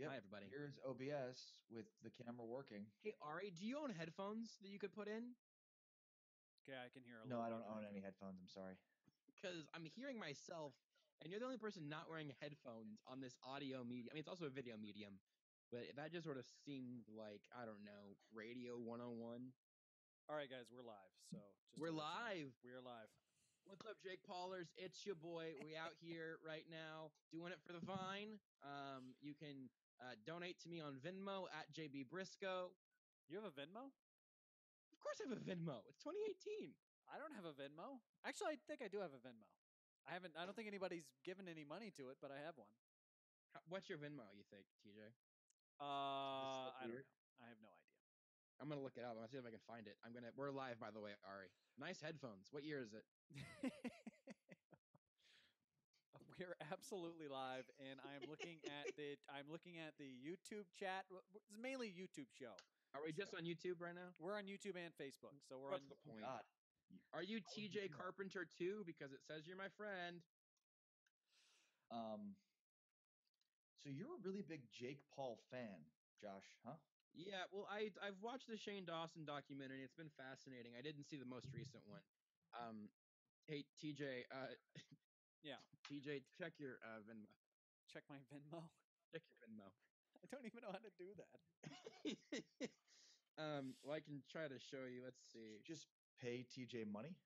Yep. Hi, everybody. Here's OBS with the camera working. Hey, Ari, do you own headphones that you could put in? Okay, I can hear a No, little I bit don't of own it. any headphones. I'm sorry. Because I'm hearing myself, and you're the only person not wearing headphones on this audio medium. I mean, it's also a video medium, but that just sort of seemed like, I don't know, Radio 101. All right, guys, we're live. So just We're to let you know, live. we are live. What's up, Jake Paulers? It's your boy. We out here right now doing it for the Vine. You can donate to me on Venmo at JB Brisco. You have a Venmo? Of course I have a Venmo. It's 2018. I don't have a Venmo. Actually, I think I do have a Venmo. I don't think anybody's given any money to it, but I have one. What's your Venmo, you think, TJ? I don't know. I have no idea. I'm gonna look it up. I'm gonna see if I can find it. We're live, by the way, Ari. Nice headphones. What year is it? We're absolutely live, and I'm looking at the YouTube chat. It's mainly a YouTube show. Are we just on YouTube right now? We're on YouTube and Facebook, so we're What's on. the point? God. Are you TJ Carpenter too? Because it says you're my friend. So you're a really big Jake Paul fan, Josh, huh? Yeah, well, I've watched the Shane Dawson documentary. It's been fascinating. I didn't see the most recent one. Hey TJ, Yeah. TJ, check your Venmo. Check my Venmo. Check your Venmo. I don't even know how to do that. Well, I can try to show you. Let's see. Just pay TJ money.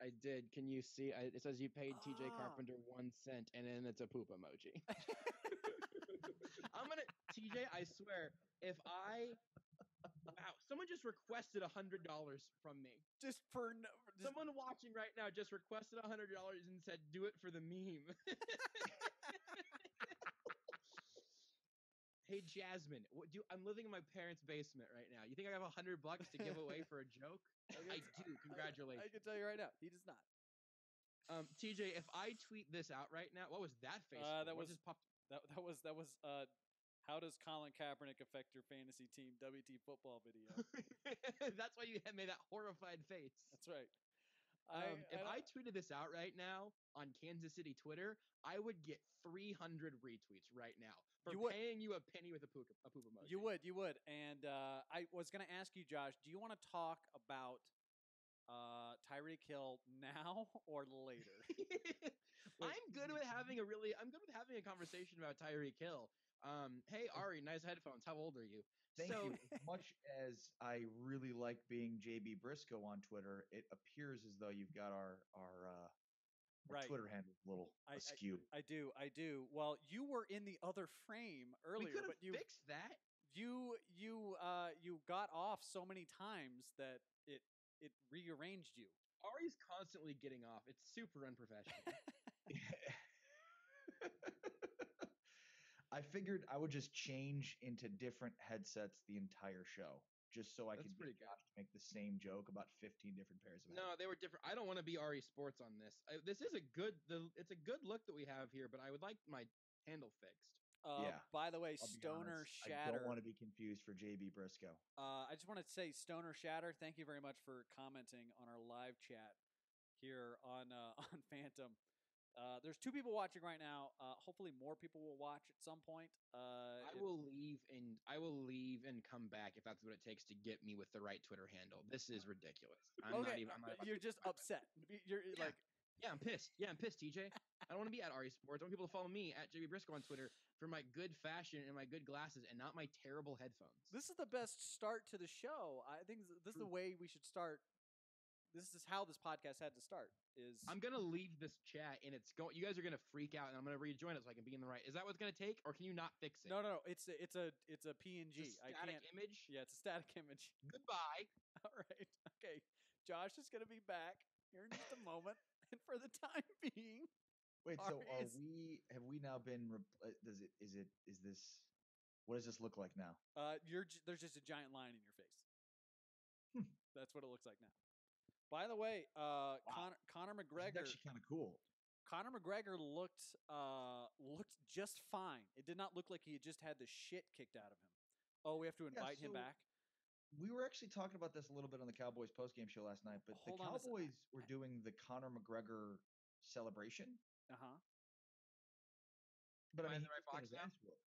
I did. Can you see? It says you paid TJ Carpenter 1 cent, and then it's a poop emoji. TJ, I swear, someone just requested $100 from me. Someone watching right now just requested $100 and said, "Do it for the meme." Hey, Jasmine, I'm living in my parents' basement right now. You think I have $100 to give away for a joke? I do. Congratulations. I can tell you right now, he does not. TJ, if I tweet this out right now, what was that face? Just popped. That was. How does Colin Kaepernick affect your fantasy team? WTFootball video. That's why you made that horrified face. That's right. If I tweeted this out right now on Kansas City Twitter, I would get 300 retweets right now for paying you a penny with a poop emoji. You would. And I was going to ask you, Josh, do you want to talk about Tyreek Hill now or later? I'm good with having a conversation about Tyreek Hill. Hey, Ari, nice headphones. How old are you? Thank you. As much as I really like being JB Brisco on Twitter, it appears as though you've got our Twitter handle a little askew. I do. Well, you were in the other frame earlier, but you fixed that. You got off so many times that it rearranged you. Ari's constantly getting off. It's super unprofessional. I figured I would just change into different headsets the entherentire show, just so I could get Josh to make the same joke about 15 different pairs of headphones. No, they were different. I don't want to be Ari Sports on this. This is it's a good look that we have here, but I would like my handle fixed. Yeah. By the way, Stoner Shatter. I don't want to be confused for JB Brisco. I just want to say, Stoner Shatter, thank you very much for commenting on our live chat here on Phantom. There's 2 people watching right now. Hopefully, more people will watch at some point. I will leave and come back if that's what it takes to get me with the right Twitter handle. This is ridiculous. You're just upset. I'm pissed. Yeah, I'm pissed, TJ. I don't want to be at Ari Sports. I want people to follow me at JB Brisco on Twitter for my good fashion and my good glasses and not my terrible headphones. This is the best start to the show. I think this is the way we should start. This is how this podcast had to start. I'm gonna leave this chat and you guys are gonna freak out and I'm gonna rejoin it so I can be in the right. Is that what's gonna take, or can you not fix it? No. It's a PNG. It's a static image. Yeah, it's a static image. Goodbye. All right. Okay. Josh is gonna be back here in just a moment, and for the time being. Wait. So have we now been? What does this look like now? There's just a giant line in your face. That's what it looks like now. By the way, wow. Conor McGregor. That's actually kind of cool. Conor McGregor looked just fine. It did not look like he had just had the shit kicked out of him. Oh, we have to invite him back? We were actually talking about this a little bit on the Cowboys postgame show last night, but the Cowboys were doing the Conor McGregor celebration. Uh-huh. But I mean, his ass whooped.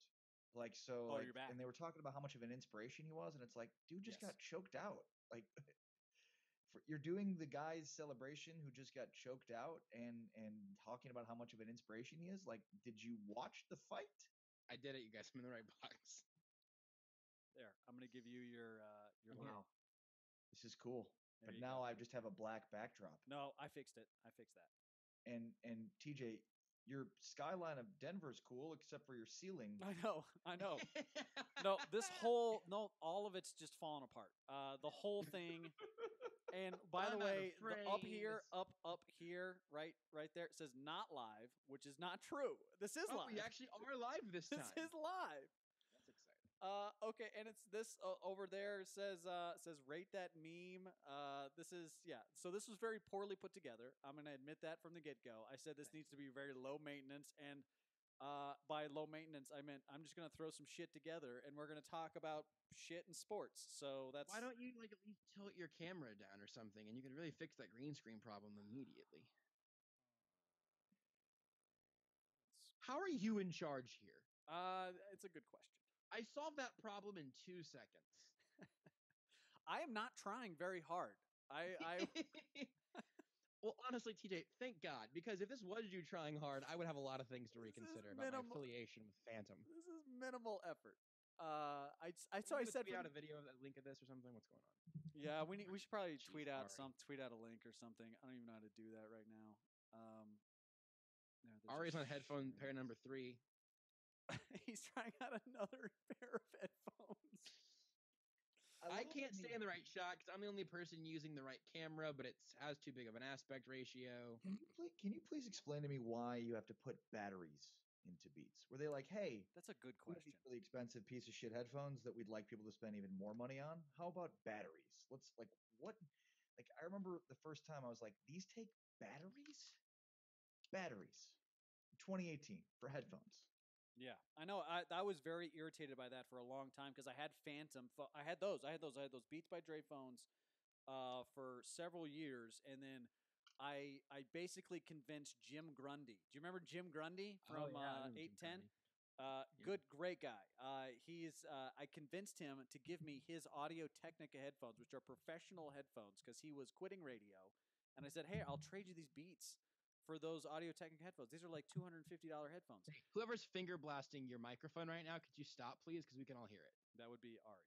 Like, so, Oh, like, you're back. and they were talking about how much of an inspiration he was, and it's like, dude just got choked out. Like, you're doing the guy's celebration who just got choked out, and talking about how much of an inspiration he is. Like, did you watch the fight? I did it, you guys. I'm in the right box. There, I'm gonna give you your Wow, this is cool. There But you now go. I just have a black backdrop. No, I fixed it. I fixed that. And TJ, your skyline of Denver's cool, except for your ceiling. I know. No, all of it's just falling apart. The whole thing. And by the way, up here, right there, it says not live, which is not true. This is live. We actually are live this time. This is live. That's exciting. Okay, and it's this over there says rate that meme. So this was very poorly put together. I'm gonna admit that from the get-go. I said this needs to be very low maintenance, and by low maintenance I meant I'm just gonna throw some shit together and we're gonna talk about shit and sports. So that's why don't you like at least tilt your camera down or something, and you could really fix that green screen problem immediately. How are you in charge here? It's a good question. I solved that problem in 2 seconds. I am not trying very hard. I Well, honestly, TJ, thank God, because if this was you trying hard, I would have a lot of things to reconsider about my affiliation with Phantom. This is minimal effort. I said tweet out a video of that link of this or something. What's going on? Yeah, we should probably tweet out a link or something. I don't even know how to do that right now. Ari's on headphone pair number 3. He's trying out another pair of headphones. I can't stay in the right shot because I'm the only person using the right camera, but it has too big of an aspect ratio. Can you please explain to me why you have to put batteries into Beats? Were they like, hey, that's a good question. Really expensive piece of shit headphones that we'd like people to spend even more money on? How about batteries? Let's what? Like, I remember the first time I was like, these take batteries? Batteries. 2018 for headphones. Yeah, I know. I was very irritated by that for a long time because I had Phantom. I had those Beats by Dre phones for several years, and then I basically convinced Jim Grundy. Do you remember Jim Grundy from 810? Good, great guy. I convinced him to give me his Audio Technica headphones, which are professional headphones, because he was quitting radio, and I said, hey, I'll trade you these Beats for those Audio Technica headphones. These are like $250 headphones. Hey, whoever's finger blasting your microphone right now, could you stop, please? Because we can all hear it. That would be Ari.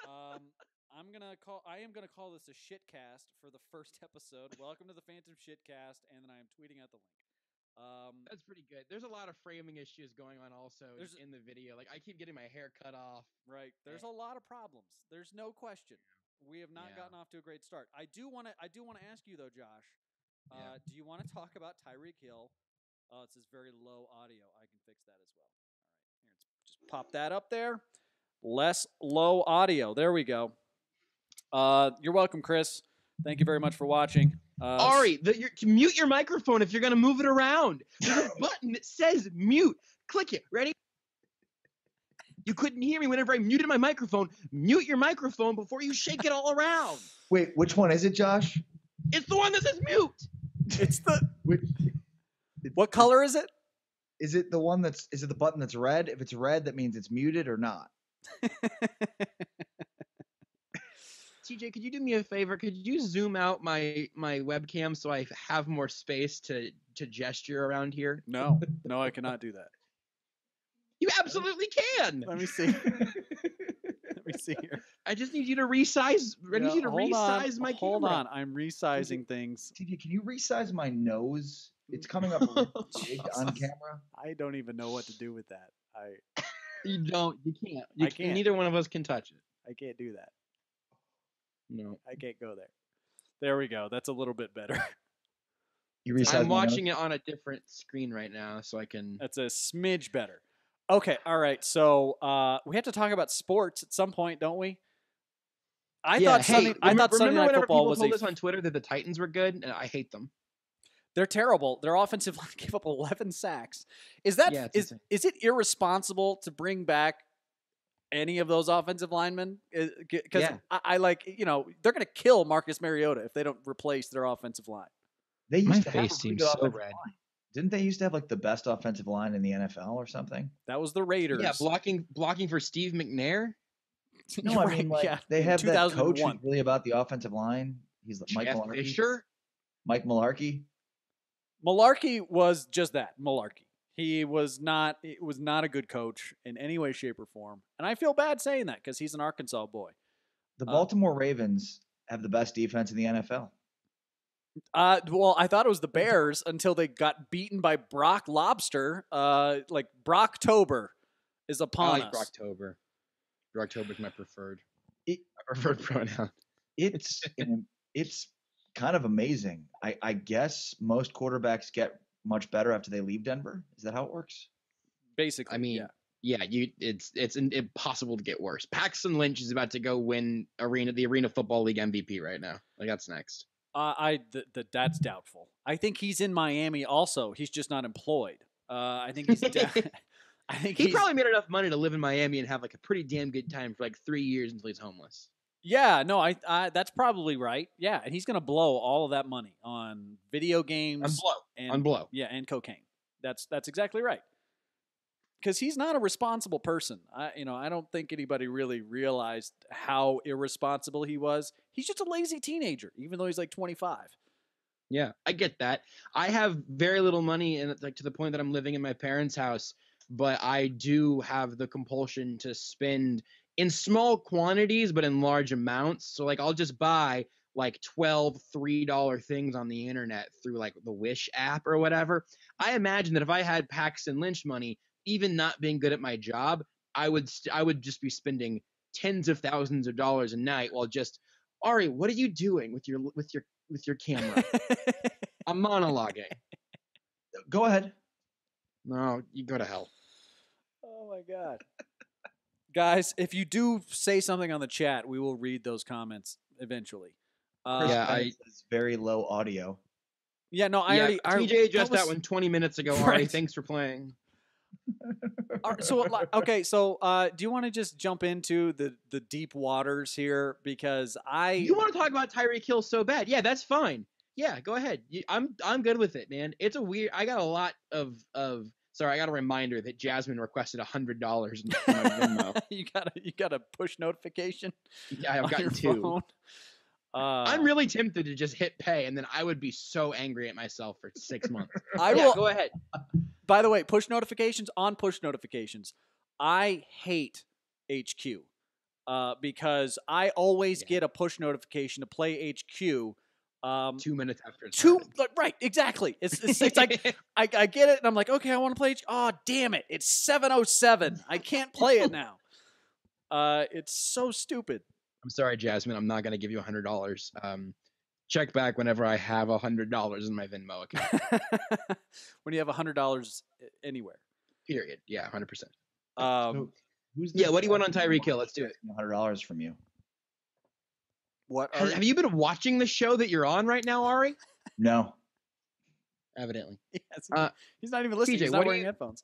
I am gonna call this a shitcast for the first episode. Welcome to the Phantom Shitcast, and then I am tweeting out the link. That's pretty good. There's a lot of framing issues going on also in the video. Like, I keep getting my hair cut off. Right. There's a lot of problems. There's no question. We have not gotten off to a great start. I do want to ask you though, Josh. Do you want to talk about Tyreek Hill? It says very low audio. I can fix that as well. All right, here, just pop that up there. Less low audio. There we go. You're welcome, Chris. Thank you very much for watching. Ari, mute your microphone if you're going to move it around. There's a button that says mute. Click it. Ready? You couldn't hear me whenever I muted my microphone. Mute your microphone before you shake it all around. Wait, which one is it, Josh? It's the one that says mute. It's what color is it? Is it the button that's red? If it's red, that means it's muted or not. TJ, could you do me a favor? Could you zoom out my webcam so I have more space to gesture around here? No, I cannot do that. You absolutely can. Let me see. Let me see here. I just need you to resize. I need you to resize my camera. Hold on. I'm resizing things. TJ, can you resize my nose? It's coming up big on camera. I don't even know what to do with that. You don't. You can't. I can't. Neither one of us can touch it. I can't do that. No. I can't go there. There we go. That's a little bit better. I'm watching it on a different screen right now, so I can. That's a smidge better. Okay, all right. So we have to talk about sports at some point, don't we? I thought Sunday Night Football was. People told us on Twitter that the Titans were good, and I hate them. They're terrible. Their offensive line gave up 11 sacks. Is it irresponsible to bring back any of those offensive linemen? Because I like, they're going to kill Marcus Mariota if they don't replace their offensive line. They used to have a pretty good offensive line. Didn't they used to have like the best offensive line in the NFL or something? That was the Raiders. Yeah, blocking for Steve McNair. No, I mean, like, they have that coach who's 2001. really about the offensive line. He's Mike Jeff Mularkey. Fisher. Mike Mularkey. Mularkey was just that, Mularkey. It was not a good coach in any way, shape, or form. And I feel bad saying that because he's an Arkansas boy. The Baltimore Ravens have the best defense in the NFL. Well, I thought it was the Bears until they got beaten by Brock Lobster. Like Brocktober is upon us. Brocktober. Brocktober is my preferred pronoun. It's kind of amazing. I guess most quarterbacks get much better after they leave Denver. Is that how it works? Basically, I mean, yeah. It's impossible to get worse. Paxton Lynch is about to go win the Arena Football League MVP right now. Like, that's next. That's doubtful. I think he's in Miami also. He's just not employed. I think he's he probably made enough money to live in Miami and have like a pretty damn good time for like 3 years until he's homeless. Yeah, no, I that's probably right. Yeah, and he's gonna blow all of that money on video games on blow. Yeah, and cocaine. That's exactly right. Because he's not a responsible person. I don't think anybody really realized how irresponsible he was. He's just a lazy teenager, even though he's like 25. Yeah, I get that. I have very little money, and like to the point that I'm living in my parents' house, but I do have the compulsion to spend in small quantities, but in large amounts. So like I'll just buy like 12 $3 things on the internet through like the Wish app or whatever. I imagine that if I had Paxton Lynch money, even not being good at my job, I would just be spending tens of thousands of dollars a night while just, Ari, what are you doing with your camera? I'm monologuing. Go ahead. No, you go to hell. Oh my God. Guys, if you do say something on the chat, we will read those comments eventually. It's very low audio. Yeah, no, TJ addressed that one 20 minutes ago. Right. Ari, thanks for playing. So do you want to just jump into the deep waters here? Because you want to talk about Tyreek Hill so bad. Yeah, that's fine. Yeah, go ahead. I'm good with it, man. It's a weird. I got a lot of. Sorry, I got a reminder that Jasmine requested $100 in my Venmo. you got a push notification. Yeah, I've gotten two. Phone. I'm really tempted to just hit pay, and then I would be so angry at myself for 6 months. Go ahead. By the way, push notifications. I hate HQ because I always get a push notification to play HQ. 2 minutes after it's right, exactly. It's like I get it, and I'm like, okay, I want to play. Oh, damn it! It's 7:07. I can't play it now. It's so stupid. I'm sorry, Jasmine. I'm not gonna give you $100. Check back whenever I have $100 in my Venmo account. When you have $100 anywhere. Period. Yeah, 100%. What do you want on Tyreek Hill? Let's do it. $100 from you. What? Have you been watching the show that you're on right now, Ari? No. Evidently. Yes, he's not even listening. PJ, he's not wearing headphones.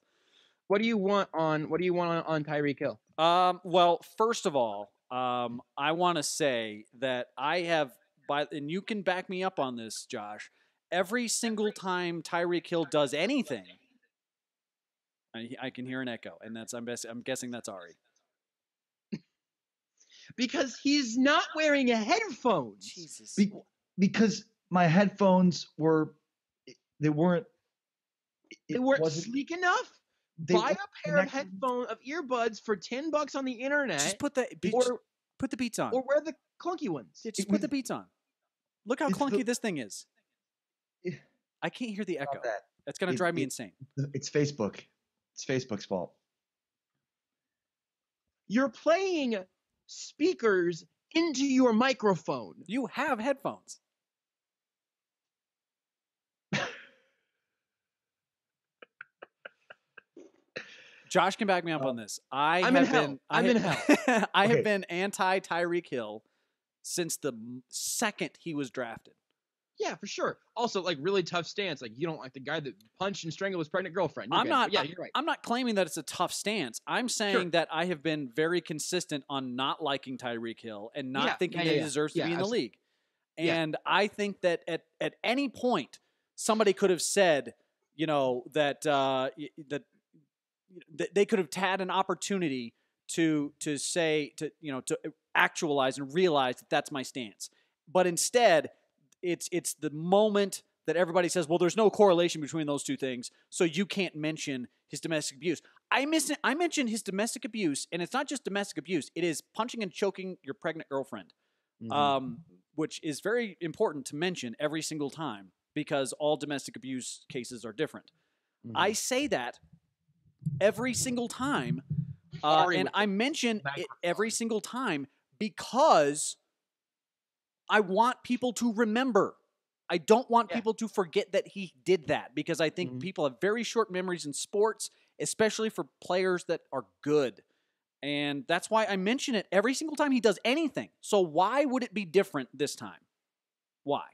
What do you want on Tyreek Hill? Well, first of all, I want to say that I have, and you can back me up on this, Josh. Every single time Tyreek Hill does anything, I can hear an echo, and I'm guessing that's Ari. Because he's not wearing headphones. Jesus. Because my headphones weren't sleek enough. Buy a pair of earbuds for $10 on the internet. Just put the Beats on. Or wear the clunky ones. Yeah, just put the Beats on. Look how clunky this thing is. I can't hear the echo. That's going to drive me insane. It's Facebook. It's Facebook's fault. You're playing speakers into your microphone. You have headphones. Josh can back me up on this. I'm in hell. I have been anti Tyreek Hill since the second he was drafted. Yeah, for sure. Also, like, really tough stance. Like, you don't like the guy that punched and strangled his pregnant girlfriend. You're right. I'm not claiming that it's a tough stance. I'm saying that I have been very consistent on not liking Tyreek Hill and not thinking that he deserves to be in the league. And I think that at any point, somebody could have said, that they could have had an opportunity to say to actualize and realize that that's my stance. But instead, it's the moment that everybody says, well, there's no correlation between those two things, so you can't mention his domestic abuse. I mentioned his domestic abuse, and it's not just domestic abuse. It is punching and choking your pregnant girlfriend, which is very important to mention every single time because all domestic abuse cases are different. I say that every single time, and I mention it every single time because I want people to remember. I don't want people to forget that he did that because I think people have very short memories in sports, especially for players that are good. And that's why I mention it every single time he does anything. So why would it be different this time? Why?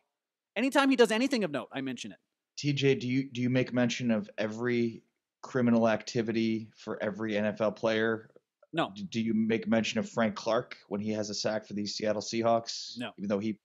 Anytime he does anything of note, I mention it. TJ, do you make mention of every criminal activity for every NFL player? No. Do you make mention of Frank Clark when he has a sack for the Seattle Seahawks? No. Even though he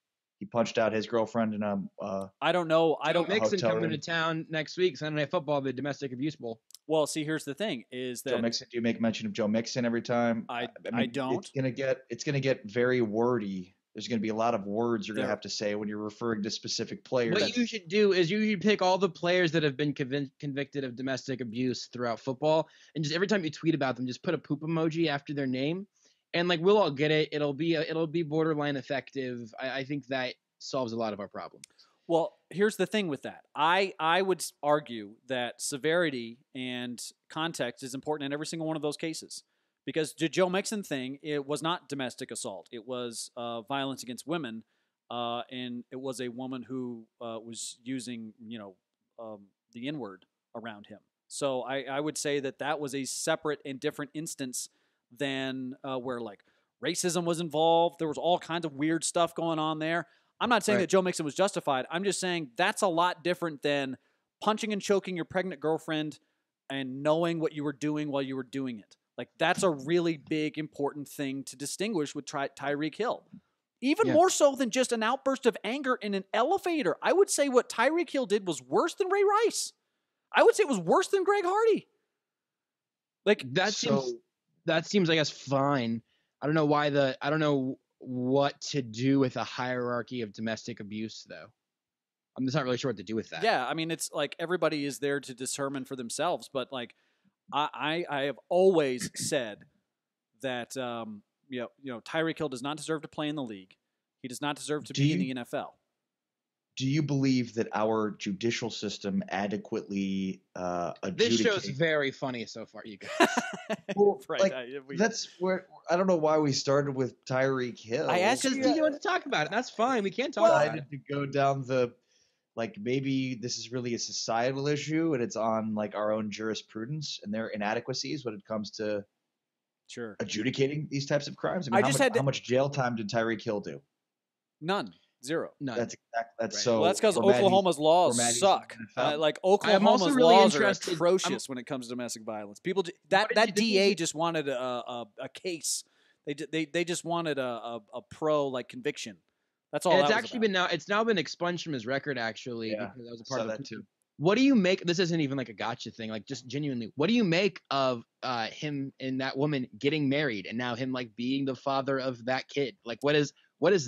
punched out his girlfriend in a I don't know. I don't. Mixon hotel coming room. to town next week. Sunday Night Football, the domestic abuse bowl. Well, see, here's the thing: is that Joe Mixon? Do you make mention of Joe Mixon every time? I mean, don't. It's gonna get very wordy. There's gonna be a lot of words you're gonna have to say when you're referring to specific players. What you should do is you should pick all the players that have been convicted of domestic abuse throughout football, and just every time you tweet about them, just put a poop emoji after their name, and like we'll all get it. It'll be borderline effective. I think that solves a lot of our problems. Well, here's the thing with that. I would argue that severity and context is important in every single one of those cases. Because the Joe Mixon thing, it was not domestic assault. It was violence against women, and it was a woman who was using, the N-word around him. So I would say that was a separate and different instance than where, like, racism was involved. There was all kinds of weird stuff going on there. I'm not saying that Joe Mixon was justified. I'm just saying that's a lot different than punching and choking your pregnant girlfriend and knowing what you were doing while you were doing it. Like, that's a really big, important thing to distinguish with Tyreek Hill. Even more so than just an outburst of anger in an elevator. I would say what Tyreek Hill did was worse than Ray Rice. I would say it was worse than Greg Hardy. Like, that seems, I guess, fine. I don't know what to do with a hierarchy of domestic abuse, though. I'm just not really sure what to do with that. Yeah, I mean, it's like everybody is there to determine for themselves, but like, I have always said that Tyreek Hill does not deserve to play in the league. He does not deserve to be in the NFL. Do you believe that our judicial system adequately adjudicates? This show's very funny so far, you guys. Well, that's where I don't know why we started with Tyreek Hill. I asked because you want to talk about it. That's fine. We can't talk about it. To go down the maybe this is really a societal issue and it's on like our own jurisprudence and their inadequacies when it comes to adjudicating these types of crimes. I mean, how much jail time did Tyreek Hill do? None. Zero. None. That's so. Well, that's because Oklahoma's laws suck. Like Oklahoma's laws are atrocious when it comes to domestic violence. People that DA just wanted a case. They just wanted a pro like conviction. That's all. And it's now been expunged from his record actually. Yeah, because that was a part of that too. What do you make? This isn't even like a gotcha thing. Like just genuinely, what do you make of him and that woman getting married and now him like being the father of that kid? Like what is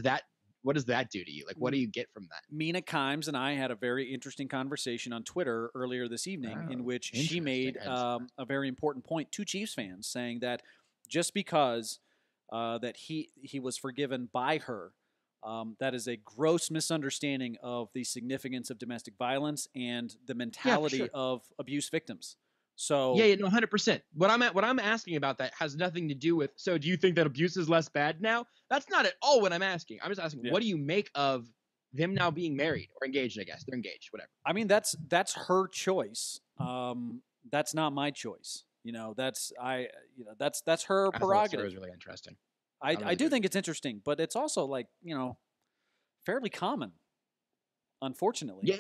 that? What does that do to you? Like, what do you get from that? Mina Kimes and I had a very interesting conversation on Twitter earlier this evening in which she made a very important point to Chiefs fans, saying that just because that he was forgiven by her, that is a gross misunderstanding of the significance of domestic violence and the mentality of abuse victims. So 100%. What I'm asking about that has nothing to do with. So, do you think that abuse is less bad now? That's not at all what I'm asking. I'm just asking, what do you make of them now being married or engaged? I guess they're engaged. Whatever. I mean, that's her choice. That's not my choice. That's her prerogative. That was really interesting. I do think it's interesting, but it's also like fairly common, unfortunately.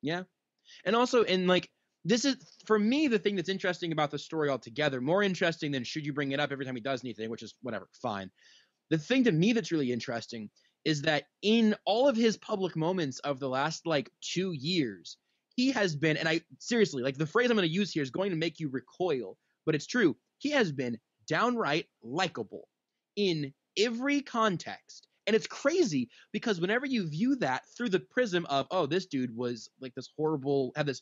Yeah, and also in like. This is, for me, the thing that's interesting about the story altogether, more interesting than should you bring it up every time he does anything, which is whatever, fine. The thing to me that's really interesting is that in all of his public moments of the last, 2 years, he has been, and I seriously, like the phrase I'm going to use here is going to make you recoil, but it's true. He has been downright likable in every context. And it's crazy because whenever you view that through the prism of, oh, this dude was like this horrible, had this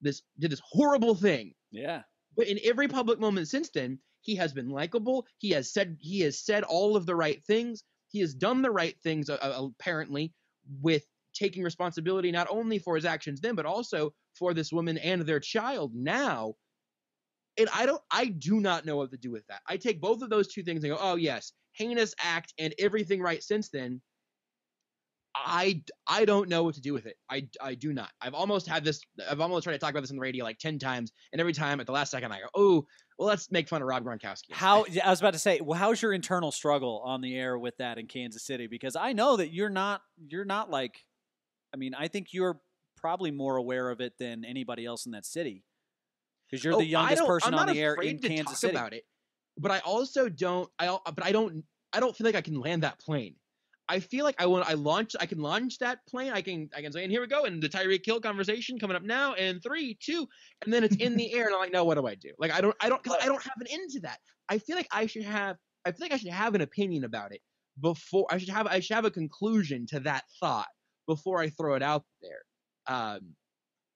did this horrible thing. Yeah. But in every public moment since then, he has been likable. He has said all of the right things. He has done the right things, apparently, with taking responsibility not only for his actions then, but also for this woman and their child now. And I do not know what to do with that. I take both of those two things and go, oh yes, heinous act and everything right since then. I don't know what to do with it. I do not. I've almost tried to talk about this on the radio like 10 times, and every time at the last second I go, oh, well, let's make fun of Rob Gronkowski. I was about to say, well, how's your internal struggle on the air with that in Kansas City? Because I know that you're not like, I mean, I think you're probably more aware of it than anybody else in that city. Because you're the youngest person on the air in Kansas City. About it, but I also don't. I don't feel like I can land that plane. I feel like I can launch that plane. I can say, and here we go, and the Tyreek Hill conversation coming up now, and 3, 2, and then it's in the air, and I'm like, no, what do I do? Like I don't have an end to that. I feel like I should have an opinion about it before I should have a conclusion to that thought before I throw it out there.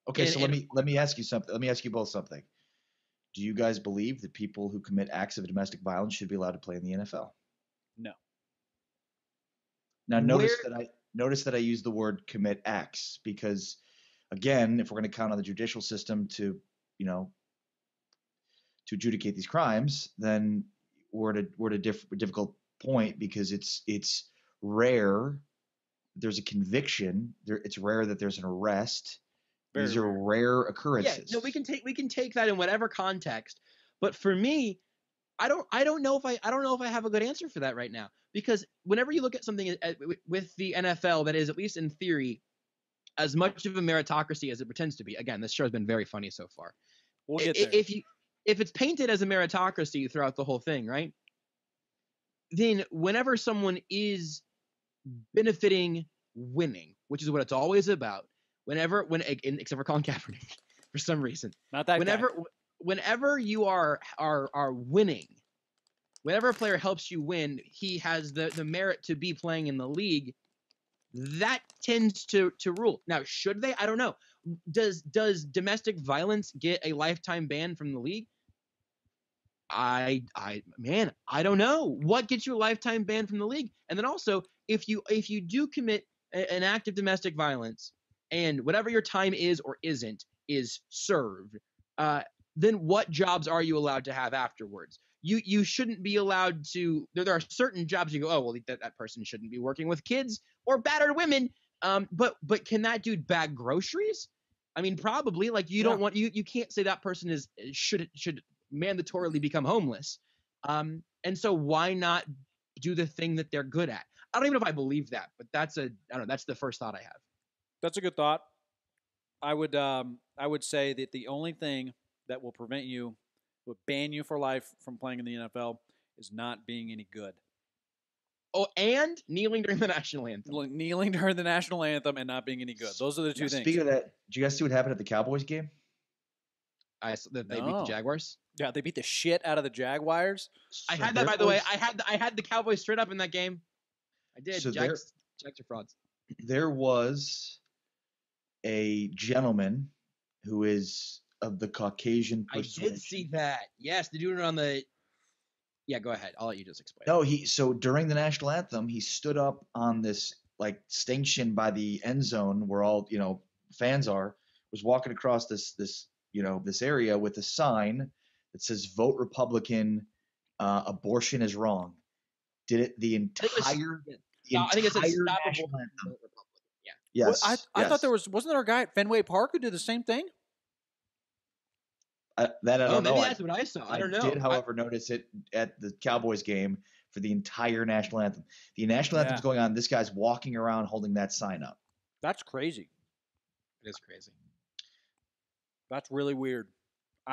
Okay, so let me ask you something. Let me ask you both something. Do you guys believe that people who commit acts of domestic violence should be allowed to play in the NFL? No. Now notice that I use the word commit acts because, again, if we're going to count on the judicial system to adjudicate these crimes, then we're at a difficult point because it's rare. There's a conviction. It's rare that there's an arrest. These are rare occurrences. Yeah, no, we can take that in whatever context. But for me, I don't know if I have a good answer for that right now, because whenever you look at something with the NFL that is, at least in theory, as much of a meritocracy as it pretends to be. Again, this show's been very funny so far. We'll get there. If it's painted as a meritocracy throughout the whole thing, right? Then whenever someone is benefiting winning, which is what it's always about, except for Colin Kaepernick, for some reason, not that whenever you are winning, whenever a player helps you win, he has the merit to be playing in the league. That tends to rule. Now, should they? I don't know. Does domestic violence get a lifetime ban from the league? I don't know. What gets you a lifetime ban from the league? And then also, if you do commit an act of domestic violence, and whatever your time is or isn't is served, then what jobs are you allowed to have afterwards? You shouldn't be allowed to. There are certain jobs you go, oh well, that person shouldn't be working with kids or battered women. But can that dude bag groceries? I mean, probably. Like you don't want you can't say that person should mandatorily become homeless. And so why not do the thing that they're good at? I don't even know if I believe that, but that's the first thought I have. That's a good thought. I would say that the only thing that will ban you for life from playing in the NFL is not being any good. Oh, and kneeling during the national anthem. Kneeling during the national anthem and not being any good. Those are the two things. Speaking of that, did you guys see what happened at the Cowboys game? They beat the Jaguars. Yeah, they beat the shit out of the Jaguars. I had that, by the way. I had the Cowboys straight up in that game. I did. So Jags are frauds. There was a gentleman who is of the Caucasian persuasion. I did see that. Yes, the dude on the. Yeah, go ahead. I'll let you just explain. No, so during the national anthem, he stood up on this like stanchion by the end zone where all fans are. Was walking across this area with a sign that says "Vote Republican, abortion is wrong." Did it the entire? I think it's national anthem. Yeah. Yes. Well, I thought wasn't there a guy at Fenway Park who did the same thing? I don't know. Maybe that's what I saw. I don't know. I did, however, notice it at the Cowboys game for the entire national anthem. The national anthem's going on. This guy's walking around holding that sign up. That's crazy. It is crazy. That's really weird.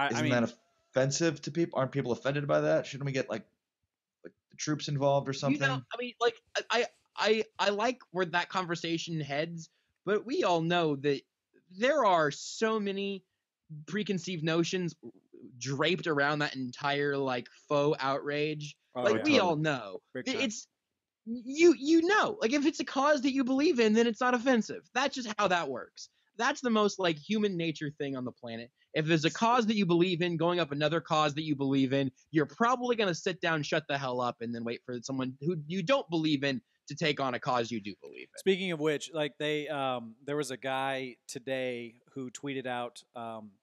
Isn't that offensive to people? Aren't people offended by that? Shouldn't we get like the troops involved or something? I like where that conversation heads, but we all know that there are so many preconceived notions draped around that entire like faux outrage. Like we all know, it's you know, like if it's a cause that you believe in, then it's not offensive. That's just how that works. That's the most like human nature thing on the planet. If there's a cause that you believe in going up another cause that you believe in, you're probably going to sit down, shut the hell up, and then wait for someone who you don't believe in to take on a cause you do believe in. Speaking of which, like there was a guy today who tweeted out,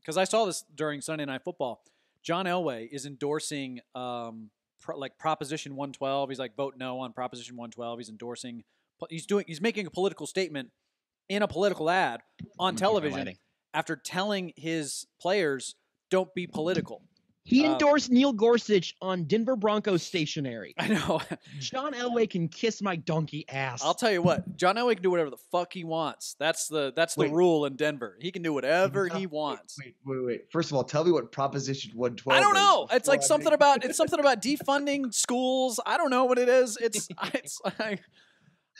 because I saw this during Sunday Night Football. John Elway is endorsing Proposition 112. He's like, vote no on Proposition 112. He's endorsing. He's making a political statement in a political ad on television after telling his players, don't be political. He endorsed Neil Gorsuch on Denver Broncos stationery. I know. John Elway can kiss my donkey ass. I'll tell you what, John Elway can do whatever the fuck he wants. That's the rule in Denver. He can do whatever he wants. Wait. First of all, tell me what Proposition 112 I don't know. is. It's like something about defunding schools. I don't know what it is.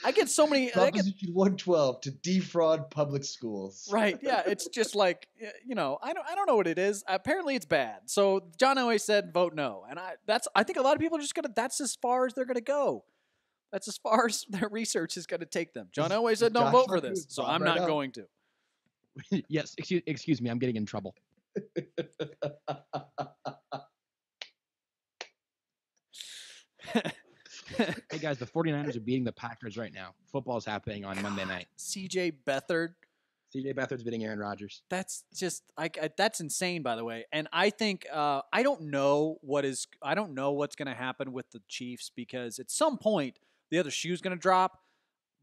I get so many. Proposition 112 to defraud public schools. Right. Yeah. It's just like, I don't know what it is. Apparently it's bad. So John Elway said vote no. And I think a lot of people are just that's as far as they're going to go. That's as far as their research is going to take them. John Elway said don't vote for this. So I'm not going to. Yes. Excuse me. I'm getting in trouble. Hey guys, the 49ers are beating the Packers right now. Football's happening on Monday night. CJ Beathard. CJ Beathard's beating Aaron Rodgers. That's just that's insane, by the way. And I think I don't know what's going to happen with the Chiefs, because at some point the other shoe's going to drop,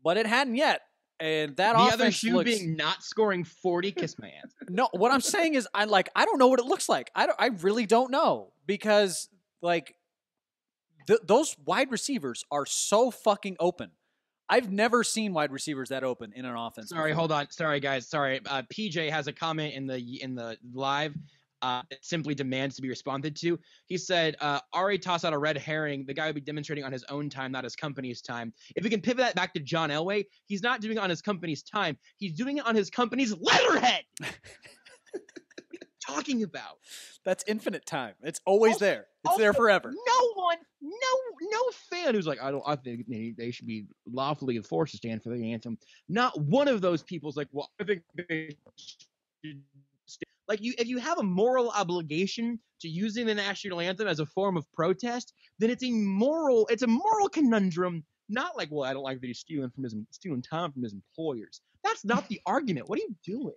but it hadn't yet. And that the other shoe being not scoring 40, kiss my ass. No, what I'm saying is I don't know what it looks like. I really don't know, because like those wide receivers are so fucking open. I've never seen wide receivers that open in an offense. Sorry, hold on. Sorry, guys. Sorry. PJ has a comment in the live that simply demands to be responded to. He said, Ari tossed out a red herring. The guy would be demonstrating on his own time, not his company's time. If we can pivot that back to John Elway, he's not doing it on his company's time. He's doing it on his company's letterhead. Talking about? That's infinite time. It's always there. It's there forever. No fan who's like, I think they should be lawfully enforced to stand for the anthem. Not one of those people's like, well, I think they should like if you have a moral obligation to using the national anthem as a form of protest, then it's a moral conundrum. Not like, well, I don't like that he's stealing time from his employers. That's not the argument. What are you doing?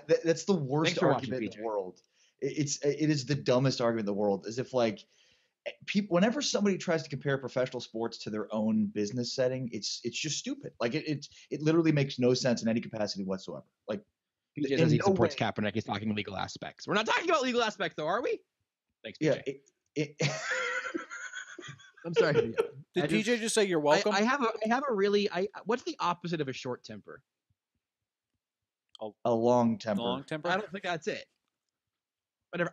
That's the worst argument in the world. It is the dumbest argument in the world. As if like people, whenever somebody tries to compare professional sports to their own business setting, it's just stupid. Like it literally makes no sense in any capacity whatsoever. Like PJ says he supports Kaepernick. He's talking legal aspects. We're not talking about legal aspects, though, are we? Thanks, PJ. Yeah. I'm sorry. Did PJ just say you're welcome? I have a really. What's the opposite of a short temper? A long temper. Long temper? I don't think that's it. Whatever.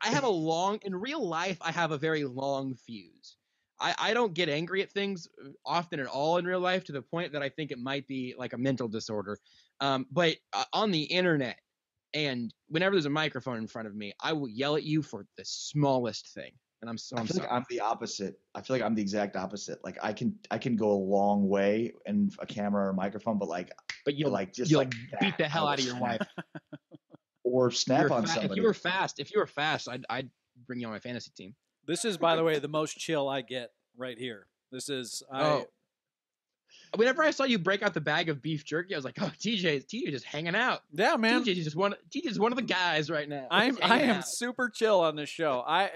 In real life, I have a very long fuse. I don't get angry at things often at all in real life, to the point that I think it might be like a mental disorder. But on the internet, and whenever there's a microphone in front of me, I will yell at you for the smallest thing. And I'm sorry. Like I'm the opposite. I feel like I'm the exact opposite. Like I can go a long way in a camera or a microphone, but you'll beat the hell out of your wife. Or snap on somebody. If you were fast, I'd bring you on my fantasy team. This is, by the way, the most chill I get right here. This is Whenever I saw you break out the bag of beef jerky, I was like, "Oh, TJ just hanging out." Yeah, man. TJ's just one of the guys right now. I am super chill on this show. I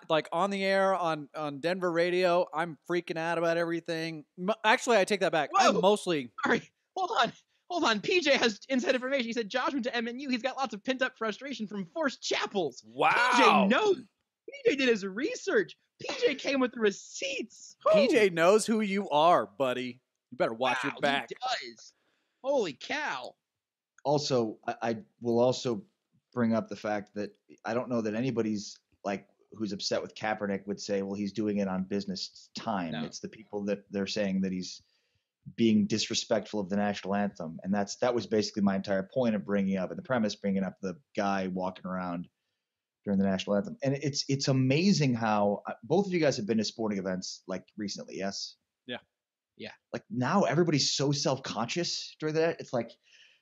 like on the air on Denver radio. I'm freaking out about everything. Actually, I take that back. Whoa. I'm mostly. Sorry. Hold on. PJ has inside information. He said Josh went to MNU. He's got lots of pent up frustration from forced chapels. Wow. PJ knows. PJ did his research. PJ came with the receipts. PJ knows who you are, buddy. You better watch your back. He does. Holy cow. Also, I will also bring up the fact that I don't know that anybody's like who's upset with Kaepernick would say, well, he's doing it on business time. No. It's the people that they're saying that he's being disrespectful of the national anthem, and that was basically my entire point of bringing up, and the premise bringing up the guy walking around during the national anthem. And it's amazing how both of you guys have been to sporting events like recently, yes? Yeah. Yeah. Like now everybody's so self-conscious during that. It's like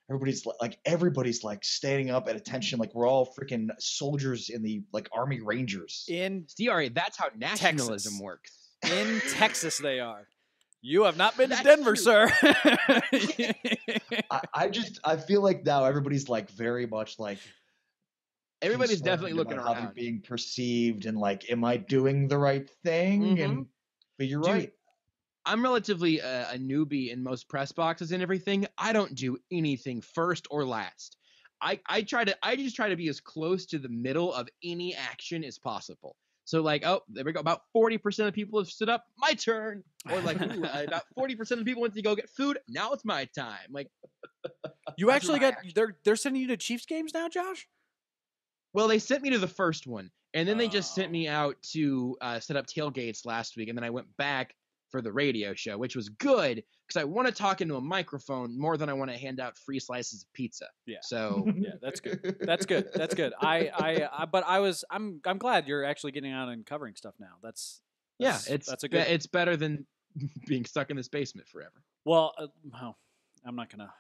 everybody's like standing up at attention, like we're all freaking soldiers in the like Army Rangers. In DRA, that's how nationalism Texas. works. In Texas, they are. You have not been to That's Denver, true. sir. I feel like now everybody's like very much like Everybody's concerned definitely looking about how they're around. being perceived and like, am I doing the right thing? Mhm. But you're Dude, right. I'm relatively a newbie in most press boxes and everything. I don't do anything first or last. I just try to be as close to the middle of any action as possible. So like, oh, there we go. About 40% of people have stood up. My turn. Or like, ooh, about 40% of people went to go get food. Now it's my time. Like, You That's actually my got they're sending you to Chiefs games now, Josh? well, they sent me to the first one, and then they just sent Oh. me out to set up tailgates last week, and then I went back for the radio show, which was good because I want to talk into a microphone more than I want to hand out free slices of pizza. Yeah. So Yeah, that's good. That's good. That's good. But I'm glad you're actually getting out and covering stuff now. That's it's a good. it's better than being stuck in this basement forever. Well, I'm not gonna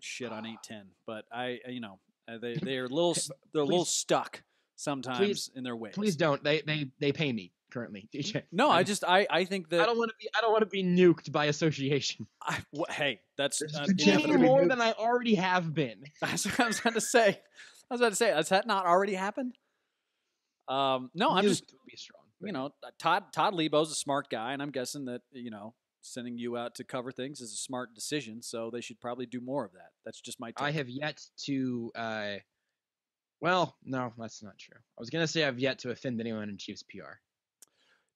shit on 810, but they're a little stuck sometimes in their ways. Please don't. They pay me currently, DJ. No, I think that I don't want to be nuked by association. hey, that's There's a Any Definitely more nuked. than I already have been. that's what I was about to say. Has that not already happened? No, I'm just Nuked would be strong. Todd Lebo's a smart guy, and I'm guessing that sending you out to cover things is a smart decision. So they should probably do more of that. That's just my take. I have yet to. Well, no, that's not true. I was gonna say I've yet to offend anyone in Chiefs PR.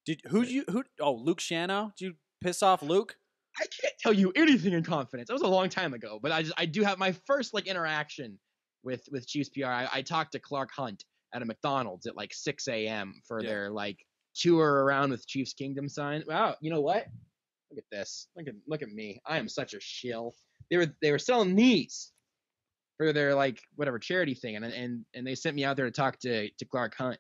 Luke Shano? Did you piss off Luke? I can't tell you anything in confidence. That was a long time ago, but I do have my first like interaction with Chiefs PR. I talked to Clark Hunt at a McDonald's at like 6 a.m. for their like tour around with Chiefs Kingdom sign. Wow, you know what? Look at this. Look at me. I am such a shill. They were selling these for their like whatever charity thing, and they sent me out there to talk to Clark Hunt.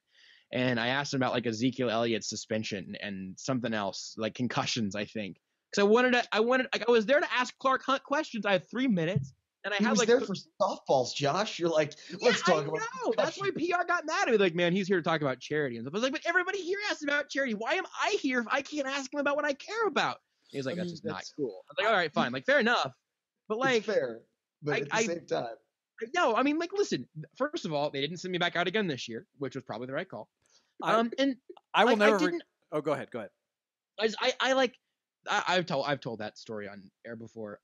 And I asked him about like Ezekiel Elliott's suspension and something else, like concussions, I think. Because I was there to ask Clark Hunt questions. I had 3 minutes, and I He had was like there for softballs, Josh. You're like, let's talk about. No, that's why PR got mad at me. Like, man, he's here to talk about charity and stuff. I was like, but everybody here asks about charity. Why am I here if I can't ask him about what I care about? He was like, that's just not cool. I was like, all right, fine, like fair enough, but like It's fair, but at the same time. no, I mean, like, listen. First of all, they didn't send me back out again this year, which was probably the right call. I will never. Go ahead. I've told that story on air before.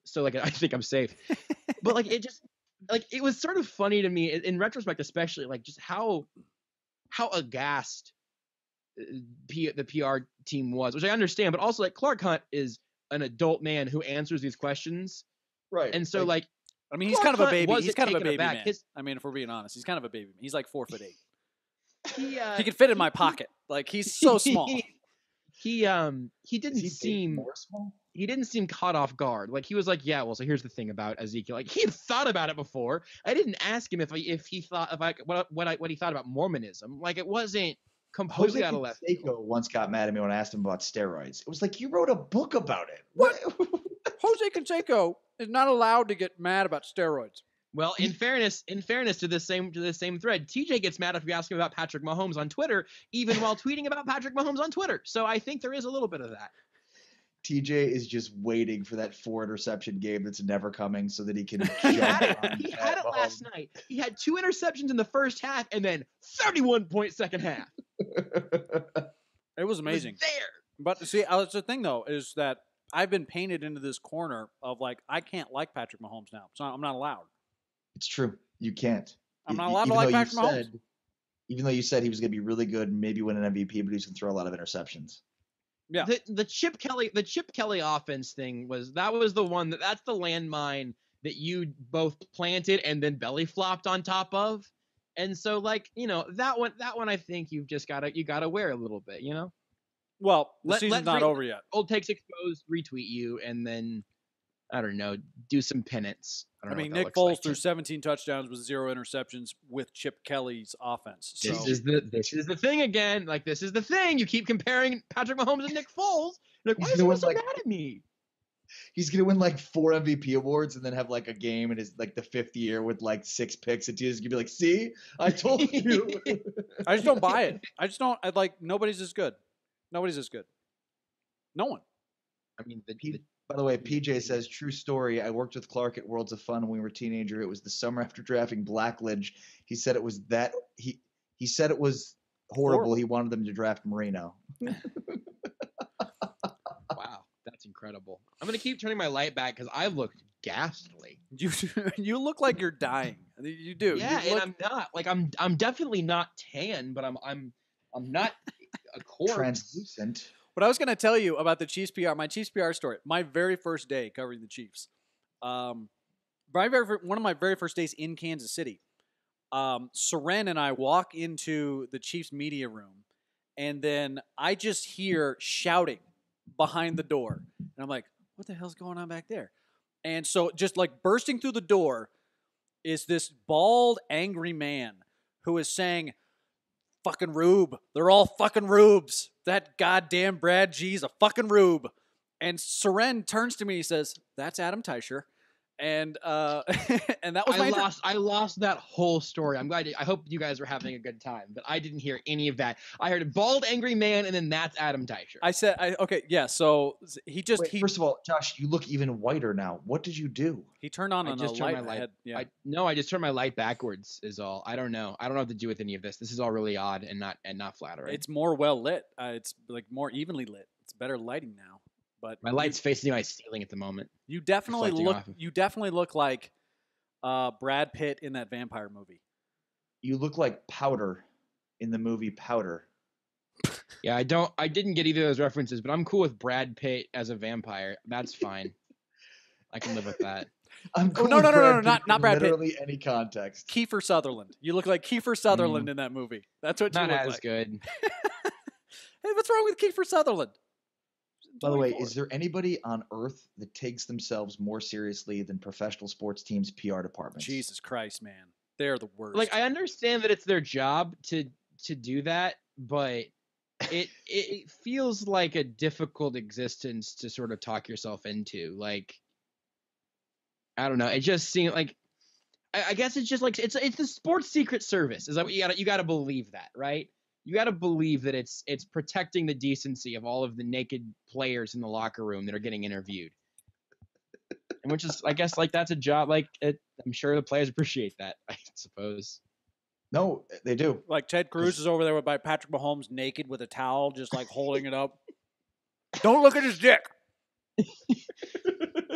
So like I think I'm safe. But like it was sort of funny to me in retrospect, especially like just how aghast the PR team was, which I understand, but also like Clark Hunt is an adult man who answers these questions. Right. And so like I mean, he's Clark kind of a Hunt baby. wasn't He's kind of a taken baby aback. man. I mean, if we're being honest, he's kind of a baby man. He's like 4'8". He He could fit in my pocket. Like he's so small. He didn't Is he seem more small? he didn't seem caught off guard. Like he was like, yeah, well, so here's the thing about Ezekiel. Like he had thought about it before. I didn't ask him what he thought about Mormonism. Like it wasn't completely out of left field. Canseco once got mad at me when I asked him about steroids. It was like, you wrote a book about it. What? Jose Canseco is not allowed to get mad about steroids. Well, in fairness to this same thread, TJ gets mad if you ask him about Patrick Mahomes on Twitter, even while tweeting about Patrick Mahomes on Twitter. So I think there is a little bit of that. TJ is just waiting for that 4 interception game that's never coming so that he can He jump had on it Pat last Mahomes. night. He had 2 interceptions in the first half and then 31-point second half. It was amazing. It was there. But see, that's the thing though, is that I've been painted into this corner of like I can't like Patrick Mahomes now. So I'm not allowed. It's true. You can't. I'm not allowed to Even like though you Patrick Mahomes. Even though you said he was going to be really good and maybe win an MVP, but he was going to throw a lot of interceptions. Yeah. The Chip Kelly offense thing that's the landmine that you both planted and then belly flopped on top of. And so like, that one I think you gotta wear a little bit, Well, the season's not over yet. Old Takes Exposed retweet you, and then I don't know, do some penance. I mean, Nick Foles threw 17 touchdowns with 0 interceptions with Chip Kelly's offense. So. This is the thing again. Like, this is the thing. You keep comparing Patrick Mahomes and Nick Foles. You're like, why is he so mad at me? He's gonna win like 4 MVP awards and then have like a game in his like the 5th year with like 6 picks. And he's gonna be like, "See, I told you." I just don't buy it. I just don't. Nobody's as good. Nobody's as good. No one. I mean, by the way, PJ says, true story. I worked with Clark at Worlds of Fun when we were a teenager. It was the summer after drafting Blackledge. He said it was he said it was horrible. He wanted them to draft Marino. Wow, that's incredible. I'm gonna keep turning my light back because I look ghastly. You look like you're dying. You do. Yeah, and I'm not. Like I'm definitely not tan, but I'm not a corpse. Translucent. What I was going to tell you about the Chiefs PR, my Chiefs PR story, my very first day covering the Chiefs, one of my very first days in Kansas City, Seren and I walk into the Chiefs media room, and then I just hear shouting behind the door. And I'm like, what the hell's going on back there? And so just like bursting through the door is this bald, angry man who is saying, fucking rube. They're all fucking rubes. That goddamn Brad G's a fucking rube. And Seren turns to me and says, that's Adam Teicher. And and that was I lost that whole story. I'm glad. I hope you guys were having a good time, but I didn't hear any of that. I heard a bald, angry man, and then that's Adam Teicher. I said, okay, yeah. So first of all, Josh, you look even whiter now. What did you do? He turned on a light. Yeah. I just turned my light backwards. Is all. I don't know. I don't know what to do with any of this. This is all really odd and not flattering. It's more well lit. It's like more evenly lit. It's better lighting now. But my light's facing my ceiling at the moment. You definitely look like Brad Pitt in that vampire movie. You look like Powder in the movie Powder. Yeah, I didn't get either of those references, but I'm cool with Brad Pitt as a vampire. That's fine. I can live with that. I'm cool no, not Brad Pitt. Literally any context. Kiefer Sutherland. You look like Kiefer Sutherland in that movie. That's what you look like. Not as good. Hey, what's wrong with Kiefer Sutherland? By the way, is there anybody on earth that takes themselves more seriously than professional sports teams' PR departments? Jesus Christ, man. They're the worst. Like, I understand that it's their job to do that, but it feels like a difficult existence to sort of talk yourself into. Like, I don't know. It just seems like, I guess it's just like, it's the sports secret service. Is that what you gotta believe that, right? You got to believe that it's protecting the decency of all of the naked players in the locker room that are getting interviewed. And which is, I guess, like, that's a job. Like, I'm sure the players appreciate that, I suppose. No, they do. Like, Ted Cruz is over there by Patrick Mahomes naked with a towel, just like holding it up. Don't look at his dick.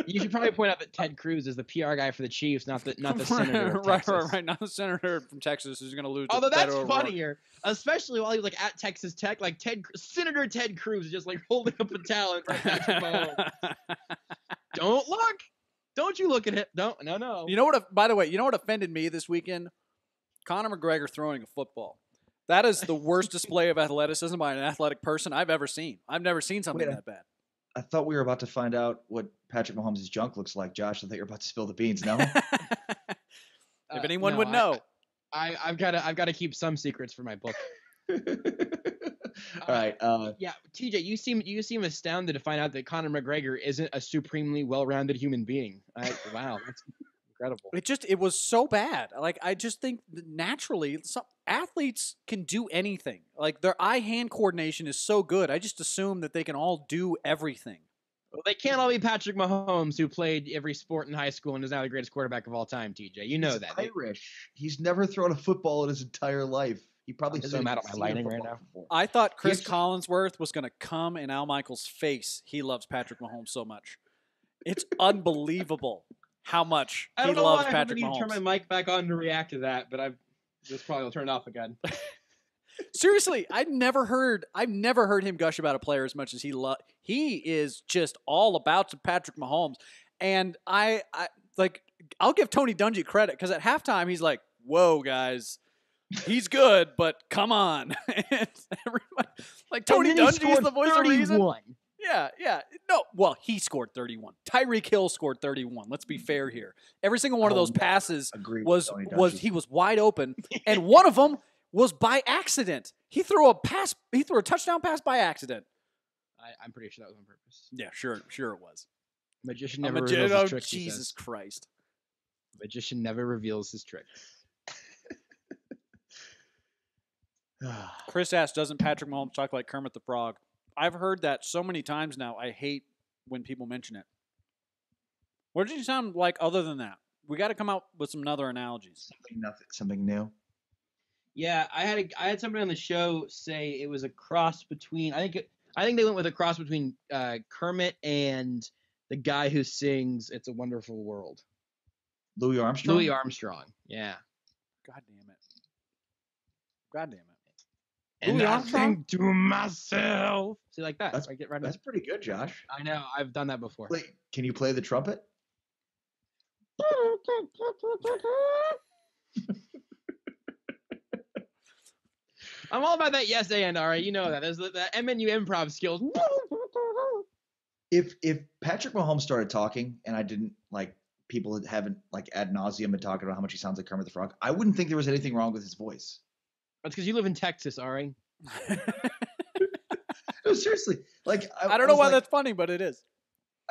You should probably point out that Ted Cruz is the PR guy for the Chiefs, not the senator of Texas. Right. Not the senator from Texas who's going to lose. Although that's funnier, especially while he was like at Texas Tech, like Senator Ted Cruz is just like holding up a towel in front of Patrick Mahomes. Don't look. Don't you look at it. No. You know what? By the way, you know what offended me this weekend? Conor McGregor throwing a football. That is the worst display of athleticism by an athletic person I've ever seen. I've never seen something that bad. I thought we were about to find out what Patrick Mahomes' junk looks like, Josh. I thought you were about to spill the beans. No? If anyone would know. I've got to keep some secrets for my book. All right. Yeah, TJ, you seem astounded to find out that Conor McGregor isn't a supremely well-rounded human being. Wow, that's incredible. It was so bad. Like, I just think naturally some athletes can do anything. Like, their eye-hand coordination is so good. I just assume that they can all do everything. Well, they can't all be Patrick Mahomes, who played every sport in high school and is now the greatest quarterback of all time, TJ. You know He's that. Irish. He's never thrown a football in his entire life. He probably hasn't mad at my lighting right now. Before. I thought Chris Collinsworth was going to come in Al Michaels' face. He loves Patrick Mahomes so much. It's unbelievable how much he loves Patrick Mahomes. I don't know why I turn my mic back on to react to that, but I've just probably will turn it off again. Seriously, I've never heard him gush about a player as much as he is just all about Patrick Mahomes. And I'll give Tony Dungy credit because at halftime he's like, "Whoa, guys, he's good, but come on." And everybody Like Tony And then he Dungy's scored the voice of reason. 31. Yeah. No, well, he scored 31. Tyreek Hill scored 31. Let's be fair here. Every single one of those passes was he was wide open, and one of them was by accident. He threw a touchdown pass by accident. I'm pretty sure that was on purpose. Yeah, sure it was. Magician never reveals his tricks. Jesus Christ. Magician never reveals his tricks. Chris asks, doesn't Patrick Mahomes talk like Kermit the Frog? I've heard that so many times now. I hate when people mention it. What did you sound like other than that? We got to come out with some other analogies. Something new. Yeah, I had somebody on the show say it was a cross between. I think they went with a cross between Kermit and the guy who sings "It's a Wonderful World." Louis Armstrong. Yeah. God damn it. And I think to myself. See, like that. That's pretty good, Josh. I know. I've done that before. Can you play the trumpet? I'm all about that yes and, all right. You know that. There's the MNU improv skills. If Patrick Mahomes started talking and I didn't people haven't ad nauseum been talking about how much he sounds like Kermit the Frog, I wouldn't think there was anything wrong with his voice. That's because you live in Texas, Ari. No, seriously. I don't know why that's funny, but it is.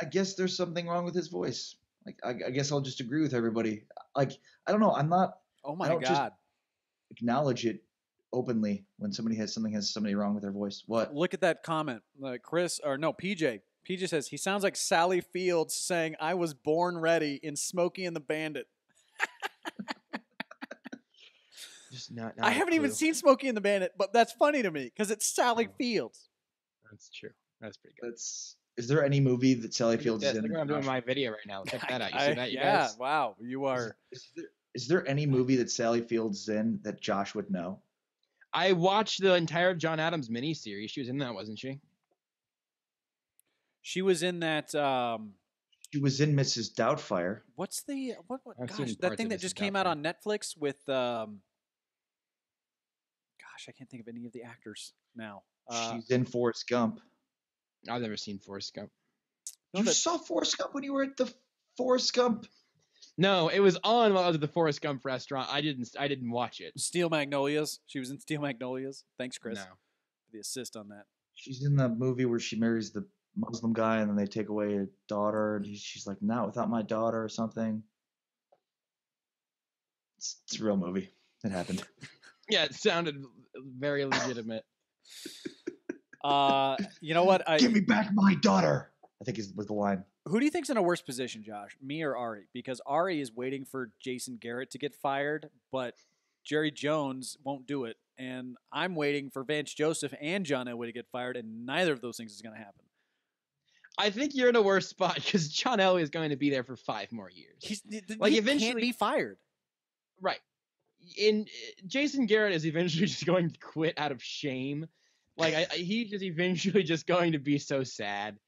I guess there's something wrong with his voice. I guess I'll just agree with everybody. I don't know. I'm not. Oh my I don't God. just acknowledge it openly when somebody has something wrong with their voice. What? Look at that comment. PJ. PJ says he sounds like Sally Fields saying, "I was born ready" in Smokey and the Bandit. I haven't even seen Smokey and the Bandit, but that's funny to me because it's Sally Fields. That's true. That's pretty good. Is there any movie that Sally Fields is in? Look what I'm doing my video right now. Check that out. You see that? You yeah. guys? Wow. You are. Is there any movie that Sally Fields is in that Josh would know? I watched the entire John Adams miniseries. She was in that, wasn't she? She was in that. She was in Mrs. Doubtfire. What's the what? Gosh, that thing that just came out on Netflix with. Gosh, I can't think of any of the actors now. She's in Forrest Gump. I've never seen Forrest Gump. You saw Forrest Gump when you were at the Forrest Gump? No, it was on while I was at the Forrest Gump restaurant. I didn't watch it. Steel Magnolias. She was in Steel Magnolias. Thanks, Chris, No. for the assist on that. She's in the movie where she marries the Muslim guy and then they take away her daughter. And she's like, "Not without my daughter" or something. It's a real movie. It happened. Yeah, it sounded very legitimate. You know what? Give me back my daughter, I think was the line. Who do you think's in a worse position, Josh? Me or Ari? Because Ari is waiting for Jason Garrett to get fired, but Jerry Jones won't do it. And I'm waiting for Vance Joseph and John Elway to get fired, and neither of those things is going to happen. I think you're in a worse spot because John Elway is going to be there for 5 more years. He eventually can't be fired. Right. Jason Garrett is eventually just going to quit out of shame. He's just eventually just going to be so sad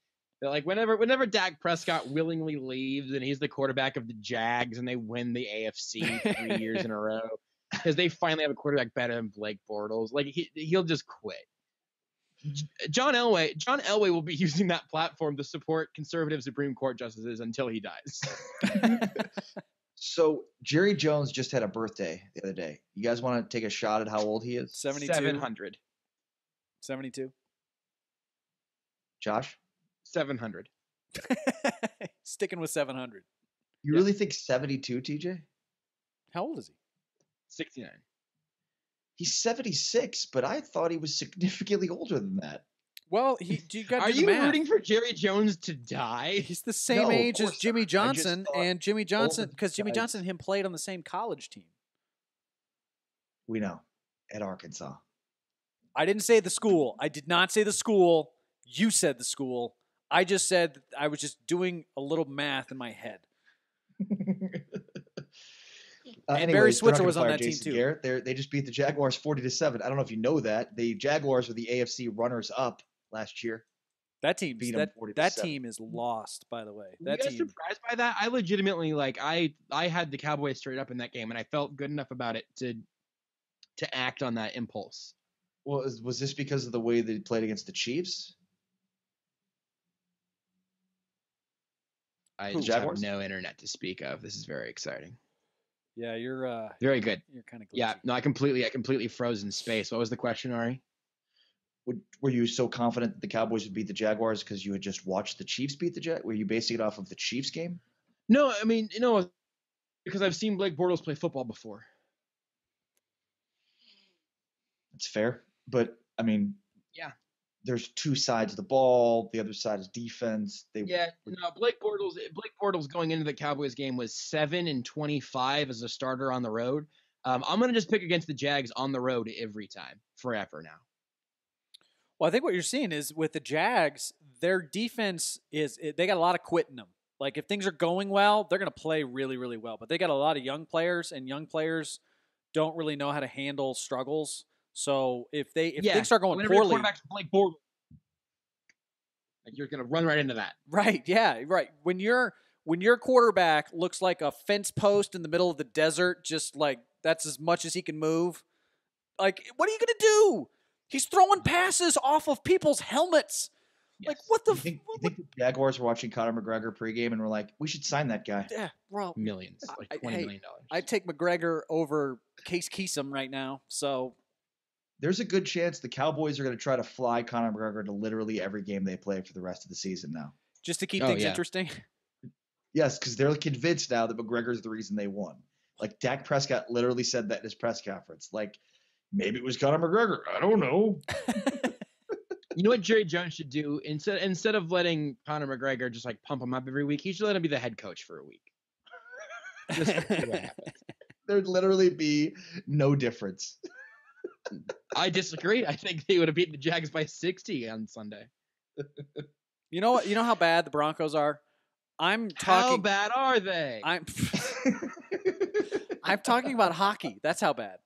that whenever Dak Prescott willingly leaves and he's the quarterback of the Jags and they win the AFC 3 years in a row because they finally have a quarterback better than Blake Bortles, he'll just quit. John Elway will be using that platform to support conservative Supreme Court justices until he dies. So Jerry Jones just had a birthday the other day. You guys want to take a shot at how old he is? 72. 700. 72. Josh? 700. Sticking with 700. You really think 72, TJ? How old is he? 69. He's 76, but I thought he was significantly older than that. Well, are you rooting for Jerry Jones to die? He's the same age as Jimmy Johnson, and Jimmy Johnson, because Jimmy Johnson and him played on the same college team. We know. At Arkansas. I didn't say the school. I did not say the school. You said the school. I just said I was just doing a little math in my head. And Barry Switzer was on that team too. Garrett. They just beat the Jaguars 40-7. I don't know if you know that. The Jaguars were the AFC runners-up last year. That team beat them 40-7. That team is lost, by the way. Were you guys surprised by that? I legitimately I had the Cowboys straight up in that game, and I felt good enough about it to act on that impulse. Well, was this because of the way they played against the Chiefs? I Who, just have Jaguars? no internet to speak of. This is very exciting. Yeah, you're Very good. You're kind of glitchy. Yeah, no, I completely froze in space. What was the question, Ari? Were you so confident that the Cowboys would beat the Jaguars because you had just watched the Chiefs beat the Jaguars? Were you basing it off of the Chiefs game? No, I mean, because I've seen Blake Bortles play football before. That's fair. But, I mean, Yeah. There's two sides of the ball. The other side is defense. Blake Bortles going into the Cowboys game was 7-25 as a starter on the road. I'm going to just pick against the Jags on the road every time, forever now. Well, I think what you're seeing is with the Jags, their defense they got a lot of quit in them. Like if things are going well, they're going to play really, really well. But they got a lot of young players, and young players don't really know how to handle struggles. So if things start going poorly, quarterback's Blake Bortles, like you're going to run right into that. Right? Yeah, right. When your quarterback looks like a fence post in the middle of the desert, just like that's as much as he can move. Like, what are you going to do? He's throwing passes off of people's helmets. Yes. Like, what the? You think the Jaguars were watching Conor McGregor pregame and were like, we should sign that guy? Yeah, well, millions, like $20 million. I'd take McGregor over Case Keenum right now. So there's a good chance the Cowboys are going to try to fly Conor McGregor to literally every game they play for the rest of the season now, just to keep things interesting. Yes, because they're convinced now that McGregor's the reason they won. Like Dak Prescott literally said that in his press conference. Like, maybe it was Conor McGregor. I don't know. You know what Jerry Jones should do? Instead of letting Conor McGregor just like pump him up every week, he should let him be the head coach for a week. Just see what happens. There'd literally be no difference. I disagree. I think they would have beaten the Jags by 60 on Sunday. You know what? You know how bad the Broncos are? How bad are they? I'm talking about hockey. That's how bad.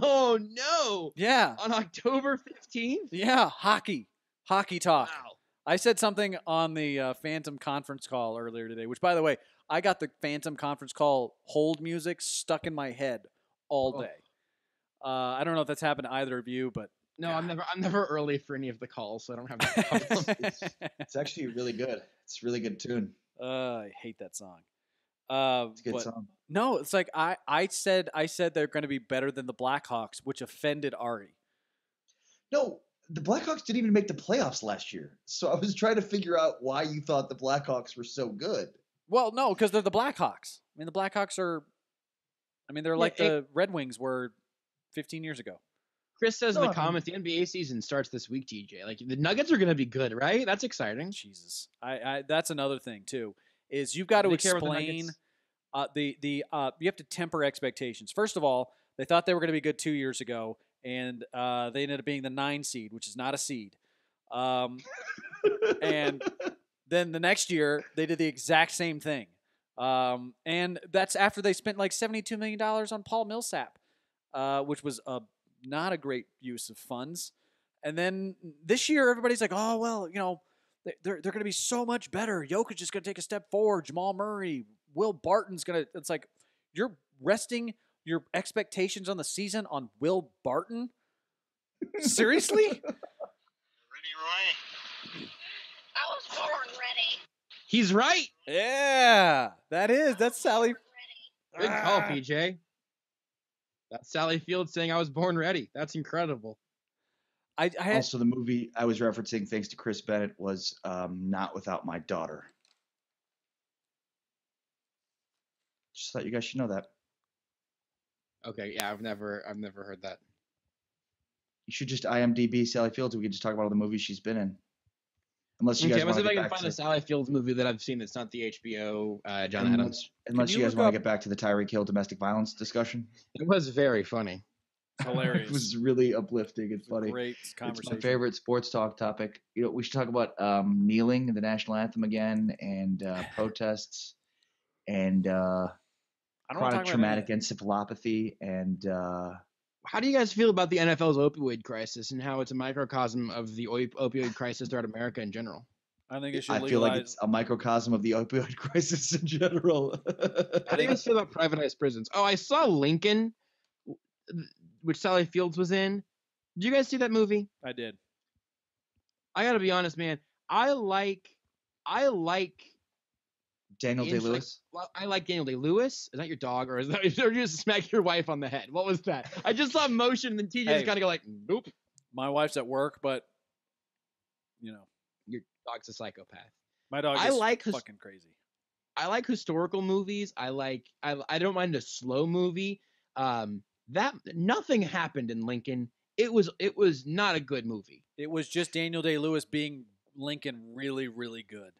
Oh, no. Yeah. On October 15th? Yeah, hockey talk. Wow. I said something on the Phantom conference call earlier today, which, by the way, I got the Phantom conference call hold music stuck in my head all day. I don't know if that's happened to either of you, but no, God. I'm never early for any of the calls, so I don't have that problem. It's actually really good. It's a really good tune. I hate that song. It's a good song. No, it's like I said they're going to be better than the Blackhawks, which offended Ari. No, the Blackhawks didn't even make the playoffs last year. So I was trying to figure out why you thought the Blackhawks were so good. Well, no, because they're the Blackhawks. I mean, the Blackhawks are. I mean, they're like the Red Wings were 15 years ago. Chris says in the comments, the NBA season starts this week, TJ. Like, the Nuggets are going to be good, right? That's exciting. Jesus. That's another thing, too, is you've got to explain you have to temper expectations. First of all, they thought they were going to be good 2 years ago, and they ended up being the 9 seed, which is not a seed. And then the next year, they did the exact same thing. And that's after they spent like $72 million on Paul Millsap, which was not a great use of funds. And then this year, everybody's like, oh, well, they're going to be so much better. Jokic is going to take a step forward. Jamal Murray, Will Barton's going to – it's like you're resting your expectations on the season on Will Barton? Seriously? Ready, Roy? I was born ready. He's right. Yeah, that's Sally. Good call, PJ. That's Sally Field saying I was born ready. That's incredible. Also, the movie I was referencing, thanks to Chris Bennett, was Not Without My Daughter. Just thought you guys should know that. Okay, yeah, I've never heard that. You should just IMDb Sally Fields. We could just talk about all the movies she's been in. Unless you guys want to get back to... I can find a Sally Fields movie that I've seen that's not the HBO John Adams. Unless you guys want to get back to the Tyreek Hill domestic violence discussion. It was very funny. Hilarious. It was really uplifting and funny. Great conversation. It's my favorite sports talk topic. We should talk about kneeling in the national anthem again, and protests, and chronic traumatic encephalopathy, and how do you guys feel about the NFL's opioid crisis and how it's a microcosm of the opioid crisis throughout America in general? I think it should. I feel like it's a microcosm of the opioid crisis in general. How do you guys feel about privatized prisons? Oh, I saw Lincoln, which Sally Fields was in. Did you guys see that movie? I did. I gotta be honest, man. I like Daniel Day-Lewis. I like Daniel Day-Lewis. Is that your dog, or is that or you just smack your wife on the head? What was that? I just saw motion, and then TJ just kind of go like, nope. My wife's at work, but you know, Your dog's a psychopath. my dog is fucking crazy. I like historical movies. I don't mind a slow movie. That nothing happened in Lincoln. It was not a good movie. It was just Daniel Day-Lewis being Lincoln really, really good.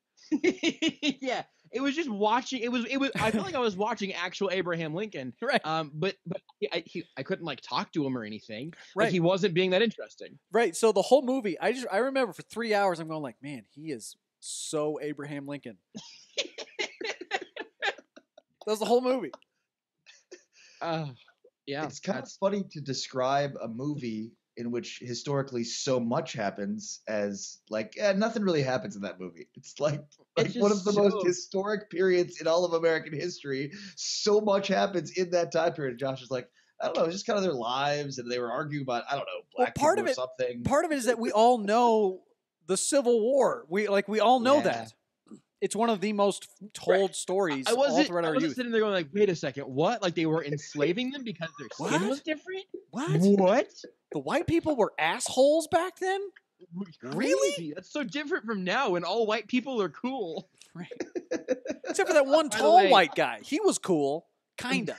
Yeah, it was just watching. It was. I feel like I was watching actual Abraham Lincoln. Right. But I couldn't like talk to him or anything. Right. Like he wasn't being that interesting. Right. So the whole movie, I remember for 3 hours, I'm going like, man, he is so Abraham Lincoln. That was the whole movie. Yeah. It's kind of funny to describe a movie in which historically so much happens as like nothing really happens in that movie. It's like one of the most historic periods in all of American history. So much happens in that time period. Josh is like, I don't know, it's just kind of their lives, and they were arguing about, I don't know, black part people of or it, something. Part of it is that we all know the Civil War. We all know that. It's one of the most told stories all throughout our youth. I wasn't sitting there going like, wait a second, what? Like they were enslaving them because their skin was different? What? The white people were assholes back then? Really? That's so different from now when all white people are cool. Right. Except for that one tall white guy. He was cool. Kinda.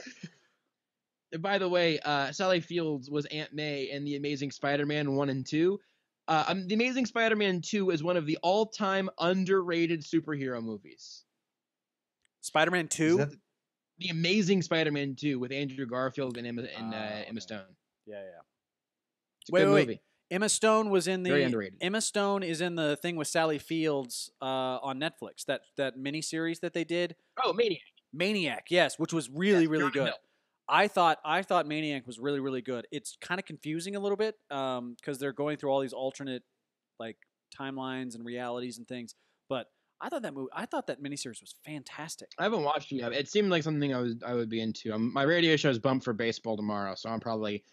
By the way, Sally Fields was Aunt May in The Amazing Spider-Man 1 and 2. The Amazing Spider-Man 2 is one of the all-time underrated superhero movies. Spider-Man 2? The Amazing Spider-Man 2 with Andrew Garfield and Emma Stone. Yeah. It's a good movie. Emma Stone was in Very underrated. Emma Stone is in the thing with Sally Fields on Netflix. That miniseries that they did. Oh, Maniac. Maniac, yes, which was really good. Hill. I thought Maniac was really, really good. It's kind of confusing a little bit because they're going through all these alternate like timelines and realities and things. But I thought that miniseries was fantastic. I haven't watched it yet. It seemed like something I would be into. My radio show is bumped for baseball tomorrow, so I'm probably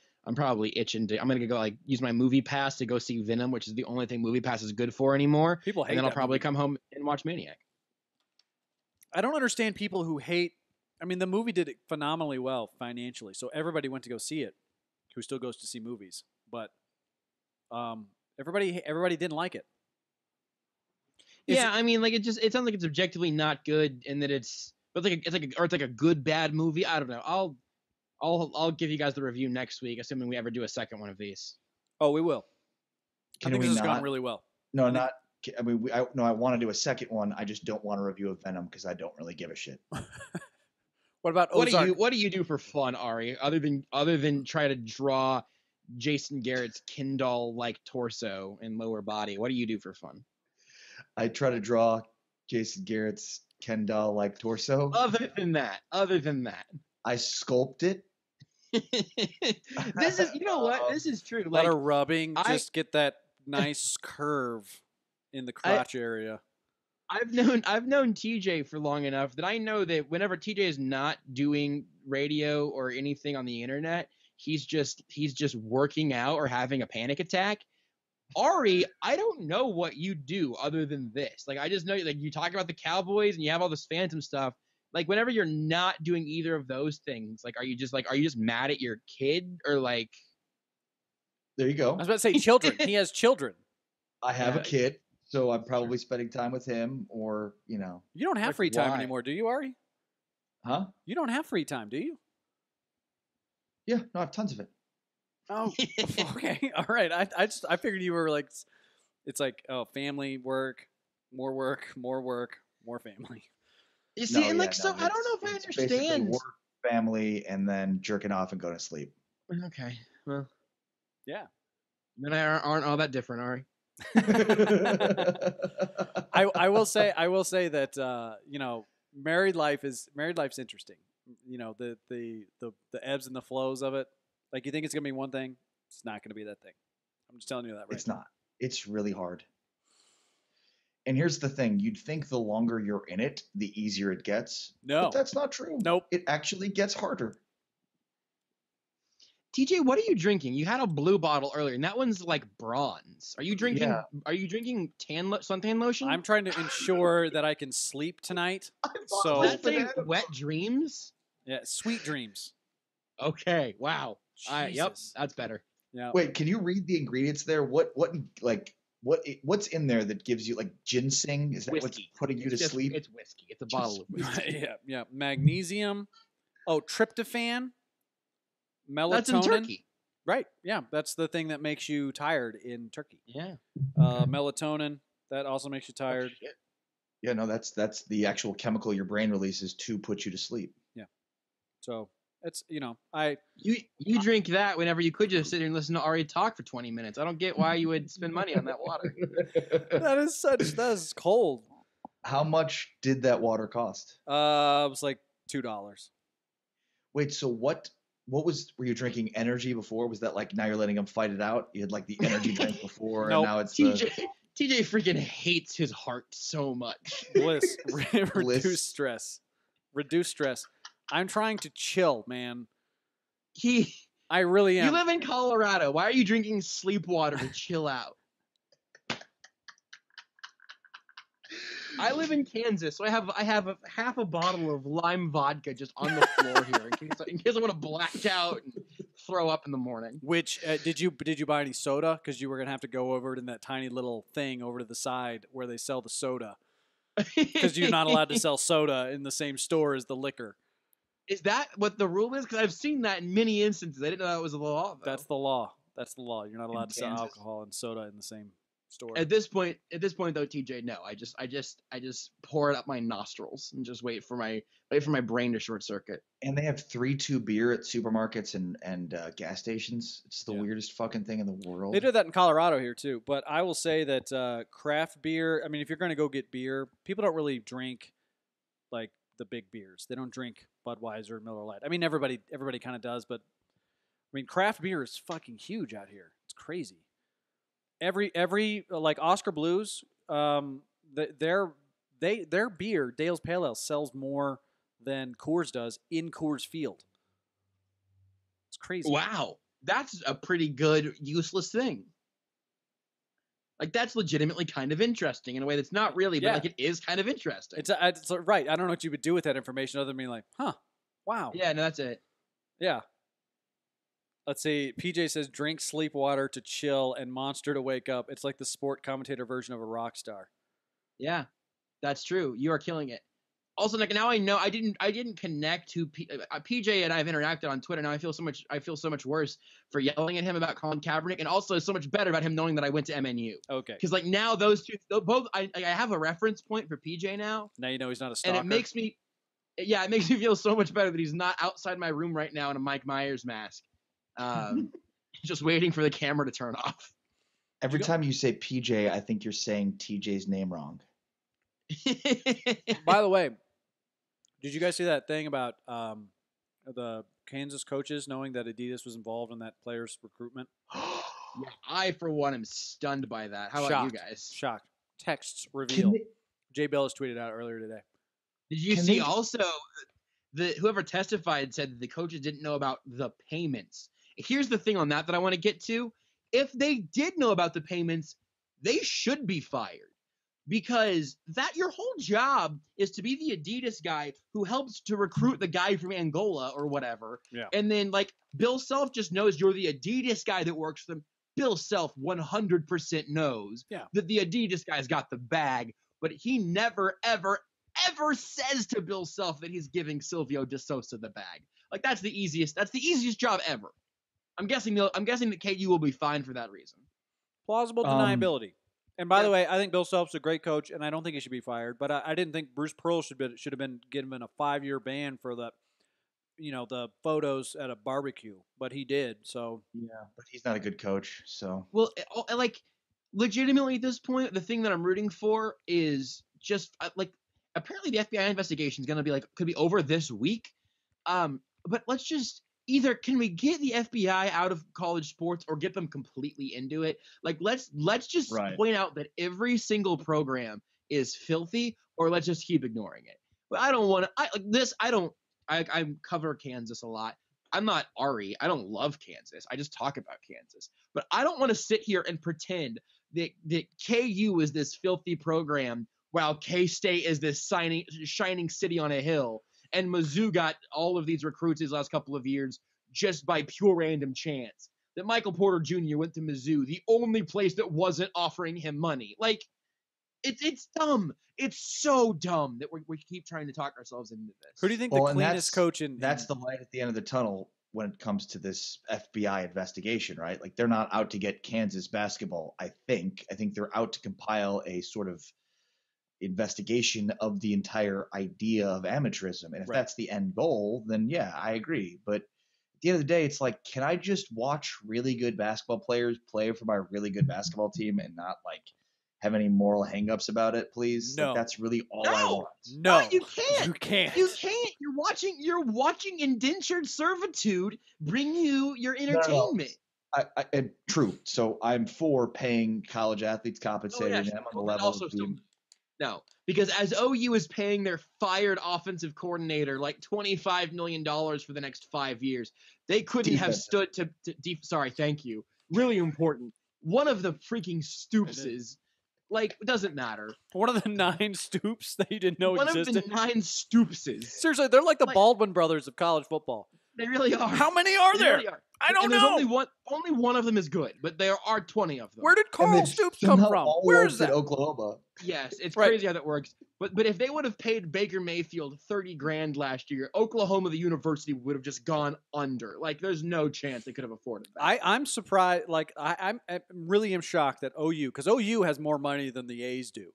itching to. I'm gonna go like use my Movie Pass to go see Venom, which is the only thing Movie Pass is good for anymore. People hate and then I'll that probably movie. come home and watch Maniac. I don't understand people who hate. I mean, the movie did phenomenally well financially, so everybody went to go see it, who still goes to see movies. But everybody didn't like it. I mean, like it sounds like it's objectively not good, and that it's like a good bad movie. I don't know. I'll give you guys the review next week, assuming we ever do a second one of these. Oh, we will. I think this has gone not? really well. No, not. I mean, I want to do a second one. I just don't want a review of Venom because I don't really give a shit. What about Ozark? What do you do for fun, Ari? Other than try to draw Jason Garrett's Kindle-like torso and lower body, what do you do for fun? I try to draw Jason Garrett's Ken doll-like torso. Other than that, I sculpt it. This is, you know what? This is true. A lot of rubbing, just get that nice curve in the crotch area. I've known TJ for long enough that I know that whenever TJ is not doing radio or anything on the internet, he's just working out or having a panic attack. Ari, I don't know what you do other than this. Like, I just know, like, you talk about the Cowboys and you have all this Phantom stuff. Like, whenever you're not doing either of those things, like, are you just mad at your kid, or like? There you go. I was about to say children. He has children. I have a kid, so I'm probably spending time with him, or You don't have free time anymore, do you, Ari? Huh? You don't have free time, do you? Yeah, no, I have tons of it. Oh, okay, all right. I figured you were like, it's like, oh, family, work, more family. You see, I don't know if I understand. Work, family, and then jerking off and going to sleep. Okay, well, yeah. Then aren't all that different, Ari. I will say that married life's interesting. The ebbs and the flows of it. Like, you think it's gonna be one thing, it's not gonna be that thing. I'm just telling you that right now. It's not. It's really hard. And here's the thing: you'd think the longer you're in it, the easier it gets. No, but that's not true. Nope. It actually gets harder. TJ, what are you drinking? You had a blue bottle earlier, and that one's like bronze. Are you drinking? Yeah. Are you drinking suntan lotion? I'm trying to ensure that I can sleep tonight. So Does that say wet dreams? yeah, sweet dreams. Okay. Wow. Yep. Jesus. That's better. Yeah. Wait, can you read the ingredients there? What's in there that gives you like ginseng? Is that what's Whiskey. putting you It's to just- sleep? It's whiskey. It's a bottle of whiskey. Yeah. Magnesium. Oh, tryptophan. Melatonin. That's in turkey. Right. Yeah. That's the thing that makes you tired in turkey. Yeah. Melatonin. That also makes you tired. Oh, shit. Yeah, no, that's the actual chemical your brain releases to put you to sleep. So it's You drink that whenever you could just sit here and listen to Ari talk for 20 minutes. I don't get why you would spend money on that water. that is cold. How much did that water cost? It was like $2. Wait, so were you drinking energy before? Was that like now you're letting them fight it out? You had like the energy drink before, Nope. and now it's TJ freaking hates his heart so much. Bliss. Reduce stress. I'm trying to chill, man. I really am. You live in Colorado. Why are you drinking sleep water to chill out? I live in Kansas, so I have half a bottle of lime vodka just on the floor here in case I want to black out and throw up in the morning. Which did you buy any soda? Because you were gonna have to go over it in that tiny little thing over to the side where they sell the soda. Because you're not allowed to sell soda in the same store as the liquor. Is that what the rule is? Because I've seen that in many instances. I didn't know that was the law. Though. That's the law. You're not allowed to sell Kansas. alcohol and soda in the same store. At this point though, TJ, no. I just pour it up my nostrils and just wait for my brain to short circuit. and they have 3-2 beer at supermarkets and gas stations. It's the Yeah. weirdest fucking thing in the world. They did that in Colorado here too. But I will say that craft beer. I mean, if you're going to go get beer, people don't really drink like the big beers. They don't drink Budweiser, Miller Lite. I mean, everybody kind of does, but I mean, craft beer is fucking huge out here. It's crazy. Every like Oscar Blues, their beer, Dale's Pale Ale, sells more than Coors does in Coors Field. It's crazy. Wow, that's a pretty good useless thing. Like that's legitimately kind of interesting in a way that's not really, but Yeah. like it is kind of interesting. It's right. I don't know what you would do with that information other than being like, huh, wow. Yeah, no, that's it. Yeah. Let's see. PJ says drink sleep water to chill and Monster to wake up. It's like the sport commentator version of a rock star. Yeah, that's true. You are killing it. Also, like now I know I didn't connect to PJ and I have interacted on Twitter. Now I feel so much worse for yelling at him about Colin Kaepernick, and also so much better about him knowing that I went to MNU. Okay. Because like now those two both I have a reference point for PJ now, Now you know he's not a stalker. and it makes me feel so much better that he's not outside my room right now in a Mike Myers mask, just waiting for the camera to turn off. Every time you say PJ, I think you're saying TJ's name wrong. By the way, did you guys see that thing about the Kansas coaches knowing that Adidas was involved in that player's recruitment? Yeah, I for one am stunned by that. How about you guys? Shocked. Texts reveal. Can Jay Bellis tweeted out earlier today. Did you Can see they- also whoever testified said that the coaches didn't know about the payments? Here's the thing on that I want to get to. If they did know about the payments, they should be fired. Because that your whole job is to be the Adidas guy who helps to recruit the guy from Angola or whatever. Yeah. And then like Bill Self just knows you're the Adidas guy that works for them. Bill Self 100% knows that the Adidas guy's got the bag, but he never, ever, ever says to Bill Self that he's giving Silvio De Sosa the bag. Like that's the easiest job ever. I'm guessing that KU will be fine for that reason. Plausible deniability. And by the way, I think Bill Self's a great coach, and I don't think he should be fired. But I didn't think Bruce Pearl should have been given a 5-year ban for the photos at a barbecue. But he did. So Yeah, but he's not a good coach. So Well, like legitimately at this point, the thing that I'm rooting for is just like apparently the FBI investigation is going to be could be over this week. But let's just either can we get the FBI out of college sports or get them completely into it? Like let's just point out that every single program is filthy, or let's just keep ignoring it. But I don't want to. I cover Kansas a lot. I'm not Ari. I don't love Kansas. I just talk about Kansas. But I don't want to sit here and pretend that KU is this filthy program while K-State is this shining city on a hill, and Mizzou got all of these recruits these last couple of years just by pure random chance. That Michael Porter Jr. went to Mizzou, the only place that wasn't offering him money. Like, it's dumb. It's so dumb that we keep trying to talk ourselves into this. Who do you think the cleanest coach in? That's the light at the end of the tunnel when it comes to this FBI investigation, right? Like, they're not out to get Kansas basketball. I think they're out to compile a sort of investigation of the entire idea of amateurism. And if that's the end goal, then yeah, I agree. But at the end of the day, it's like, can I just watch really good basketball players play for my really good basketball team and not like have any moral hangups about it, please? No. Like, that's really all I want. No, you can't. You can't. You can't. You're watching indentured servitude bring you your entertainment. And true. So I'm for paying college athletes, compensating them on the level of being. No, because as OU is paying their fired offensive coordinator like $25 million for the next 5 years, they couldn't have stood to sorry, thank you. Really important. One of the freaking Stoopses. Like, it doesn't matter. One of the 9 Stoops that you didn't know existed. One of the 9 Stoopses. Seriously, they're like the Baldwin brothers of college football. They really are. How many are there? Really are. I don't know. Only one of them is good, but there are 20 of them. Where did Carl Stoops come from? Where is that? Oklahoma. Yes, it's crazy how that works. But if they would have paid Baker Mayfield $30,000 last year, Oklahoma, the university, would have just gone under. Like, there's no chance they could have afforded that. I'm surprised. Like, I really am shocked that OU, because OU has more money than the A's do.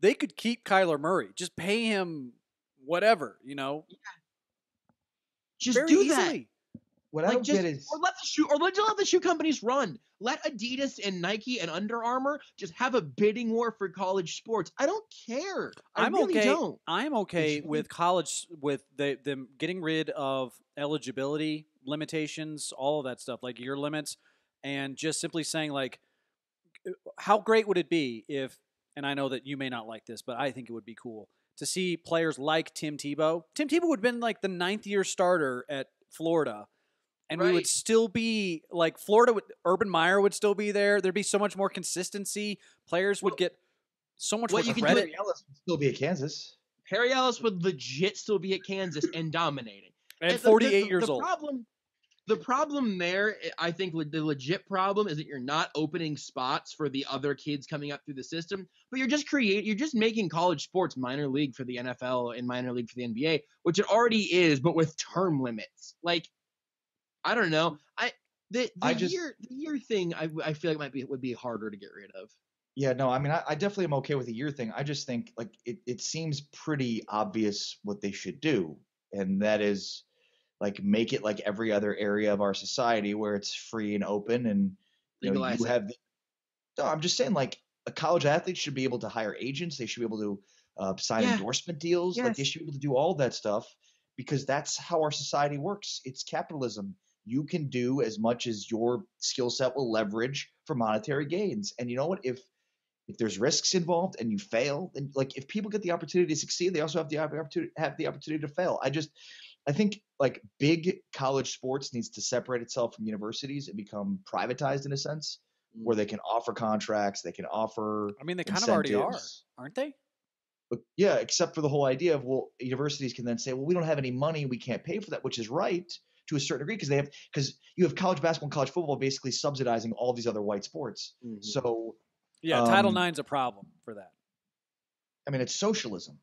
They could keep Kyler Murray, just pay him whatever, you know. Yeah. Just very do easily. that. What I don't get is, let the shoe companies run. Let Adidas and Nike and Under Armour just have a bidding war for college sports. I don't care. I'm really okay. don't. I'm okay with college, with them getting rid of eligibility limitations, all of that stuff, like year limits, and just simply saying, like, how great would it be if, and I know that you may not like this, but I think it would be cool to see players like Tim Tebow. Tim Tebow would have been like the 9th-year starter at Florida. And we would still be like Urban Meyer would still be there. There'd be so much more consistency. Players would get so much more credit. Harry Ellis would still be at Kansas. Harry Ellis would legit still be at Kansas and dominating. And 48 years old. The problem there, I think the legit problem is that you're not opening spots for the other kids coming up through the system, but you're just making college sports minor league for the NFL and minor league for the NBA, which it already is, but with term limits. Like, I don't know. The year thing I feel like would be harder to get rid of. Yeah, no, I mean, I definitely am okay with the year thing. I just think like it seems pretty obvious what they should do, and that is like make it like every other area of our society where it's free and open, and you have. No, I'm just saying, like, a college athlete should be able to hire agents. They should be able to sign endorsement deals. Yes. Like, they should be able to do all that stuff because that's how our society works. It's capitalism. You can do as much as your skill set will leverage for monetary gains. And you know what? If there's risks involved and you fail, then like if people get the opportunity to succeed, they also have the opportunity to fail. I think like big college sports needs to separate itself from universities and become privatized in a sense where they can offer contracts, they can offer. I mean, they kind of already are, aren't they? But yeah, except for the whole idea of, well, universities can then say, well, we don't have any money, we can't pay for that, which is right to a certain degree because you have college basketball and college football basically subsidizing all these other white sports. Mm-hmm. So yeah, Title IX's a problem for that. I mean, it's socialism.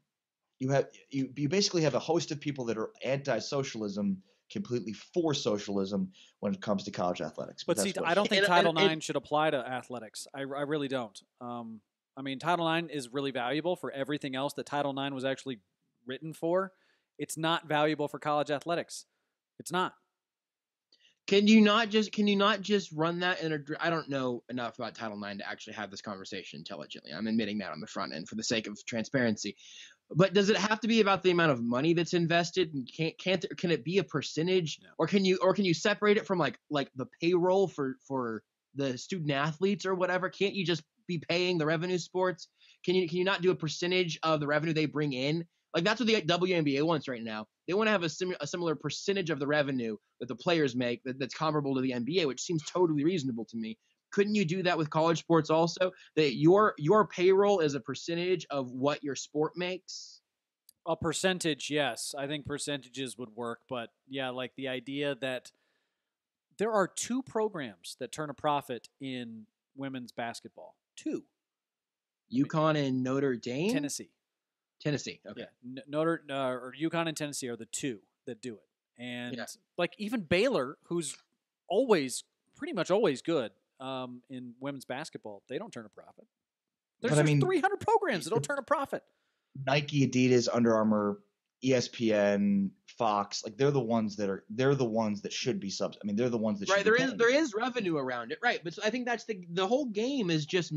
You basically have a host of people that are anti-socialism completely for socialism when it comes to college athletics. But see, I don't think Title IX should apply to athletics. I really don't. I mean, Title IX is really valuable for everything else that Title IX was actually written for. It's not valuable for college athletics. It's not. Can you not just run that in I don't know enough about Title IX to actually have this conversation intelligently. I'm admitting that on the front end for the sake of transparency. But does it have to be about the amount of money that's invested? And can it be a percentage? No. Or can you separate it from like the payroll for the student athletes or whatever? Can't you just be paying the revenue sports? Can you not do a percentage of the revenue they bring in Like that's what the WNBA wants right now. They want to have a similar percentage of the revenue that the players make that's comparable to the NBA, which seems totally reasonable to me. Couldn't you do that with college sports also? That your payroll is a percentage of what your sport makes? A percentage, yes. I think percentages would work, but yeah, like the idea that there are 2 programs that turn a profit in women's basketball. 2. UConn and Notre Dame? Tennessee. Okay. Yeah. Notre or UConn and Tennessee are the 2 that do it. And Yeah. like even Baylor, who's pretty much always good in women's basketball, they don't turn a profit. There's But I mean, 300 programs that don't turn a profit. Nike, Adidas, Under Armour, ESPN, Fox, like they're the ones that should be subs. I mean, they're the ones that should be paying. There is revenue around it, right? But so I think that's the whole game is just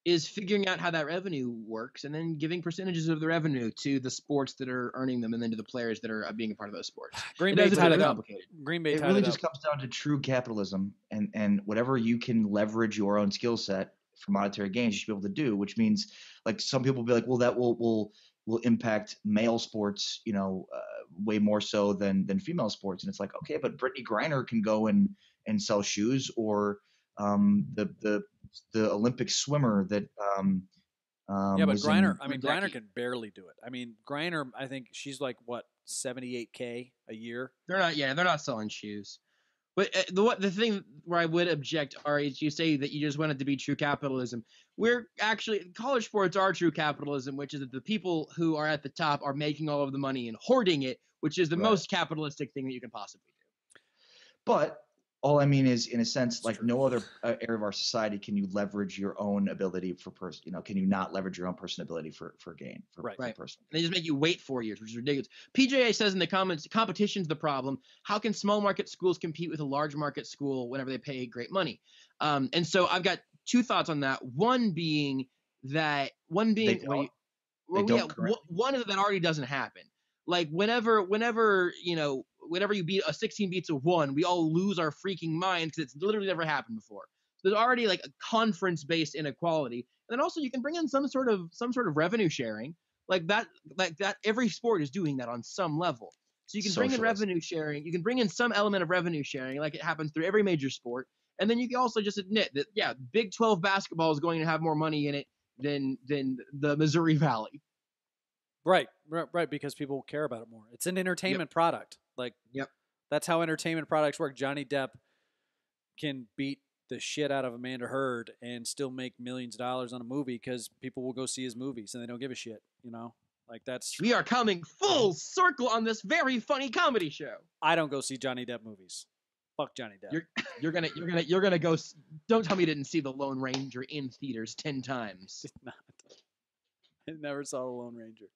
is figuring out how that revenue works and then giving percentages of the revenue to the sports that are earning them and then to the players that are being a part of those sports. Green Bay tied it up. Complicated. Green Bay It tied really it just up. comes down to true capitalism and whatever you can leverage your own skill set for monetary gains, you should be able to do, which means like some people will be like, well, that will impact male sports, way more so than female sports. And it's like, okay, but Brittany Griner can go and sell shoes, or the Olympic swimmer that Yeah, but was in Griner can barely do it. I mean, Griner, I think she's like what, $78K a year. They're not selling shoes. But the thing where I would object, Ari, is you say that you just want it to be true capitalism. We're actually, college sports are true capitalism, which is that the people who are at the top are making all of the money and hoarding it, which is the most capitalistic thing that you can possibly do. But all I mean is, in a sense, like no other area of our society can you leverage your own ability for can you not leverage your own personal ability for gain, for personal. They just make you wait 4 years, which is ridiculous. PJA says in the comments, competition's the problem. How can small market schools compete with a large market school whenever they pay great money? And so I've got 2 thoughts on that. One being one is that already doesn't happen. Like whenever you beat a 16 beats a 1, we all lose our freaking minds because it's literally never happened before. So there's already like a conference-based inequality, and then also you can bring in some sort of revenue sharing like that. Every sport is doing that on some level. So you can bring in revenue sharing. You can bring in some element of revenue sharing, like it happens through every major sport. And then you can also just admit that Big 12 basketball is going to have more money in it than the Missouri Valley. Right, because people care about it more. It's an entertainment product. Like, that's how entertainment products work. Johnny Depp can beat the shit out of Amanda Heard and still make millions of dollars on a movie because people will go see his movies and they don't give a shit, Like that's. We are coming full circle on this very funny comedy show. I don't go see Johnny Depp movies. Fuck Johnny Depp. You're gonna go. Don't tell me you didn't see The Lone Ranger in theaters 10 times. Did not. I never saw The Lone Ranger.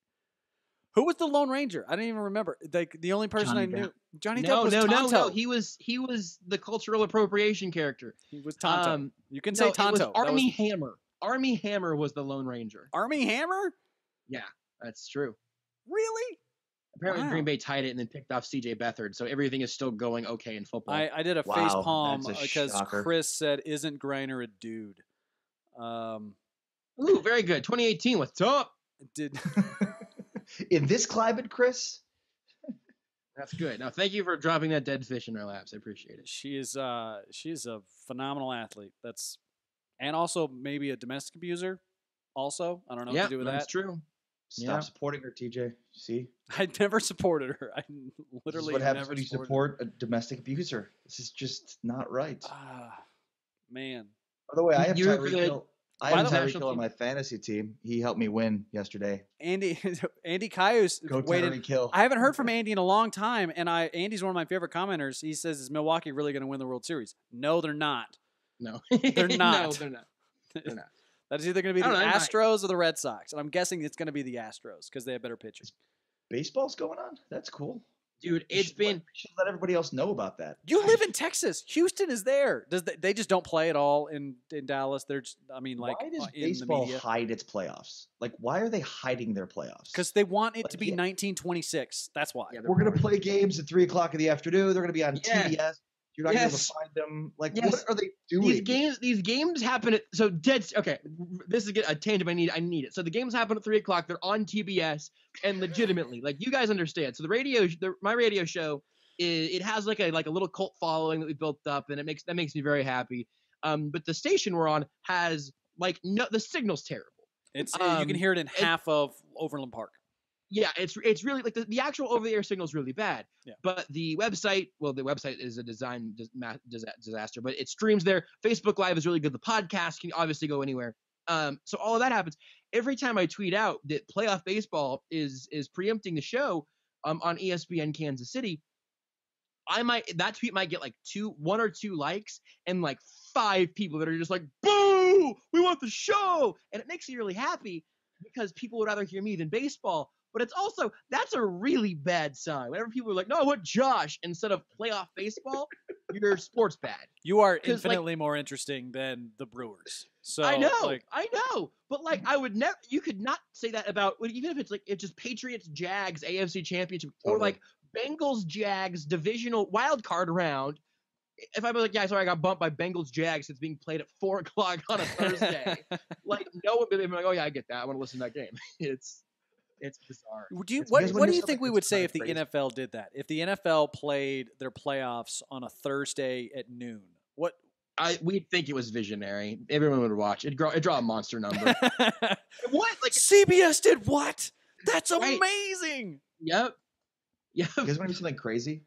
Who was the Lone Ranger? I didn't even remember. Like the only person I knew. Johnny Depp was Tonto. No. He was the cultural appropriation character. He was Tonto. You can say Tonto. It was Army Hammer. Army Hammer was the Lone Ranger. Army Hammer? Yeah, that's true. Really? Apparently Green Bay tied it and then picked off C.J. Beathard, so everything is still going okay in football. I did a face palm because Chris said, "Isn't Griner a dude?" Ooh, very good. 2018. What's up? Did. In this climate, Chris? That's good. Now, thank you for dropping that dead fish in our laps. I appreciate it. She is a phenomenal athlete. And also maybe a domestic abuser. Also, I don't know what to do with that. That's true. Stop supporting her, TJ. See? I never supported her. I literally what happens never when you support a domestic abuser. This is just not right. Man. By the way, I have Tyreek Hill. I have Tyreek Hill on my fantasy team. He helped me win yesterday. Andy Cayuse Tyreek Hill. I haven't heard from Andy in a long time, and Andy's one of my favorite commenters. He says, "Is Milwaukee really going to win the World Series?" No, they're not. No, they're not. No, they're not. They're not. That is either going to be the Astros or the Red Sox, and I'm guessing it's going to be the Astros because they have better pitching. Baseball's going on. That's cool. Dude, We should let everybody else know about that. You live in Texas. Houston is there. They just don't play at all in Dallas? They're just, why does baseball hide its playoffs? Like, why are they hiding their playoffs? Because they want it to be 1926. That's why. Yeah, we're going to play games at 3:00 in the afternoon. They're going to be on TBS. You're not going to be able Yes. to find them. Like, Yes. what are they doing? These games happen at okay. This is a tangent. I need it. So the games happen at 3:00. They're on TBS, and legitimately, like, you guys understand. So my radio show, it has like a little cult following that we built up, and that makes me very happy. But the station we're on has the signal's terrible. It's you can hear it in half of Overland Park. Yeah, it's really like the actual over-the-air signal is really bad. Yeah. But the website is a design disaster, but it streams there. Facebook Live is really good. The podcast can obviously go anywhere. So all of that happens. Every time I tweet out that playoff baseball is preempting the show on ESPN Kansas City, that tweet might get like 1 or 2 likes and like 5 people that are just like, boo, we want the show. And it makes me really happy because people would rather hear me than baseball. But it's also, that's a really bad sign. Whenever people are like, no, I want Josh instead of playoff baseball, your sport's bad. You are infinitely more interesting than the Brewers. So I know. But I would never, you could not say that about, even if it's just Patriots, Jags, AFC Championship, or like Bengals, Jags, divisional wild card round. If I'm like, yeah, sorry, I got bumped by Bengals, Jags, it's being played at 4:00 on a Thursday. No one would be like, oh yeah, I get that. I want to listen to that game. It's bizarre. What do you think we would say if the NFL did that? If the NFL played their playoffs on a Thursday at noon, what? We'd think it was visionary. Everyone would watch. It'd draw a monster number. What? CBS did what? That's amazing. Yep. You guys want to do something crazy?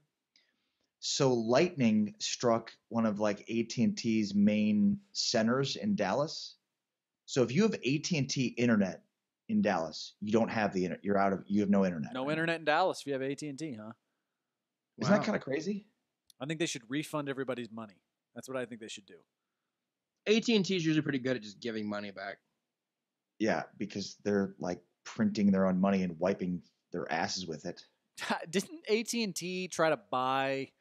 So lightning struck one of AT&T's main centers in Dallas. So if you have AT&T internet in Dallas, you don't have the internet. You have no internet. No internet in Dallas if you have AT&T, huh? Isn't that kind of crazy? I think they should refund everybody's money. That's what I think they should do. AT&T is usually pretty good at just giving money back. Yeah, because they're printing their own money and wiping their asses with it. Didn't AT&T try to buy?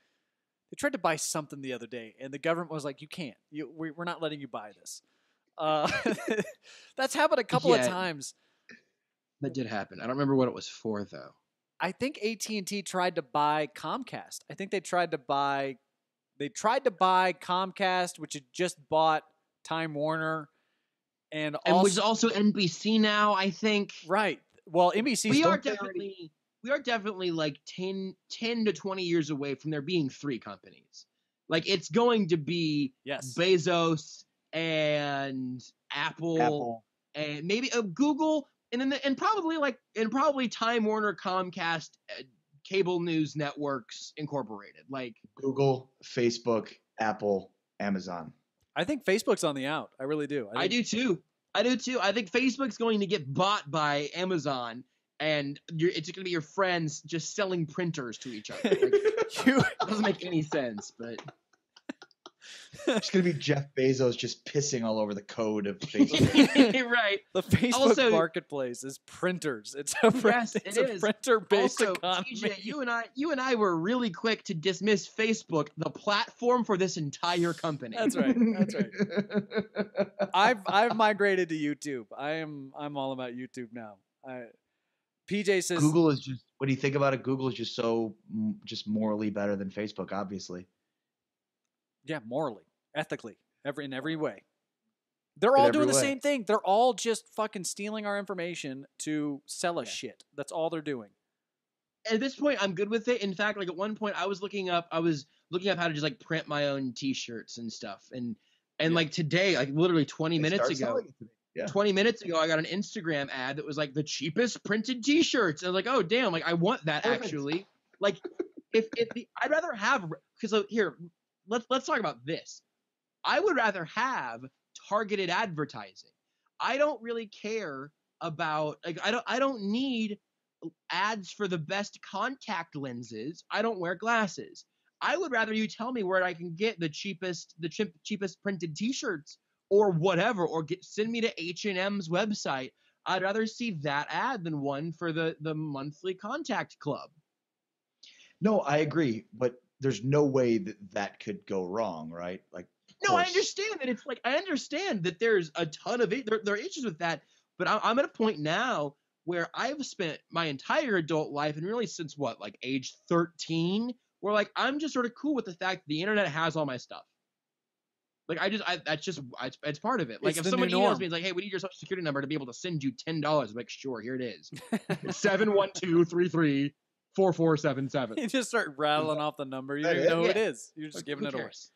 They tried to buy something the other day, and the government was like, "You can't. We're not letting you buy this." That's happened a couple of times. That did happen. I don't remember what it was for, though. I think AT&T tried to buy Comcast. I think they tried to buy Comcast, which had just bought Time Warner, and which is also NBC now, I think. Right. Well, NBC. We are definitely 10 to 20 years away from there being 3 companies. It's going to be Bezos and Apple. And maybe Google, and probably Time Warner, Comcast, Cable News Networks Incorporated. Google, Facebook, Apple, Amazon. I think Facebook's on the out. I really do. I do too. I think Facebook's going to get bought by Amazon, and it's going to be your friends just selling printers to each other. It doesn't make any sense, but it's going to be Jeff Bezos just pissing all over the code of Facebook. Right. The Facebook marketplace is printers. It's a printer-based economy. TJ, you and I were really quick to dismiss Facebook, the platform for this entire company. That's right. I've migrated to YouTube. I'm all about YouTube now. PJ says Google is just. What do you think about it? Google is just just morally better than Facebook, obviously. Yeah, morally, ethically, in every way. They're all doing the same thing. They're all just fucking stealing our information to sell us shit. That's all they're doing. At this point, I'm good with it. In fact, at one point, I was looking up how to just print my own T-shirts and stuff. And today, literally 20 minutes ago, I got an Instagram ad that was the cheapest printed T-shirts. And I was like, oh damn, I want that actually. I'd rather have, because here. Let's talk about this. I would rather have targeted advertising. I don't really care about I don't need ads for the best contact lenses. I don't wear glasses. I would rather you tell me where I can get the cheapest printed T-shirts or whatever, or send me to H&M's website. I'd rather see that ad than one for the monthly contact club. No, I agree, but there's no way that could go wrong, right? No, I understand that I understand that there's a ton of it. There are issues with that, but I'm at a point now where I've spent my entire adult life, and really since age 13, where like I'm just sort of cool with the fact that the internet has all my stuff. Like it's part of it. Like It's if the someone new emails norm. me, it's like, hey, we need your social security number to be able to send you $10. I'm like, sure, here it is. It's 712-33-4477. You just start rattling off the number. You that don't even it? know who it Yeah. is. You're just Like, giving who it away. cares?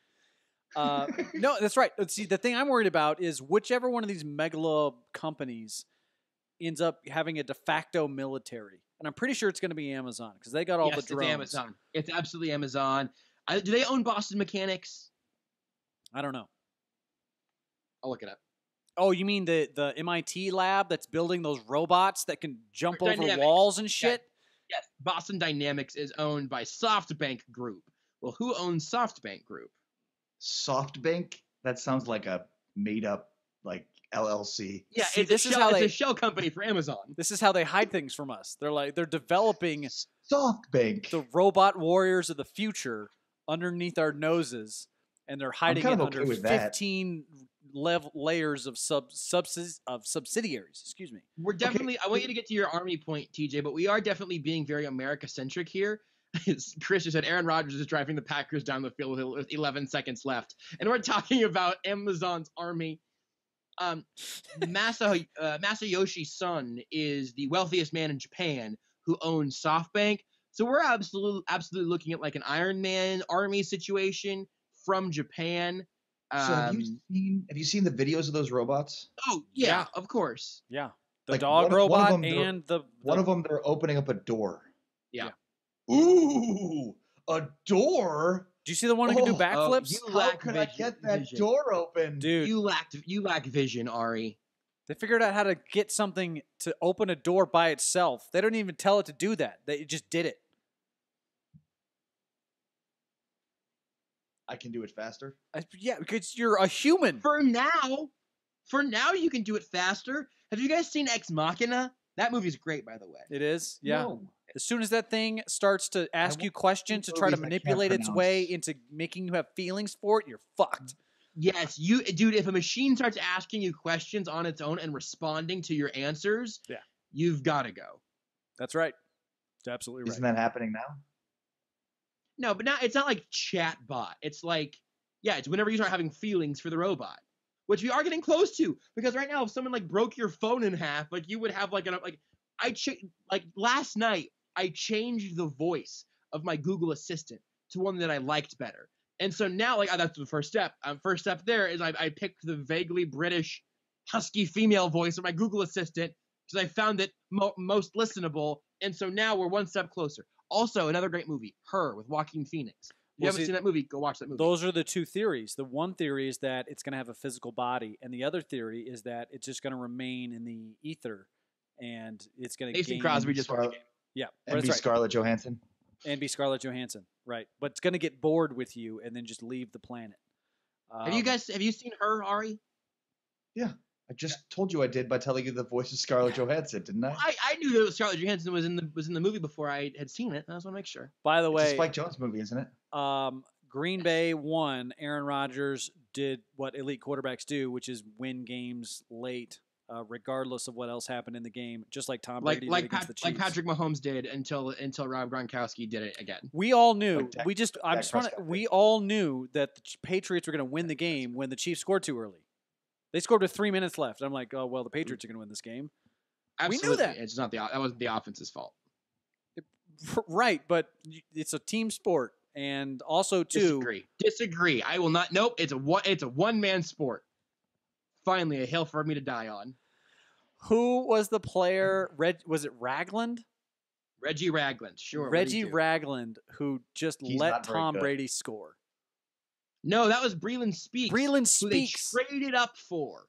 No, that's right. Let's see. The thing I'm worried about is whichever one of these megalo companies ends up having a de facto military, and I'm pretty sure it's going to be Amazon because they got all Yes, the drones. It's Amazon. It's absolutely Amazon. Do they own Boston Mechanics? I don't know. I'll look it up. Oh, you mean the MIT lab that's building those robots that can jump over Dynamics. walls and shit? Yes, Boston Dynamics is owned by SoftBank Group. Well, who owns SoftBank Group? SoftBank? That sounds like a made-up like LLC. Yeah, See, it's this a is shell, how it's they- a shell company for Amazon. This is how they hide things from us. They're developing SoftBank. the robot warriors of the future underneath our noses, and they're hiding kind it of okay under with that. 15 layers of subsidiaries. Excuse me. We're definitely. I want you to get to your Army point, TJ, but we are definitely being very America-centric here. Chris just said Aaron Rodgers is driving the Packers down the field with 11 seconds left, and we're talking about Amazon's Army. Masayoshi Son is the wealthiest man in Japan who owns SoftBank. So we're absolutely looking at like an Iron Man Army situation from Japan. So have you seen the videos of those robots? Oh yeah, Yeah. of course. Yeah. The Like, dog one of robot them, they're- and the One of them, they're opening up a door. Yeah. Ooh, a door? Do you see the one who can do Oh, backflips? you How lack could I vision- get that vision. door open? Dude, You lack vision, Ari. they figured out how to get something to open a door by itself. They don't even tell it to do that. They just did it. I can do it faster. Yeah, because you're a human. For now, you can do it faster. Have you guys seen Ex Machina? That movie's great, by the way. It is, yeah. No. As soon as that thing starts to ask you won't questions to see try to movies I can't manipulate its way pronounce. into making you have feelings for it, you're fucked. Yes, dude. If a machine starts asking you questions on its own and responding to your answers, Yeah. you've got to go. That's right. It's absolutely right. Isn't that happening now? No, but it's not like chatbot. It's like, yeah, it's whenever you start having feelings for the robot, which we are getting close to. Because right now, if someone like broke your phone in half, like you would have like last night, I changed the voice of my Google Assistant to one that I liked better. And so now, like, that's the first step. First step there is I picked the vaguely British, husky female voice of my Google Assistant because I found it most listenable. And so now we're one step closer. Also, another great movie, Her, with Joaquin Phoenix. If you Well, haven't see, seen that movie, go watch that movie. Those are the two theories. The one theory is that it's going to have a physical body, and the other theory is that it's just going to remain in the ether, and it's going to Mason gain... Crosby just won the Scarlet- game. Yeah, And that's be right. Scarlett Johansson. And be Scarlett Johansson, right? But it's going to get bored with you and then just leave the planet. Have you seen Her, Ari? I just told you I did by telling you the voice of Scarlett Johansson, didn't I? I knew that Scarlett Johansson was in the movie before I had seen it. I just want to make sure. By the It's a way, Spike Jones movie, isn't it? Green Bay won. Aaron Rodgers did what elite quarterbacks do, which is win games late, regardless of what else happened in the game, just like Tom Brady did against the Chiefs. Like Patrick Mahomes did until Rob Gronkowski did it again. We all knew. Like Dak- We just. I Dak just want to. Prescott did. We all knew that the Patriots were going to win the game when the Chiefs scored too early. They scored with 3 minutes left. I'm like, oh well, the Patriots are going to win this game. Absolutely. We knew that. It's not that wasn't the offense's fault. Right, but it's a team sport, and also too. Disagree. I will not. Nope. It's a one man sport. Finally, a hill for me to die on. Who was the player? Was it Ragland? Reggie Ragland. Sure. Reggie Ragland. Ragland, who just He's let not very Tom good. Brady score. No, that was Breland Speaks. Breland who they Speaks. traded up for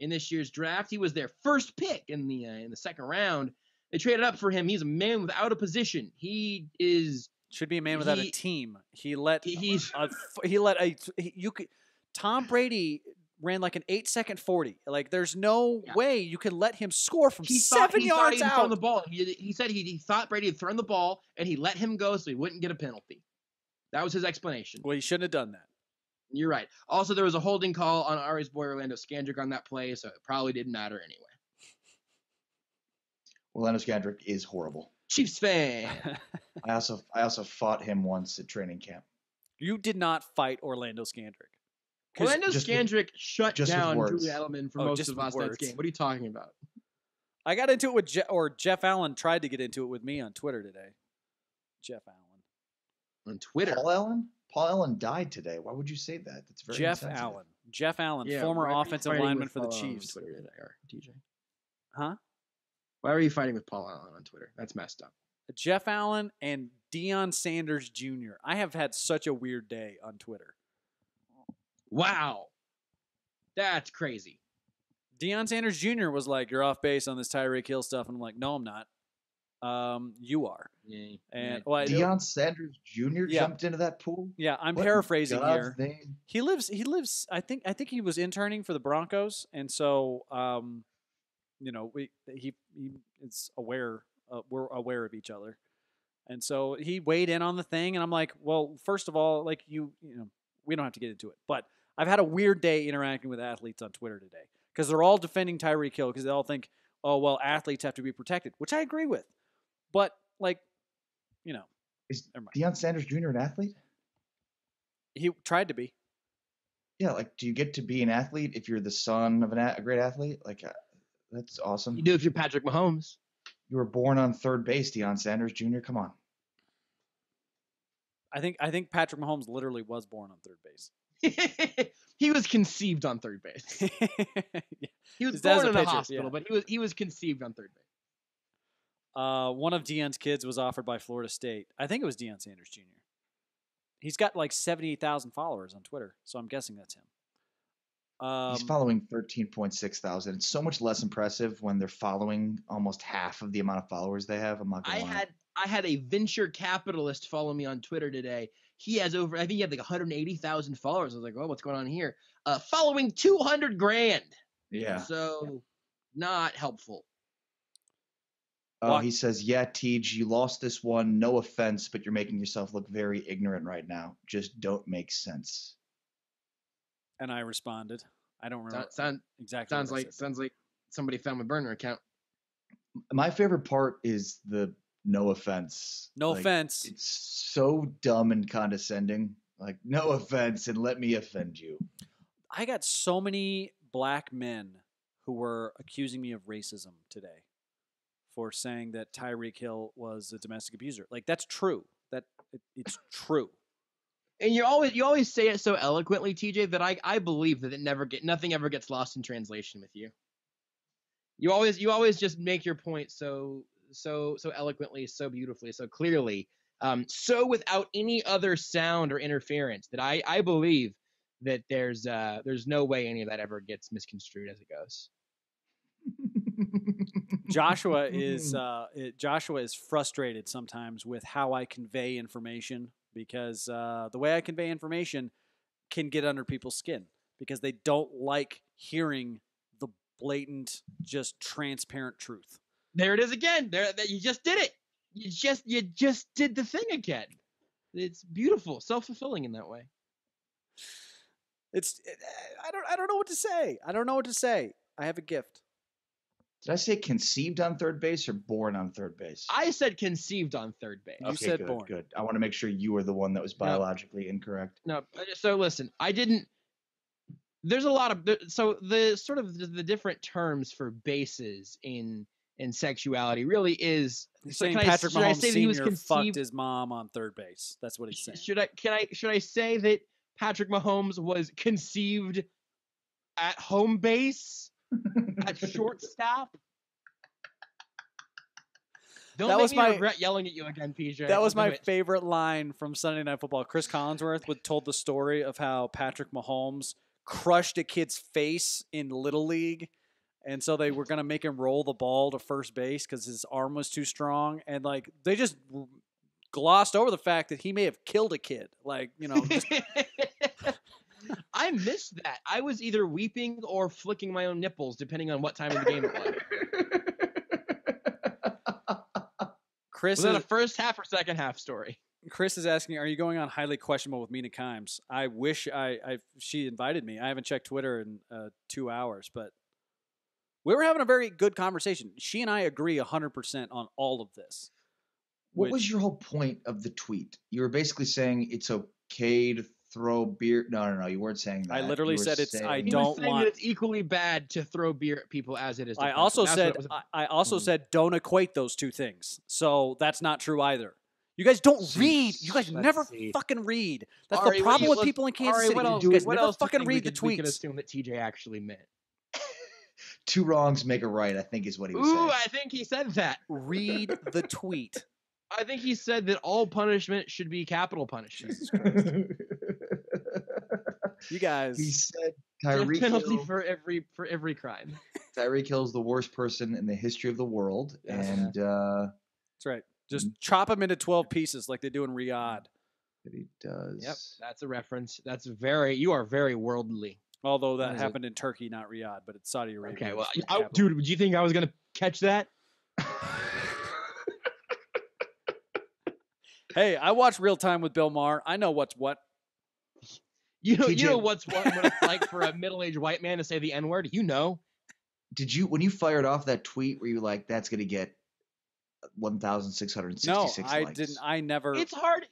in this year's draft. He was their first pick in the second round. They traded up for him. He's a man without a position. He is. Should be a man without a He- team. He let He's. Tom Brady ran like an 8-second 40. Like there's no Yeah. way you could let him score from He 7 thought yards he had thrown out. the ball. He said he thought Brady had thrown the ball and he let him go so he wouldn't get a penalty. That was his explanation. Well, he shouldn't have done that. You're right. Also, there was a holding call on Ari's boy Orlando Scandrick on that play, so it probably didn't matter anyway. Orlando Scandrick is horrible. Chiefs fan. I also fought him once at training camp. You did not fight Orlando Scandrick. 'Cause- Orlando just with- Scandrick shut just with down words. Julian Edelman for Oh, most just of with last night's words. game. What are you talking about? I got into it with Jeff Allen tried to get into it with me on Twitter today. Jeff Allen. On Twitter. Paul Allen? Paul Allen died today. Why would you say that? That's very Jeff insensitive. Allen. Jeff Allen, Yeah, former why are you offensive fighting lineman with for the Paul Allen on Chiefs. Twitter today, or TJ? Huh? Why are you fighting with Paul Allen on Twitter? That's messed up. Jeff Allen and Deion Sanders Jr. I have had such a weird day on Twitter. Wow. That's crazy. Deion Sanders Jr. was like, "You're off base on this Tyreek Hill stuff," and I'm like, "No, I'm not. You are." Yeah. And well, Deion Sanders Jr. Yeah. jumped into that pool. yeah, I'm What in paraphrasing God's here. name? He lives. I think he was interning for the Broncos, and so he is aware. We're aware of each other, and so he weighed in on the thing, and I'm like, well, first of all, like we don't have to get into it, but I've had a weird day interacting with athletes on Twitter today because they're all defending Tyreek Hill because they all think, oh well, athletes have to be protected, which I agree with, but like, Is never mind. Deion Sanders Jr. an athlete? He tried to be. Yeah, like, do you get to be an athlete if you're the son of a great athlete? Like, that's awesome. You do if you're Patrick Mahomes. You were born on third base, Deion Sanders Jr. Come on. I think Patrick Mahomes literally was born on third base. He was conceived on third base. Yeah. He was His dad's born a in a pitcher, hospital, yeah. but he was conceived on third base. One of Deion's kids was offered by Florida State. I think it was Deion Sanders Jr. He's got like 78,000 followers on Twitter, so I'm guessing that's him. He's following 13.6 thousand. It's so much less impressive when they're following almost half of the amount of followers they have. I'm not gonna lie. I had a venture capitalist follow me on Twitter today. He has I think he had like 180,000 followers. I was like, oh, what's going on here? Following 200 grand. Yeah. So not helpful. Oh, he says, yeah, Tej, you lost this one. No offense, but you're making yourself look very ignorant right now. Just don't make sense. And I responded. I don't remember exactly. Sounds what I like said. somebody found my burner account. My favorite part is the no offense. No Like, offense. It's so dumb and condescending. Like, no offense, and let me offend you. I got so many black men who were accusing me of racism today for saying that Tyreek Hill was a domestic abuser. Like, that's true. It's true. And you always say it so eloquently, TJ, that I believe that nothing ever gets lost in translation with you. You always just make your point so eloquently, so beautifully, so clearly, so without any other sound or interference that I believe that there's no way any of that ever gets misconstrued as it goes. Joshua is frustrated sometimes with how I convey information because the way I convey information can get under people's skin because they don't like hearing the blatant, just transparent truth. There it is again. You just did it. You just did the thing again. It's beautiful, self-fulfilling in that way. I don't know what to say. I don't know what to say. I have a gift. Did I say conceived on third base or born on third base? I said conceived on third base. You said good, born. Good. I want to make sure you were the one that was biologically incorrect. No, so listen, I didn't. There's a lot of the different terms for bases in sexuality really is. He's so saying can Patrick I Mahomes say that he was Sr. fucked conceived? his mom on third base. That's what he's saying. Should I say that Patrick Mahomes was conceived at home base at shortstop? Don't That make was me my- regret yelling at you again, PJ. That was I'll do my it. favorite line from Sunday Night Football. Chris Collinsworth told the story of how Patrick Mahomes crushed a kid's face in Little League. And so they were going to make him roll the ball to first base because his arm was too strong. And, like, they just glossed over the fact that he may have killed a kid. Like, just I missed that. I was either weeping or flicking my own nipples, depending on what time of the game it was. Chris Was that a is, first half or second half story? Chris is asking, are you going on Highly Questionable with Mina Kimes? I wish she invited me. I haven't checked Twitter in 2 hours, but we were having a very good conversation. She and I agree 100% on all of this. What was your whole point of the tweet? You were basically saying it's okay to throw beer. No. You weren't saying that. I literally said it's. I He was don't saying want. that it's equally bad to throw beer at people as it is. To I punch also them. said. I also said don't equate those two things. So that's not true either. You guys don't read. You guys never fucking read. That's Ari, the problem with people in Kansas City. You guys never fucking read the tweets. We could assume that TJ actually meant. Two wrongs make a right, I think is what he was saying. Ooh, I think he said that. Read the tweet. I think he said that all punishment should be capital punishment. You guys. He said Tyreek penalty for every crime. Tyreek Hill's the worst person in the history of the world, and that's right. Just chop him into 12 pieces like they do in Riyadh. That he does. Yep, that's a reference. You are very worldly. Although that happened in Turkey, not Riyadh, but it's Saudi Arabia. Okay, well, dude, do you think I was gonna catch that? Hey, I watch Real Time with Bill Maher. I know what's what. You know what it's like for a middle-aged white man to say the N-word? You know. When you fired off that tweet, were you like, that's going to get 1,666 No, likes? I didn't. I never. It's hard.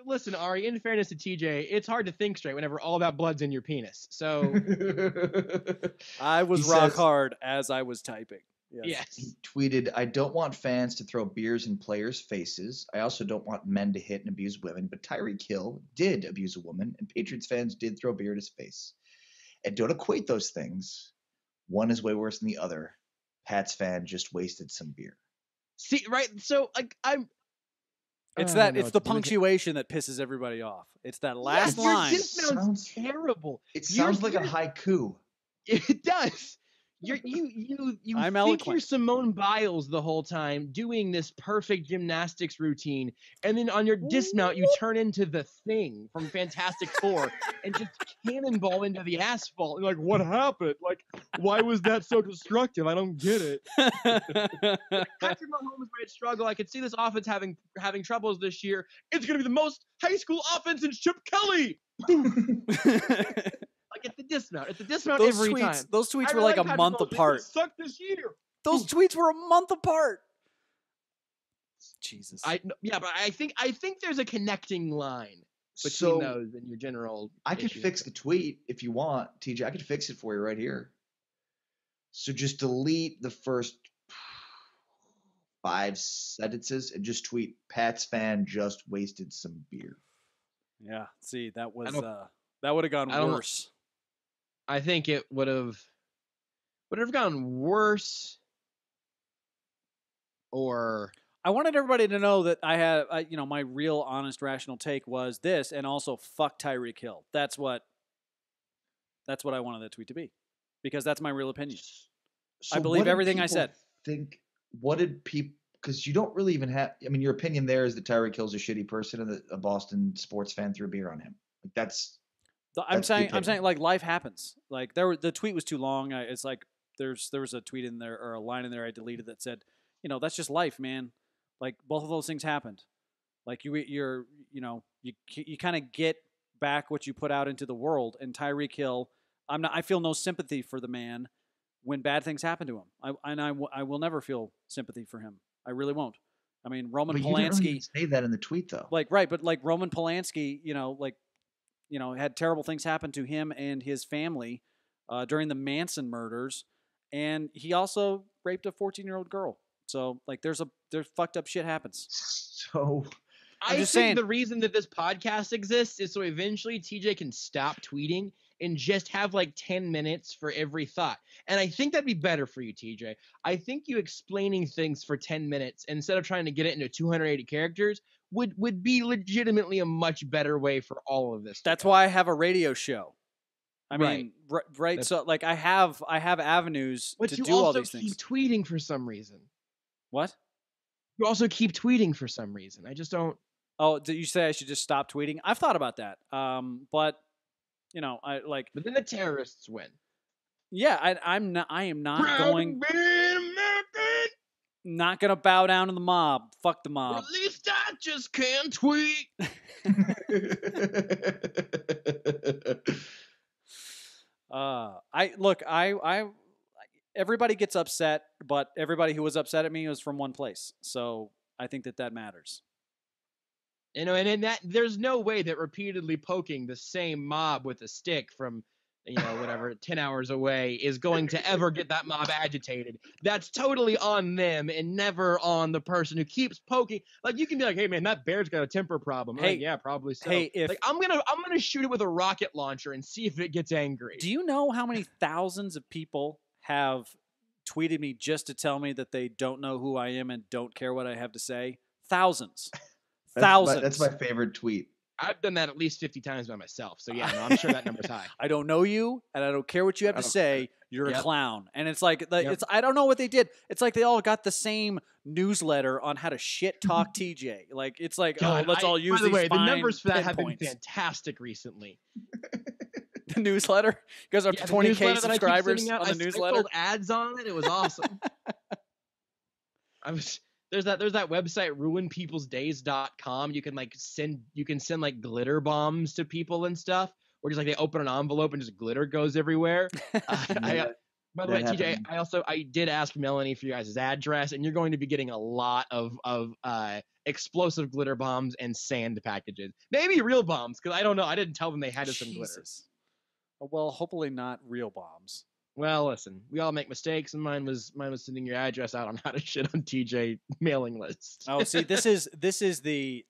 Listen, Ari, in fairness to TJ, it's hard to think straight whenever all that blood's in your penis. So. I was rock hard as I was typing. Yes. He tweeted, I don't want fans to throw beers in players' faces. I also don't want men to hit and abuse women. But Tyreek Hill did abuse a woman, and Patriots fans did throw beer at his face. And don't equate those things. One is way worse than the other. Pats fan just wasted some beer. See, right? So, like, it's the punctuation that pisses everybody off. It's that last line. This sounds terrible. It sounds like a haiku. It does. You I'm think eloquent. you're Simone Biles the whole time doing this perfect gymnastics routine, and then on your dismount you turn into the Thing from Fantastic Four and just cannonball into the asphalt. And like, what happened? Like, why was that so destructive? I don't get it. After Mahomes made struggle, I could see this offense having troubles this year. It's gonna be the most high school offense since Chip Kelly. Like at the dismount every time. Those tweets were like a month apart. Suck this year. Those tweets were a month apart. Jesus. But I think there's a connecting line between those and your general. I could fix the tweet if you want, TJ. I could fix it for you right here. So just delete the first 5 sentences and just tweet Pats fan just wasted some beer. Yeah. See, that would have gone worse. I think it would have gone worse. Or I wanted everybody to know that I had, my real, honest, rational take was this, and also fuck Tyreek Hill. That's what I wanted that tweet to be, because that's my real opinion. So I believe everything I said. What did people? Because you don't really even have. I mean, your opinion there is that Tyreek Hill's a shitty person and that a Boston sports fan threw beer on him. Like that's. I'm saying like life happens. Like the tweet was too long. It's like there was a tweet in there or a line in there I deleted that said, that's just life, man. Like both of those things happened. Like you kind of get back what you put out into the world. And Tyreek Hill, I feel no sympathy for the man when bad things happen to him. I will never feel sympathy for him. I really won't. I mean, Roman Polanski. You didn't really say that in the tweet though. But Roman Polanski, had terrible things happen to him and his family during the Manson murders, and he also raped a 14-year-old girl. So, like, there's fucked up shit happens. So, I just think the reason that this podcast exists is so eventually TJ can stop tweeting and just have like 10 minutes for every thought. And I think that'd be better for you, TJ. I think you explaining things for 10 minutes instead of trying to get it into 280 characters would be legitimately a much better way for all of this. That's why I have a radio show. I mean, right. So like I have avenues to do all these things. But you also keep tweeting for some reason. What? You also keep tweeting for some reason. I just don't. Oh, did you say I should just stop tweeting? I've thought about that. But I like. But then the terrorists win. Yeah, I am not going. Not gonna bow down to the mob. Fuck the mob. At least I just can't tweet. Everybody gets upset, but everybody who was upset at me was from one place. So I think that matters. You know, and in that, there's no way that repeatedly poking the same mob with a stick from, whatever, 10 hours away is going to ever get that mob agitated. That's totally on them and never on the person who keeps poking. Like, you can be like, hey, man, that bear's got a temper problem. Hey, like, yeah, probably so. Hey, if I'm gonna shoot it with a rocket launcher and see if it gets angry. do you know how many thousands of people have tweeted me just to tell me that they don't know who I am and don't care what I have to say? Thousands. Thousands. That's my favorite tweet. I've done that at least 50 times by myself. So, yeah, no, I'm sure that number's high. I don't know you, and I don't care what you have to say. You're a clown. And it's like, I don't know what they did. It's like they all got the same newsletter on how to shit talk TJ. Like, it's like, let's all use these By the way, the fine numbers for that have been pinpoints. fantastic recently. The newsletter? You guys are up to 20K subscribers on the newsletter? I ads on it. It was awesome. There's that website ruinpeoplesdays.com. You can send like glitter bombs to people and stuff, or just like they open an envelope and just glitter goes everywhere. By the way, TJ, I did ask Melanie for you guys' address, and you're going to be getting a lot of explosive glitter bombs and sand packages. Maybe real bombs, because I don't know. I didn't tell them they had to send glitter. Well, hopefully not real bombs. Well, listen, we all make mistakes, and mine was sending your address out on how to shit on TJ mailing list. Oh, see, this is the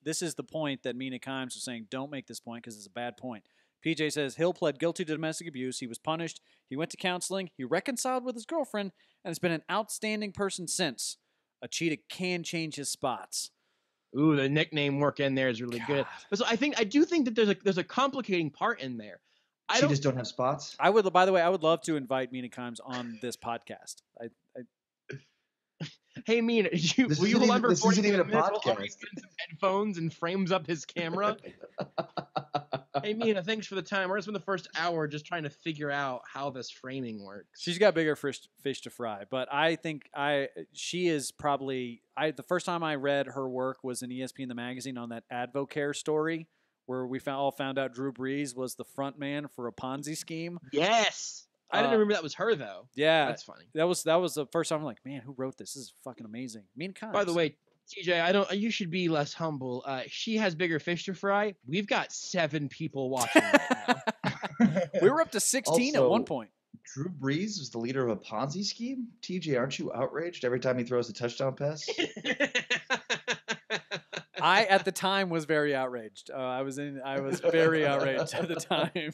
point that Mina Kimes was saying. Don't make this point because it's a bad point. PJ says Hill pled guilty to domestic abuse. He was punished. He went to counseling. He reconciled with his girlfriend, and has been an outstanding person since. A cheetah can change his spots. Ooh, the nickname work in there is really good. But so I do think that there's a complicating part in there. Cheetahs don't have spots. By the way, I would love to invite Mina Kimes on this podcast. Hey, Mina, will you hold on for 40 minutes while Ari spins some headphones and frames up his camera? Hey, Mina, thanks for the time. We're going to spend the first hour just trying to figure out how this framing works. She's got bigger fish to fry, but I think she is probably the first time I read her work was in ESPN the magazine on that Advocare story where we all found out Drew Brees was the front man for a Ponzi scheme. Yes. I didn't remember that was her, though. Yeah. That's funny. That was the first time I'm like, man, who wrote this? This is fucking amazing. Mina Kimes. By the way, TJ, you should be less humble. She has bigger fish to fry. We've got 7 people watching right now. We were up to 16 at one point. Drew Brees was the leader of a Ponzi scheme? TJ, aren't you outraged every time he throws a touchdown pass? I, at the time, was very outraged. I was very outraged at the time.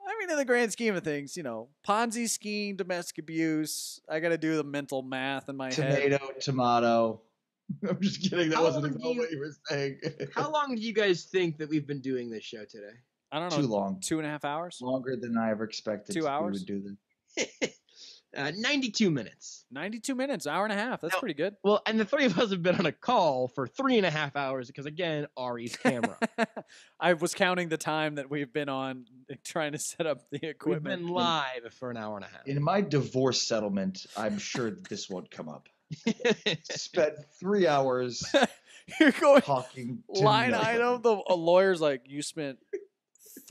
I mean, in the grand scheme of things, Ponzi scheme, domestic abuse. I got to do the mental math in my head. Tomato. I'm just kidding. That wasn't exactly what you were saying. How long do you guys think that we've been doing this show today? I don't know. Too long. 2.5 hours? Longer than I ever expected. 2 hours? We would do this. 92 minutes. 92 minutes, hour and a half. That's pretty good. Well, and the 3 of us have been on a call for 3.5 hours because, again, Ari's camera. I was counting the time that we've been on trying to set up the equipment. We've been live for an hour and a half. In my divorce settlement, I'm sure that this won't come up. Spent 3 hours You're going talking to line nobody. item. A lawyer's like, you spent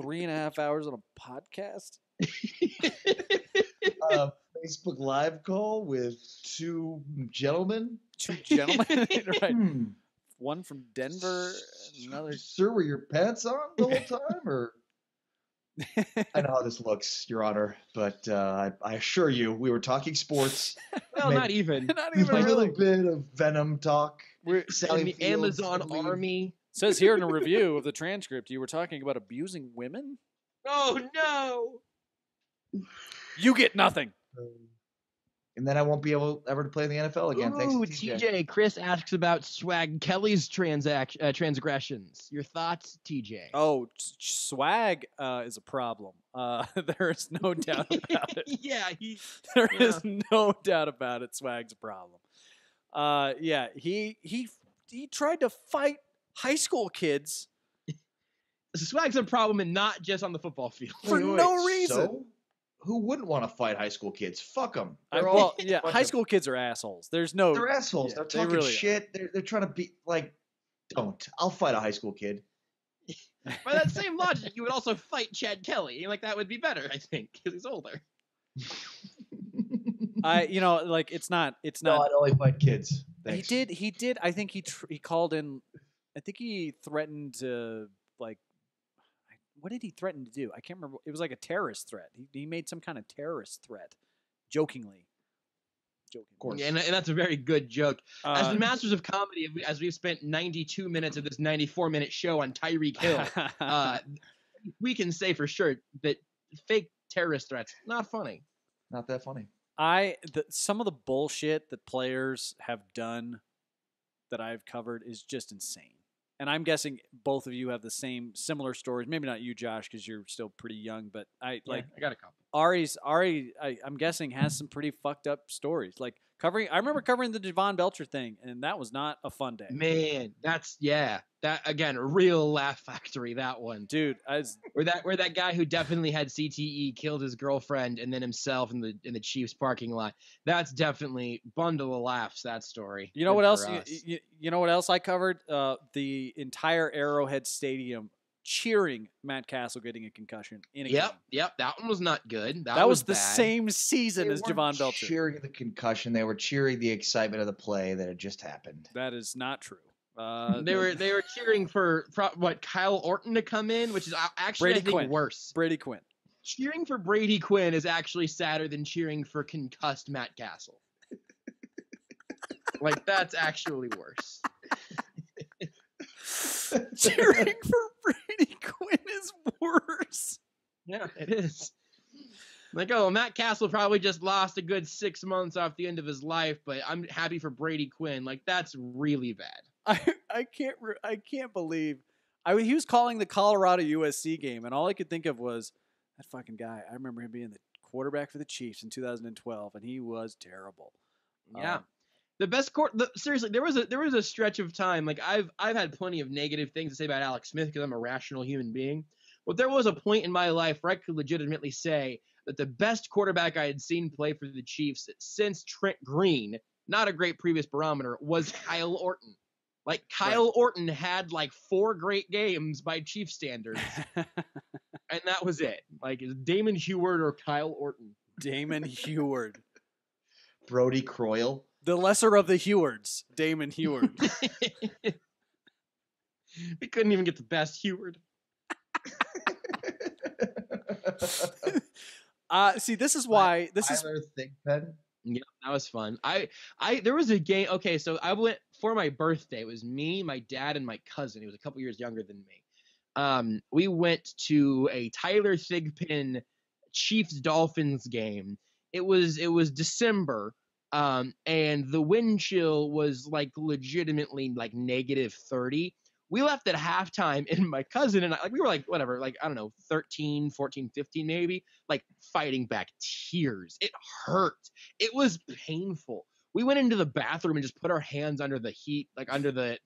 3.5 hours on a podcast? Facebook Live call with 2 gentlemen. 2 gentlemen? Right. One from Denver, another. Sir, were your pants on the whole time? Or I know how this looks, Your Honor, but I assure you, we were talking sports. Well, not even. Not even A really. little bit of Venom talk. We're Sally in the Fields, Amazon I believe. army. Says here in a review of the transcript, you were talking about abusing women? Oh, no. You get nothing. And then I won't be able ever to play in the NFL again. Thanks Ooh, to TJ. TJ. Chris asks about Swag Kelly's transgressions. Your thoughts, TJ? Oh, swag is a problem. There is no doubt about it. Yeah, There is no doubt about it. Swag's a problem. Yeah, he tried to fight high school kids Swag's a problem, and not just on the football field. for no reason. So, who wouldn't want to fight high school kids? Fuck them. High school kids are assholes. There's no. They're assholes. Yeah, they're they talking really shit. They're trying to be like, don't. I'll fight a high school kid. By that same logic, you would also fight Chad Kelly. Like, that would be better, I think, because he's older. It's not. No, I'd only fight kids. Thanks. He did. I think he called in. I think he threatened to like. What did he threaten to do? I can't remember. It was like a terrorist threat. He made some kind of terrorist threat, jokingly. Of course. And that's a very good joke. As the Uh, masters of comedy, as we've spent 92 minutes of this 94-minute show on Tyreek Hill, we can say for sure that fake terrorist threats, not funny. Not that funny. Some of the bullshit that players have done that I've covered is just insane. And I'm guessing both of you have the similar stories. Maybe not you, Josh, because you're still pretty young. But I got a couple. Ari, I'm guessing has some pretty fucked up stories. Like I remember covering the Devon Belcher thing, and that was not a fun day. Man, that again, a real laugh factory. That one, dude. Where that guy who definitely had CTE killed his girlfriend and then himself in the Chiefs parking lot. That's definitely bundle of laughs. That story. You know what else? You know what else I covered? The entire Arrowhead Stadium cheering Matt Castle getting a concussion in a game. Yep. That one was not good. That was the bad. same season as Devon Belcher. Cheering the concussion, they were cheering the excitement of the play that had just happened. That is not true. They were cheering for Kyle Orton to come in, which is actually Brady Quinn. Worse. Brady Quinn. Cheering for Brady Quinn is actually sadder than cheering for concussed Matt Castle. Like that's actually worse. Cheering for Brady Quinn is worse. Yeah, it is. Like, oh, Matt Castle probably just lost a good 6 months off the end of his life, but I'm happy for Brady Quinn. Like, that's really bad. I can't believe. He was calling the Colorado USC game, and all I could think of was that fucking guy. I remember him being the quarterback for the Chiefs in 2012, and he was terrible. Yeah. The best seriously, there was a stretch of time. Like I've had plenty of negative things to say about Alex Smith because I'm a rational human being. But there was a point in my life where I could legitimately say that the best quarterback I had seen play for the Chiefs since Trent Green, not a great previous barometer, was Kyle Orton. Like Kyle Orton had like 4 great games by Chiefs standards, and that was it. Like Damon Huard or Kyle Orton. Damon Huard. Brody Croyle. The lesser of the Hewards, Damon Huard. We couldn't even get the best Huard. See, this is why Tyler Thigpen. Yeah, that was fun. There was a game. Okay, so I went for my birthday. It was me, my dad, and my cousin. He was a couple years younger than me. We went to a Tyler Thigpen Chiefs Dolphins game. It was December. And the wind chill was like legitimately like -30. We left at halftime and my cousin and I, like, we were like, whatever, like, I don't know, 13, 14, 15 maybe, like fighting back tears. It hurt. It was painful. We went into the bathroom and just put our hands under the heat, like under the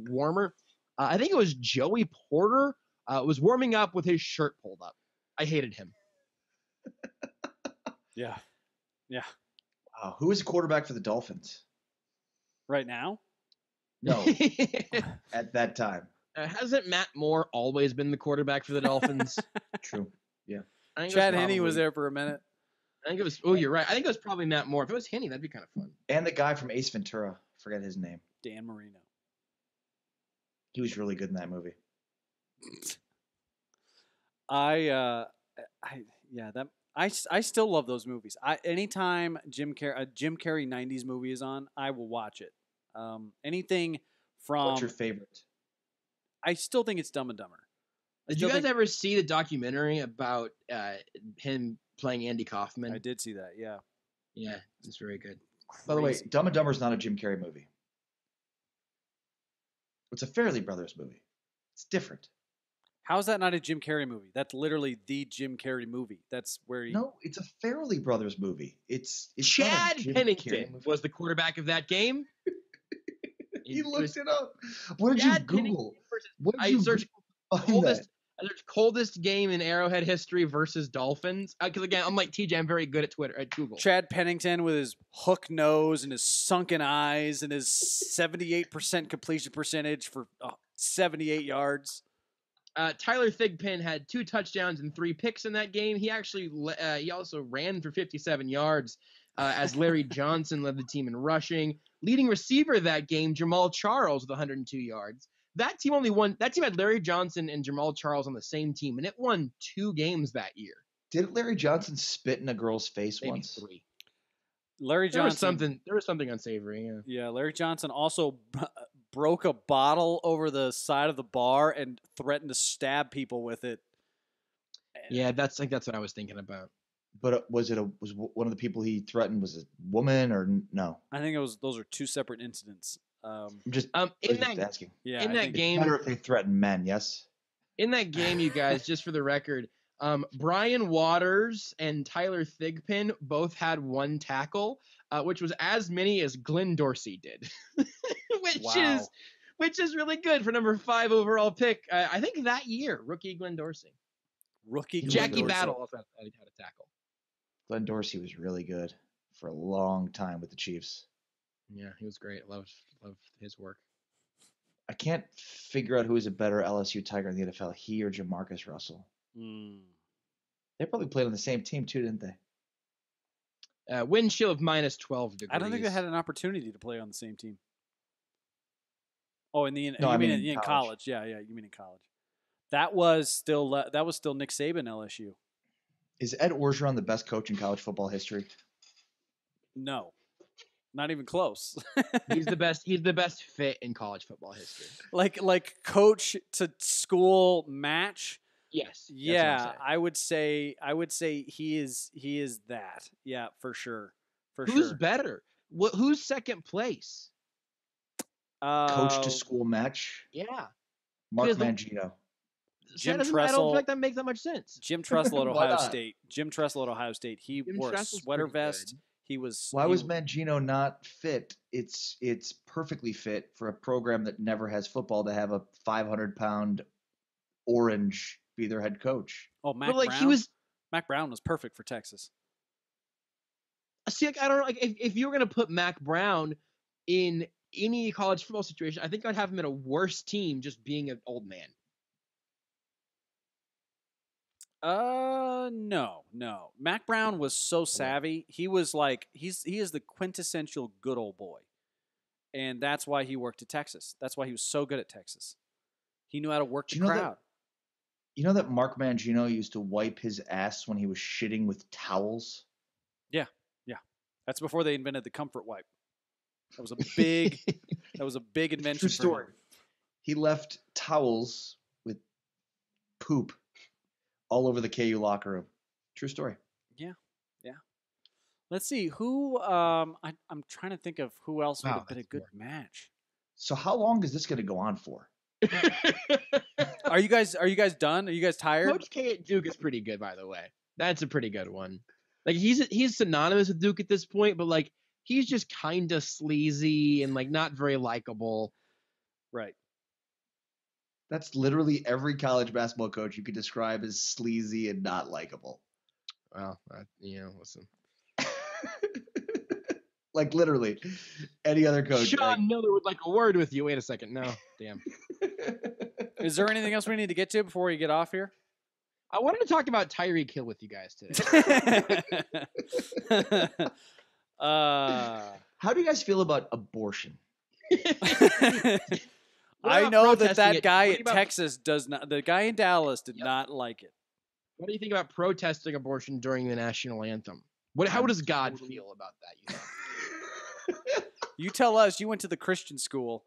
warmer. I think it was Joey Porter was warming up with his shirt pulled up. I hated him. Yeah. Wow. Who is the quarterback for the Dolphins? Right now? No. At that time. Hasn't Matt Moore always been the quarterback for the Dolphins? True. Yeah. Chad Henne was there for a minute. I think it was. Oh, you're right. I think it was probably Matt Moore. If it was Henne, that'd be kind of fun. And the guy from Ace Ventura. Forget his name. Dan Marino. He was really good in that movie. I still love those movies. Anytime a Jim Carrey 90s movie is on, I will watch it. Anything from. What's your favorite? I still think it's Dumb and Dumber. Did you guys ever see the documentary about him playing Andy Kaufman? I did see that. Yeah. Yeah, it's very good. By the way, Dumb and Dumber is not a Jim Carrey movie. It's a Farrelly Brothers movie. It's different. How is that not a Jim Carrey movie? That's literally the Jim Carrey movie. That's where he. No, it's a Farrelly Brothers movie. It's Chad Pennington was the quarterback of that game. He looked it up. What did you Google? I searched coldest game in Arrowhead history versus Dolphins. Because again, I'm like TJ. I'm very good at Twitter at Google. Chad Pennington with his hook nose and his sunken eyes and his 78% completion percentage for 78 yards. Tyler Thigpen had 2 touchdowns and 3 picks in that game. He actually he also ran for 57 yards. as Larry Johnson led the team in rushing. Leading receiver that game, Jamal Charles with 102 yards. That team had Larry Johnson and Jamal Charles on the same team, and it won 2 games that year. Didn't Larry Johnson spit in a girl's face Maybe once? 3. Larry Johnson. There was something unsavory. Yeah. Yeah, Larry Johnson also broke a bottle over the side of the bar and threatened to stab people with it. Yeah, that's what I was thinking about. But was one of the people he threatened was a woman or no? I think those are 2 separate incidents. I'm just asking. Yeah, in that game, better if they threaten men. Yes. In that game, you guys, just for the record, Brian Waters and Tyler Thigpen both had 1 tackle, which was as many as Glenn Dorsey did, which is really good for number 5 overall pick. I think that year, rookie Glenn Dorsey. Jackie Battle also had a tackle. Glenn Dorsey was really good for a long time with the Chiefs. Yeah, he was great. Love his work. I can't figure out who is a better LSU Tiger in the NFL, he or Jamarcus Russell. They probably played on the same team too, didn't they? Wind chill of -12 degrees. I don't think they had an opportunity to play on the same team. Oh, in college. Yeah, you mean in college. That was still Nick Saban LSU. Is Ed Orgeron the best coach in college football history? No. Not even close. He's the best fit in college football history. Like coach to school match. Yes. Yeah, I would say he is that. Yeah, for sure. Who's better? Who's second place? Coach to school match? Yeah. Mark Mangino. Jim Tressel. I don't feel like that makes that much sense. Jim Tressel at Ohio State. He wore a sweater vest. Good. Why was Mangino not fit? It's perfectly fit for a program that never has football to have a 500-pound orange be their head coach. Oh, Mac Brown was perfect for Texas. See, I don't know. If you were gonna put Mac Brown in any college football situation, I think I'd have him in a worse team just being an old man. No. Mac Brown was so savvy. He was like he is the quintessential good old boy, and that's why he worked at Texas. That's why he was so good at Texas. He knew how to work the crowd. You know that Mark Mangino used to wipe his ass when he was shitting with towels? Yeah. That's before they invented the comfort wipe. That was a big invention. True story. He left towels with poop all over the KU locker room. True story. Yeah. Let's see who. I'm trying to think of who else would have been a good match. So how long is this going to go on for? Are you guys done? Are you guys tired? Coach K at Duke is pretty good, by the way. That's a pretty good one. Like he's synonymous with Duke at this point, but like he's just kind of sleazy and like not very likable. Right. That's literally every college basketball coach you could describe as sleazy and not likable. Well, listen. Like literally any other coach. Sean Miller would like a word with you. Wait a second. No, damn. Is there anything else we need to get to before we get off here? I wanted to talk about Tyreek Hill with you guys today. How do you guys feel about abortion? I know that guy at Texas does not. The guy in Dallas did not like it. What do you think about protesting abortion during the national anthem? How does God feel about that? You think? You tell us. You went to the Christian school.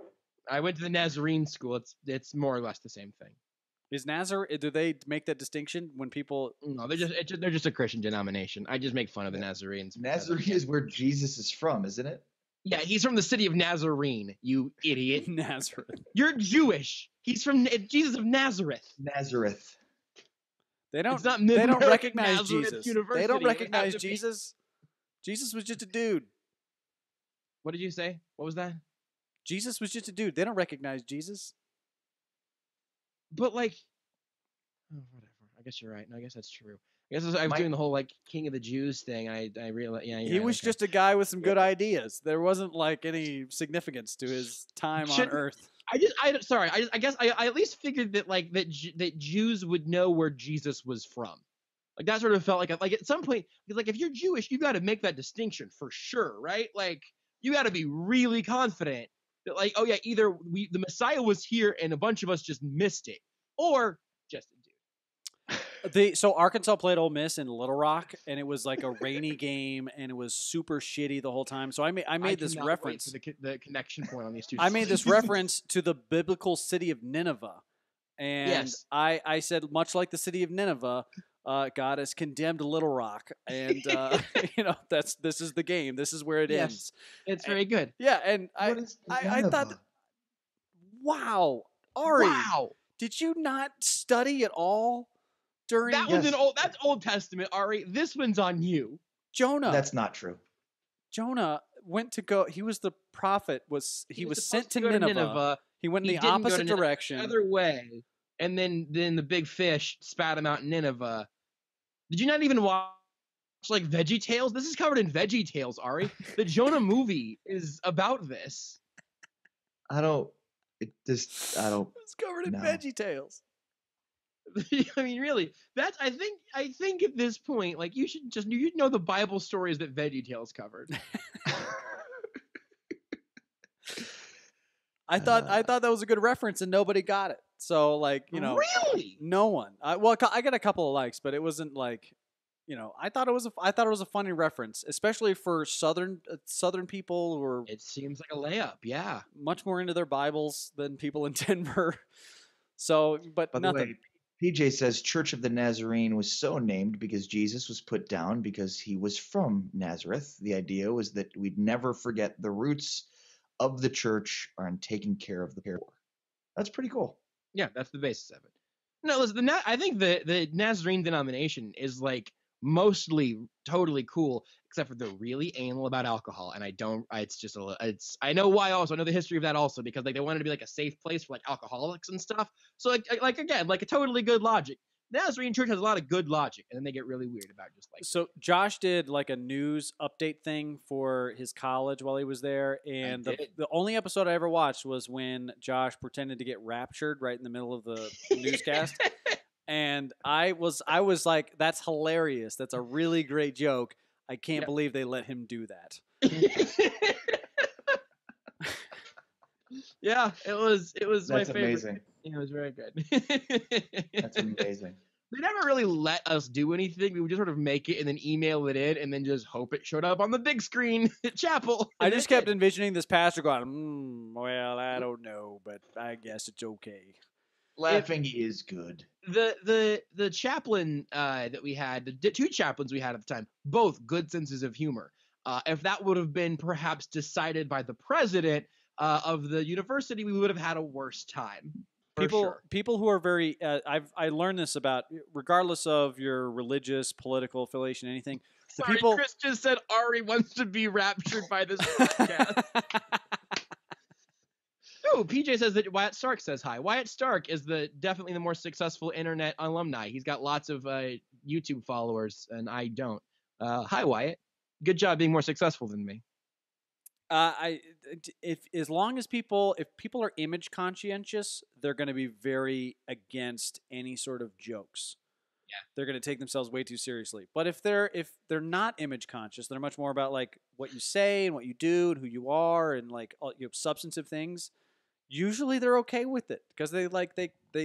I went to the Nazarene school. It's more or less the same thing. Do they make that distinction when people? No, they're just a Christian denomination. I just make fun of the Nazarenes. Nazarene is where Jesus is from, isn't it? Yeah, he's from the city of Nazarene, you idiot. Nazareth. You're Jewish. He's from Jesus of Nazareth. Nazareth. They don't recognize Jesus. University. They don't recognize Jesus. Jesus was just a dude. What did you say? What was that? Jesus was just a dude. They don't recognize Jesus. But like, whatever. I guess you're right. No, I guess that's true. I guess I was doing the whole like King of the Jews thing. I realized. Yeah, he was just a guy with some good ideas. There wasn't like any significance to his time on Earth. I guess I at least figured that like that Jews would know where Jesus was from. Like that sort of felt like at some point, like if you're Jewish, you got to make that distinction for sure, right? Like you got to be really confident that like, oh yeah, either the Messiah was here and a bunch of us just missed it, or just a dude. So Arkansas played Ole Miss in Little Rock, and it was like a rainy game, and it was super shitty the whole time. So I made this cannot reference. wait for the connection point on these two. I made this reference to the biblical city of Nineveh, and Yes. I said much like the city of Nineveh. God has condemned Little Rock, and this is the game. This is where it ends. It's very good. Yeah, and I thought, wow, Ari, Wow, did you not study at all during that was that's Old Testament, Ari. This one's on you. Jonah? That's not true. Jonah went to go. He was the prophet. He was sent to go Nineveh. He went in the opposite direction. Other way, and then the big fish spat him out in Nineveh. Did you not even watch like Veggie Tales? This is covered in Veggie Tales, Ari. The Jonah movie is about this. It's covered in Veggie Tales. I mean, really, that's I think at this point, like you know the Bible stories that Veggie Tales covered. I thought that was a good reference, and nobody got it. So, like, really, no one. I got a couple of likes, but it wasn't like, I thought it was a funny reference, especially for southern people who are. It seems like a layup, yeah. Much more into their Bibles than people in Denver. So, but by nothing. The way, PJ says Church of the Nazarene was so named because Jesus was put down because he was from Nazareth. The idea was that we'd never forget the roots of the church are in taking care of the poor. That's pretty cool. Yeah, that's the basis of it. No, listen, I think the Nazarene denomination is like mostly totally cool, except for they're really anal about alcohol, and I know why. Also, I know the history of that also because like they wanted to be like a safe place for like alcoholics and stuff. So like again, like a totally good logic. Nazarene Church has a lot of good logic, and then they get really weird about just like. So Josh did like a news update thing for his college while he was there, and the only episode I ever watched was when Josh pretended to get raptured right in the middle of the newscast, and I was like, "That's hilarious! That's a really great joke. I can't believe they let him do that." Yeah, it was That's my favorite. Amazing. It was very good. That's amazing. They never really let us do anything. We would just sort of make it and then email it in and then just hope it showed up on the big screen at chapel. I just kept envisioning this pastor going, well, I don't know, but I guess it's okay. Laughing is good. The chaplain that we had, the two chaplains we had at the time, both good senses of humor. If that would have been perhaps decided by the president of the university, we would have had a worse time. People who are very, I learned this about, regardless of your religious, political affiliation, anything. Sorry, Chris just said Ari wants to be raptured by this podcast. Oh, PJ says that Wyatt Stark says hi. Wyatt Stark is definitely the more successful internet alumni. He's got lots of YouTube followers, and I don't. Hi, Wyatt. Good job being more successful than me. As long as if people are image conscientious, they're going to be very against any sort of jokes. Yeah, they're going to take themselves way too seriously. But if they're not image conscious, they're much more about like what you say and what you do and who you are and like substantive things. Usually they're okay with it because they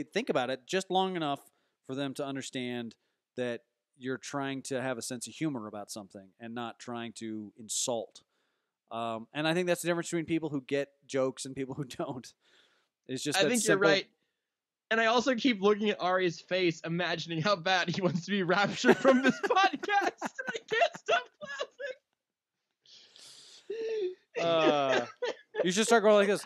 think about it just long enough for them to understand that you're trying to have a sense of humor about something and not trying to insult. And I think that's the difference between people who get jokes and people who don't. It's just I think you're right. And I also keep looking at Ari's face, imagining how bad he wants to be raptured from this podcast. And I can't stop laughing. You should start going like this.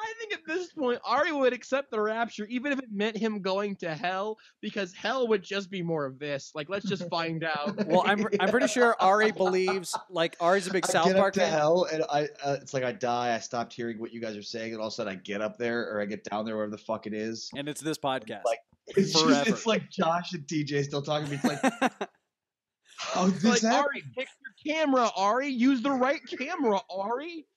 I think at this point, Ari would accept the rapture, even if it meant him going to hell, because hell would just be more of this. Like, let's just find out. Well, I'm pretty sure Ari believes, like, Ari's a big South Park fan. I get up to hell, and it's like I die. I stopped hearing what you guys are saying, and all of a sudden I get up there, or I get down there, wherever the fuck it is. And it's this podcast. It's like Josh and TJ still talking to me. It's like, how did this happen? Ari, pick your camera, Ari. Use the right camera, Ari.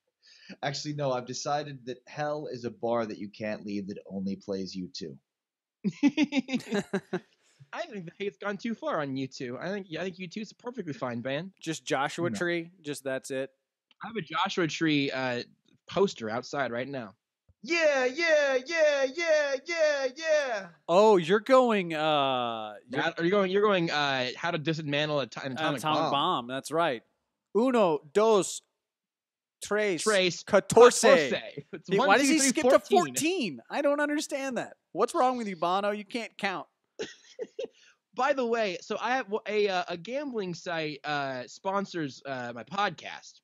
Actually, no, I've decided that hell is a bar that you can't leave that only plays U2. I think the hate's gone too far on U2. I think U2 is a perfectly fine band. Just Joshua No. Tree. Just that's it. I have a Joshua Tree poster outside right now. Yeah. Oh, you're going. You're going. How to dismantle an atomic bomb. That's right. Uno, dos, tres, Trace. catorce. It's Dude, 1, why 2, does he 3, skip 14. to 14? I don't understand that. What's wrong with you, Bono? You can't count. By the way, so I have a gambling site sponsors my podcast,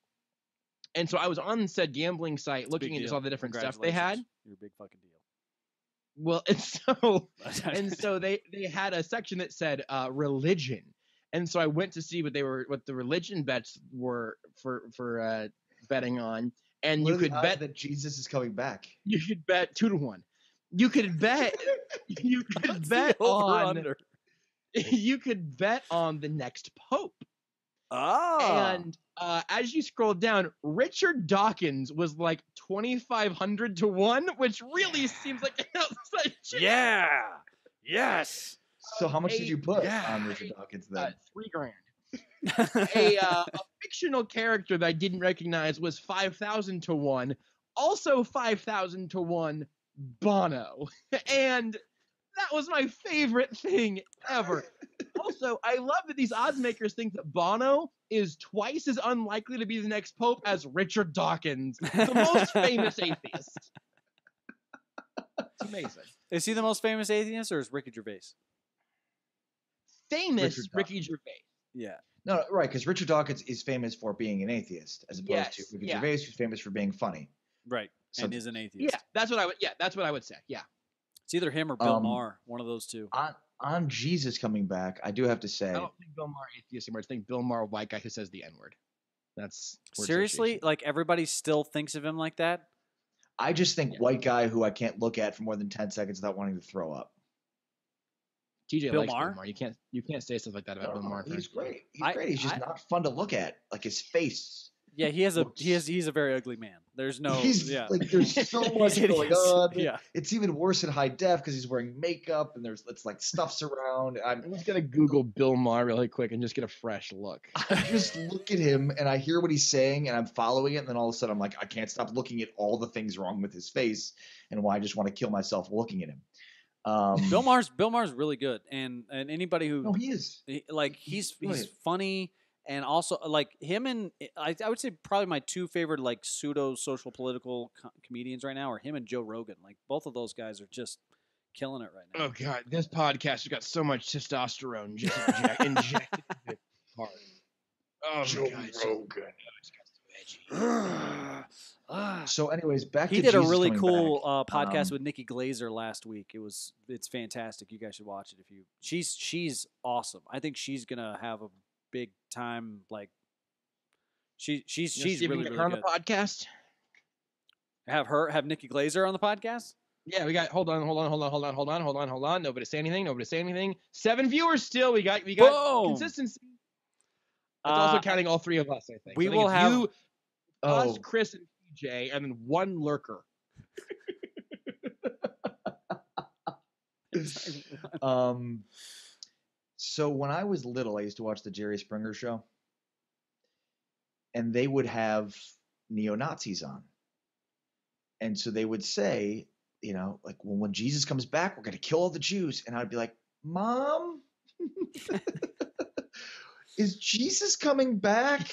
and so I was on said gambling site looking into all the different stuff they had. You're a big fucking deal. Well, and so they had a section that said religion, and so I went to see what the religion bets were for betting on, and you could bet that Jesus is coming back. You could bet 2 to 1. You could bet. You could bet on. You could bet on the next pope. Oh. And as you scroll down, Richard Dawkins was like 2,500 to 1, which really seems like an outside chance. Yeah. Yes. So how much did you put on Richard Dawkins then? $3,000. A fictional character that I didn't recognize was 5,000 to 1. Also 5,000 to 1, Bono. And that was my favorite thing ever. Also, I love that these odds makers think that Bono is twice as unlikely to be the next pope as Richard Dawkins, the most famous atheist. It's amazing. Is he the most famous atheist, or is Ricky Gervais? Famous Ricky Gervais. Yeah. No, right, because Richard Dawkins is famous for being an atheist, as opposed to Ricky Gervais, who's famous for being funny. Right, So, and is an atheist. Yeah, that's what I would say. Yeah. It's either him or Bill Maher, one of those two. On Jesus coming back, I do have to say, I don't think Bill Maher atheist anymore. I think Bill Maher white guy who says the N-word. That's Seriously? Like everybody still thinks of him like that? I just think white guy who I can't look at for more than 10 seconds without wanting to throw up. TJ Bill likes Maher? Bill Maher. You can't say stuff like that about Bill Maher. He's great. He's great. He's just not fun to look at. Like his face. Yeah, he's a very ugly man. There's no like there's so much going on. Yeah. It's even worse in high def because he's wearing makeup and it's like stuff's around. I'm just gonna Google Bill Maher really quick and just get a fresh look. I just look at him and I hear what he's saying and I'm following it, and then all of a sudden I'm like, I can't stop looking at all the things wrong with his face and why I just want to kill myself looking at him. Bill Maher's really good, and anybody who he is he's funny. And also, like him and I would say probably my two favorite like pseudo social political comedians right now are him and Joe Rogan. Like both of those guys are just killing it right now. Oh God, this podcast has got so much testosterone just injected into its heart. Oh Joe Rogan. So, anyways, back to he did Jesus a really coming cool back. podcast with Nikki Glazer last week. It's fantastic. You guys should watch it if you. She's awesome. I think she's gonna have a big time, like she's really good. On the podcast. Have Nikki Glazer on the podcast. Yeah, we got. Hold on. Nobody say anything. 7 viewers still. We got Boom. Consistency. That's also counting all 3 of us. I think we will have us, Chris, and TJ, and then 1 lurker. So when I was little, I used to watch the Jerry Springer Show, and they would have neo-Nazis on. And so they would say, like, well, when Jesus comes back, we're going to kill all the Jews. And I'd be like, Mom, is Jesus coming back?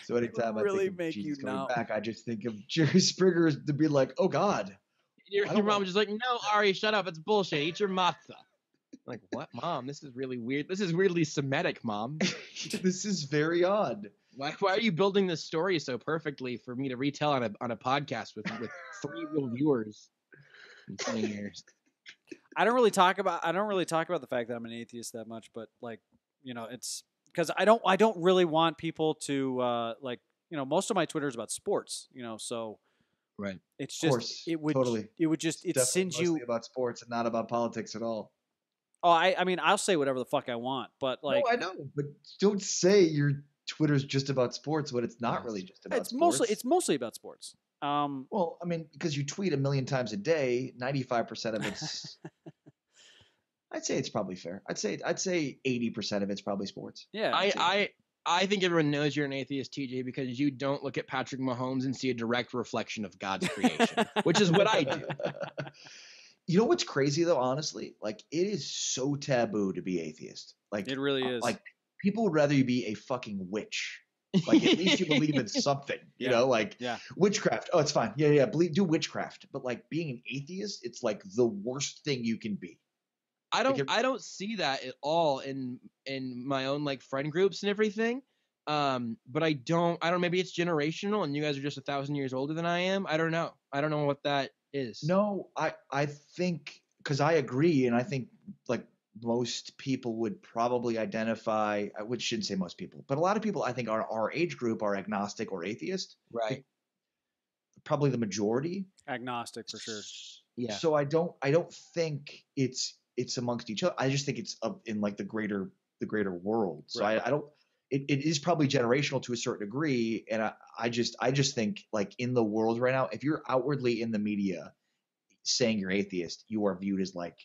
So anytime I think of Jesus coming back, I just think of Jerry Springer to be like, oh, God. Your mom was just like, no, Ari, shut up. It's bullshit. Eat your matzah. Like, what, Mom? This is really weird. This is weirdly Semitic, Mom. This is very odd. Why are you building this story so perfectly for me to retell on a podcast with 3 real viewers in 20 years? I don't really talk about the fact that I'm an atheist that much, but like, it's because I don't really want people to most of my Twitter is about sports, so. Right. It's just it sends you about sports and not about politics at all. Oh, I mean, I'll say whatever the fuck I want, but like no, I know, but don't say your Twitter's just about sports when it's not really just about sports. It's mostly about sports. Well, I mean, because you tweet a million times a day, 95% of it's. I'd say it's probably fair. I'd say 80% of it's probably sports. Yeah. I think everyone knows you're an atheist, TJ, because you don't look at Patrick Mahomes and see a direct reflection of God's creation, which is what I do. You know what's crazy though, honestly? Like it is so taboo to be atheist. Like It really is. Like people would rather you be a fucking witch. Like at least you believe in something, you know, like witchcraft. Oh, it's fine. Yeah. Do witchcraft. But like being an atheist, it's like the worst thing you can be. I don't see that at all in my own like friend groups and everything. But I don't maybe it's generational and you guys are just 1,000 years older than I am. I don't know what that is. No, I think because I agree, and I think like most people would probably identify. I shouldn't say most people, but a lot of people I think our age group are agnostic or atheist. Right. Probably the majority. Agnostic for sure. Yeah. So I don't think it's amongst each other. I just think it's in like the greater world. So Right. I don't. It is probably generational to a certain degree, and I just think like in the world right now, if you're outwardly in the media saying you're atheist, you are viewed as like,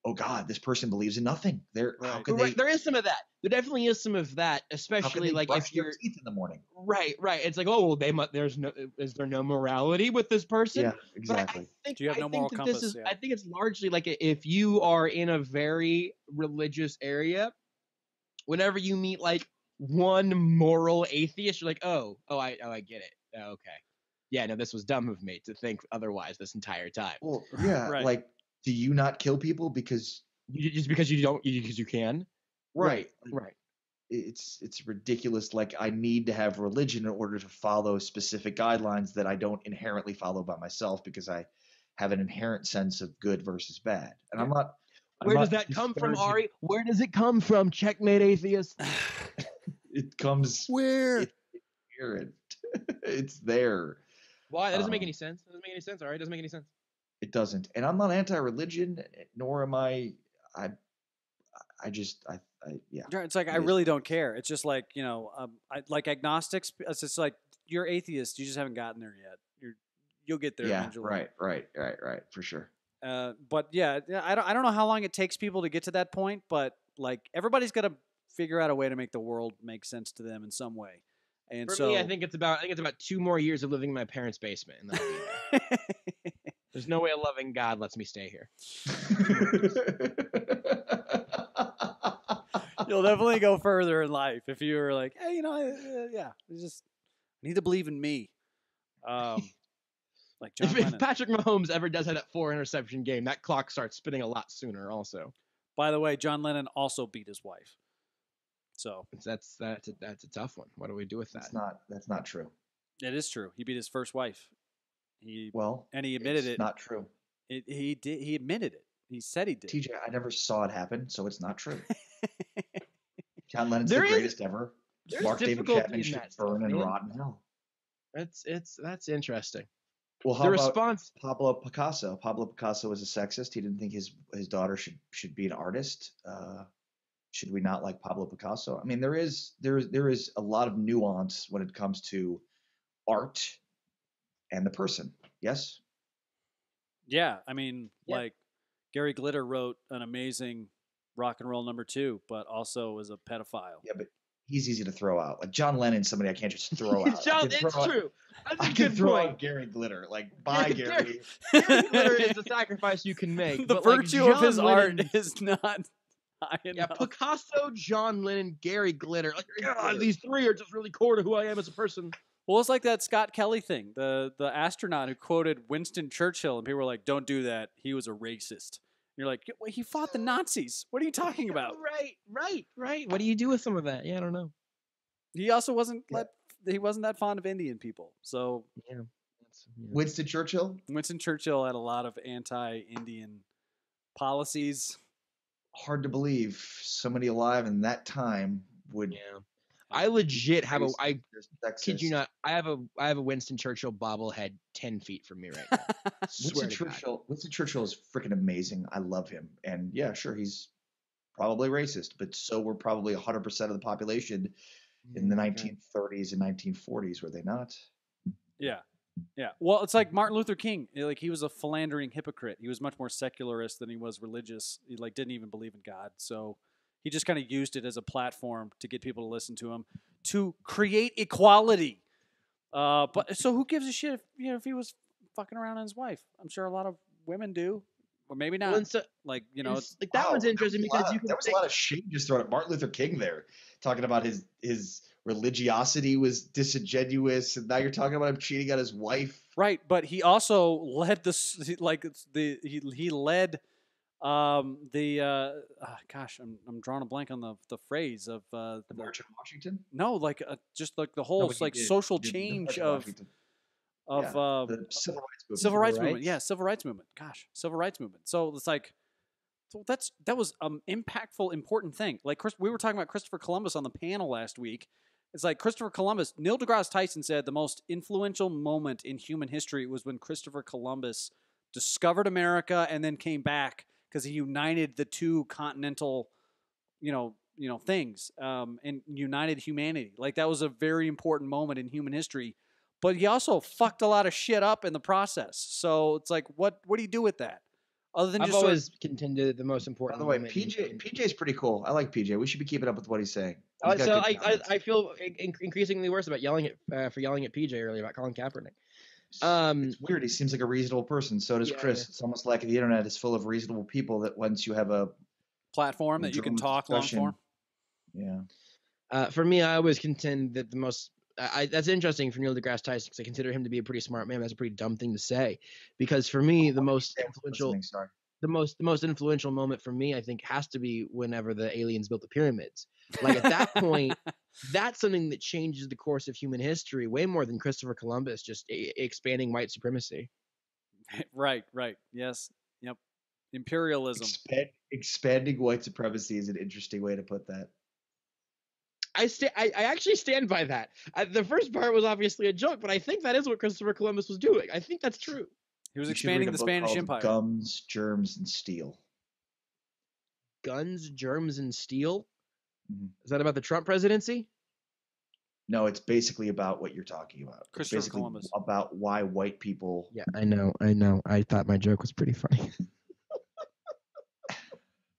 oh God, this person believes in nothing. There is some of that. There definitely is some of that, especially like if you're teeth in the morning. Right. It's like, oh, well, is there no morality with this person? Yeah, exactly. Do you have no moral compass? I think it's largely like if you are in a very religious area, whenever you meet like one moral atheist, you're like, I get it. Oh, okay. Yeah, no, this was dumb of me to think otherwise this entire time. Well, yeah, Right. like, do you not kill people because because you can? Right. Right. It's ridiculous. Like I need to have religion in order to follow specific guidelines that I don't inherently follow by myself because I have an inherent sense of good versus bad. And I'm not. Where does that come from, Ari? Where does it come from? Checkmate, atheist. It comes where it's inherent. It's there. Why? That doesn't make any sense. That doesn't make any sense. All right, doesn't make any sense. It doesn't. And I'm not anti-religion, nor am I. Yeah. It's like I really don't care. It's just like like agnostics. It's just like you're atheist. You just haven't gotten there yet. You'll get there eventually. Right. For sure. But yeah, I don't know how long it takes people to get to that point. But like everybody's got to figure out a way to make the world make sense to them in some way. And for me, I think it's about 2 more years of living in my parents' basement, and then I'll be there. There's no way a loving God lets me stay here. You'll definitely go further in life if you were like, hey, I just need to believe in me. Like John Lennon. If Patrick Mahomes ever does have that 4 interception game, that clock starts spinning a lot sooner. Also, by the way, John Lennon also beat his wife. So that's a tough one. What do we do with that? That's not true. It is true. He beat his first wife. He admitted it. It's not true. He did. He admitted it. He said he did. TJ, I never saw it happen, so it's not true. John Lennon's the greatest ever. Mark David Chapman should burn and rot in hell. That's interesting. Well, how about Pablo Picasso? Pablo Picasso was a sexist. He didn't think his daughter should be an artist. Should we not like Pablo Picasso? I mean, there is a lot of nuance when it comes to art and the person. Yes. Yeah, I mean, like Gary Glitter wrote an amazing rock and roll number 2, but also was a pedophile. Yeah, but he's easy to throw out. Like John Lennon's somebody I can't just throw out. It's true. I can throw out Gary Glitter. Like, bye, Gary. Gary Glitter is a sacrifice you can make. The virtue of his art is not high enough. Yeah, Picasso, John Lennon, Gary Glitter. Like, God, these 3 are just really core to who I am as a person. Well, it's like that Scott Kelly thing, the astronaut who quoted Winston Churchill, and people were like, "Don't do that. He was a racist." And you're like, "He fought the Nazis. What are you talking about?" Right. What do you do with some of that? Yeah, I don't know. He also wasn't he wasn't that fond of Indian people. So Winston Churchill. Winston Churchill had a lot of anti-Indian policies. Hard to believe somebody alive in that time would. Yeah. I legit have I kid you not. I have a Winston Churchill bobblehead 10 feet from me right now. Winston Churchill is freaking amazing. I love him, and yeah, sure, he's probably racist, but so were probably 100% of the population in the 1930s and 1940s, were they not? Yeah, Yeah. Well, it's like Martin Luther King. Like he was a philandering hypocrite. He was much more secularist than he was religious. He like didn't even believe in God. So he just kind of used it as a platform to get people to listen to him to create equality. But so who gives a shit if if he was fucking around on his wife? I'm sure a lot of women do, or maybe not. Well, and so, like it's, like that was interesting because you can there was a lot of shade just thrown at Martin Luther King there, talking about his religiosity was disingenuous, and now you're talking about him cheating on his wife. Right, but he also led he led gosh, I'm drawing a blank on the phrase of The March on Washington. no, like just like the whole but he like did. social He did the change March on of Washington. of Yeah, the civil rights movement. civil rights rights? movement. Yeah, civil rights movement. Gosh, civil rights movement. So it's like, so that was impactful, important thing. Like we were talking about Christopher Columbus on the panel last week. It's like Christopher Columbus. Neil deGrasse Tyson said the most influential moment in human history was when Christopher Columbus discovered America and then came back because he united the two continental, things, and united humanity. Like that was a very important moment in human history. But he also fucked a lot of shit up in the process. So it's like, what do you do with that? Other than I've just always contended that the most By important. the way, moment PJ's pretty cool. I like PJ. We should be keeping up with what he's saying. He's got So good comments. I feel increasingly worse about yelling at PJ earlier about Colin Kaepernick. It's weird. He seems like a reasonable person. So does Yeah, Chris. yeah. It's almost like the internet is full of reasonable people that once you have a platform that you can talk long discussion. form. Yeah. For me, I always contend that the most that's interesting for Neil deGrasse Tyson because I consider him to be a pretty smart man. That's a pretty dumb thing to say because for me, the most influential. Sorry. The most influential moment for me, I think, has to be whenever the aliens built the pyramids. Like at that point, that's something that changes the course of human history way more than Christopher Columbus just expanding white supremacy. Right. Yes. Yep. Imperialism. Expanding white supremacy is an interesting way to put that. I actually stand by that. The first part was obviously a joke, but I think that is what Christopher Columbus was doing. I think that's true. He was You should read expanding a the book Spanish called Empire. Guns, Germs, and Steel. Guns, germs, and steel. Mhm. Is that about the Trump presidency? No, it's basically about what you're talking about. It's Christopher basically Columbus. about why white people. Yeah, I know. I thought my joke was pretty funny.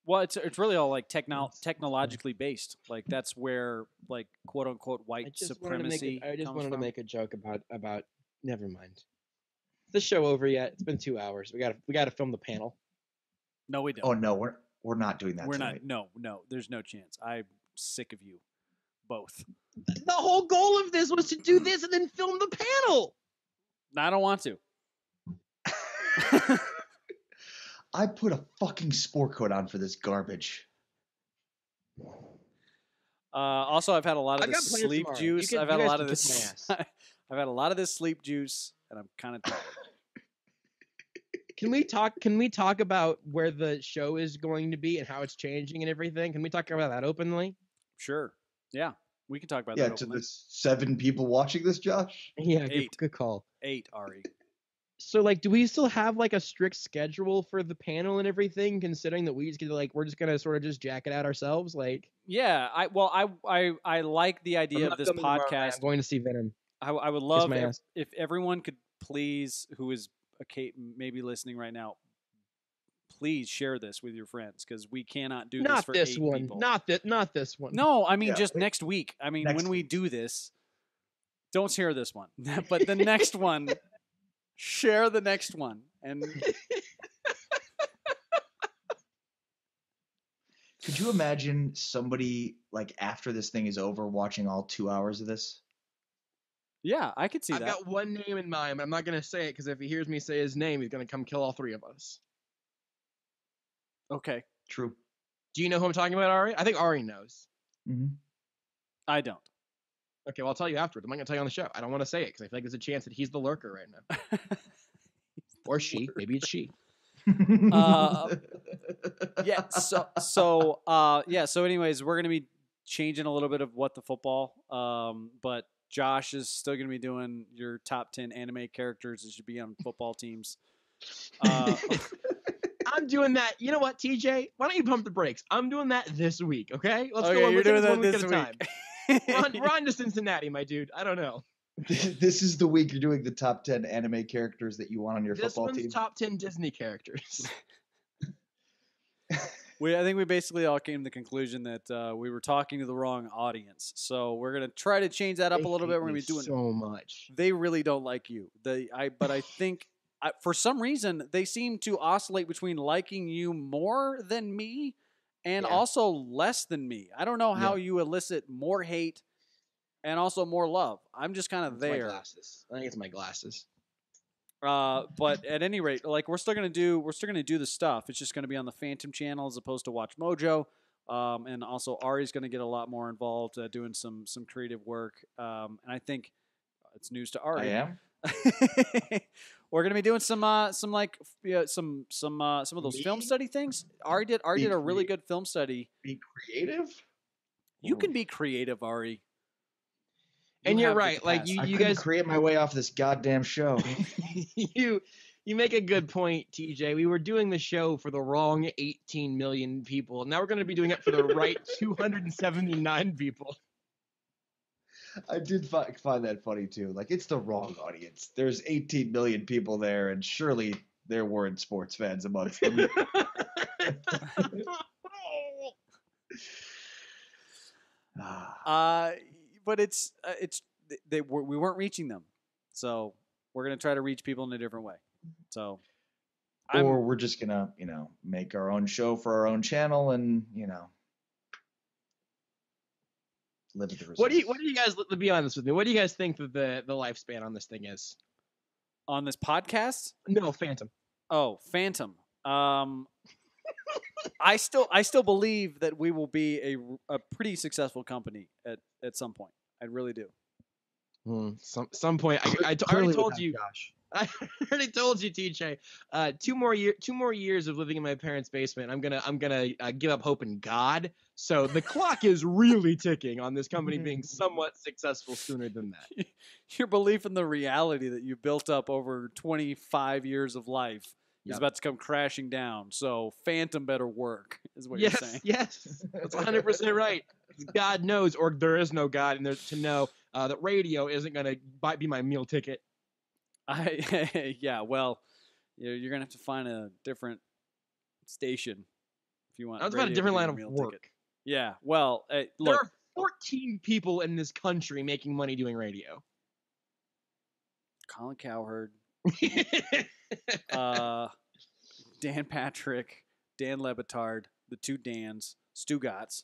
Well, it's really all like technologically based. Like that's where like quote unquote white supremacy. I just comes wanted from. to make a joke about. Never mind. Is the show over yet? It's been 2 hours. We got to film the panel. No, we don't. Oh no, we're not doing that. We're tonight. not. No. There's no chance. I'm sick of you, both. The whole goal of this was to do this and then film the panel. I don't want to. I put a fucking sport coat on for this garbage. Also, I've had a lot of I've got this plans sleep tomorrow. juice. You I've had a guys lot can of kiss this. my ass. I've had a lot of this sleep juice, and I'm kind of tired. Can we talk about where the show is going to be and how it's changing and everything? Can we talk about that openly? Sure. Yeah, we can talk about Yeah, that. to openly. the 7 people watching this, Josh. Yeah, 8. good call. 8, Ari. So like, do we still have like a strict schedule for the panel and everything? Considering that we're just gonna sort of just jack it out ourselves, like. Yeah, I like the idea of this podcast. I'm going to see Venom. I would love my ass. if everyone could please, who is maybe listening right now, please share this with your friends because we cannot do this for 8 people. Not this one. No, I mean Yeah, just next week. I mean next when we week. do this, don't share this one, but the next one, share the next one, and Could you imagine somebody like after this thing is over watching all 2 hours of this? yeah, I could see I've that. got one name in mind, but I'm not gonna say it because if he hears me say his name, he's gonna come kill all 3 of us. Okay, True. Do you know who I'm talking about, Ari? I think Ari knows. Mm-hmm. I don't. Okay, well, I'll tell you afterwards. I'm not gonna tell you on the show. I don't want to say it because I feel like there's a chance that he's the lurker right now, or she. Maybe it's she. Yeah. So anyways, we're gonna be changing a little bit of what the football. But Josh is still gonna be doing your top 10 anime characters that should be on football teams. I'm doing that. You know what, TJ? Why don't you pump the brakes? I'm doing that this week. Okay, let's Okay, go on. you're Let's take doing this that one week this at a time. week. We're on to Cincinnati, my dude. I don't know. This is the week you're doing the top 10 anime characters that you want on your This football one's team. top 10 Disney characters. I think we basically all came to the conclusion that we were talking to the wrong audience. So we're gonna try to change that up a little bit. We're gonna be doing so much. They really don't like you. But I think for some reason they seem to oscillate between liking you more than me and also less than me. I don't know how you elicit more hate and also more love. I'm just kind of there. My glasses. I think it's my glasses. But at any rate, like we're still gonna do the stuff. It's just gonna be on the Phantom channel as opposed to Watch Mojo. And also Ari's gonna get a lot more involved doing some creative work. And I think it's news to Ari. I am. We're gonna be doing some of those film study things. Ari did a really good film study. Be creative. You can be creative, Ari. And you're right. Like you guys create my way off this goddamn show. you make a good point, TJ. We were doing the show for the wrong 18 million people. Now we're going to be doing it for the right 279 people. I did find that funny too. Like, it's the wrong audience. There's 18 million people there, and surely there weren't sports fans amongst them. But we weren't reaching them, so we're gonna try to reach people in a different way. So, or we're just gonna, make our own show for our own channel, and live at the results. What do you guys? Be honest with me. What do you guys think that the lifespan on this thing is? On this podcast? No, Phantom. Oh, Phantom. I still believe that we will be a pretty successful company at some point. I really do. Some point. I already told you. Josh. I already told you, TJ. 2 more years of living in my parents' basement. I'm gonna give up hope in God. So the clock is really ticking on this company being somewhat successful sooner than that. Your belief in the reality that you built up over 25 years of life is about to come crashing down. So Phantom better work, is what you're saying. Yes, that's 100% right. God knows, or there is no God, and there's to know that radio isn't going to be my meal ticket. Well, you're going to have to find a different station if you want. I was about a different line of work. Ticket. Yeah, well, look. There are 14 people in this country making money doing radio. Colin Cowherd. Dan Patrick, Dan Lebitard, the 2 Dans, Stu Gatz,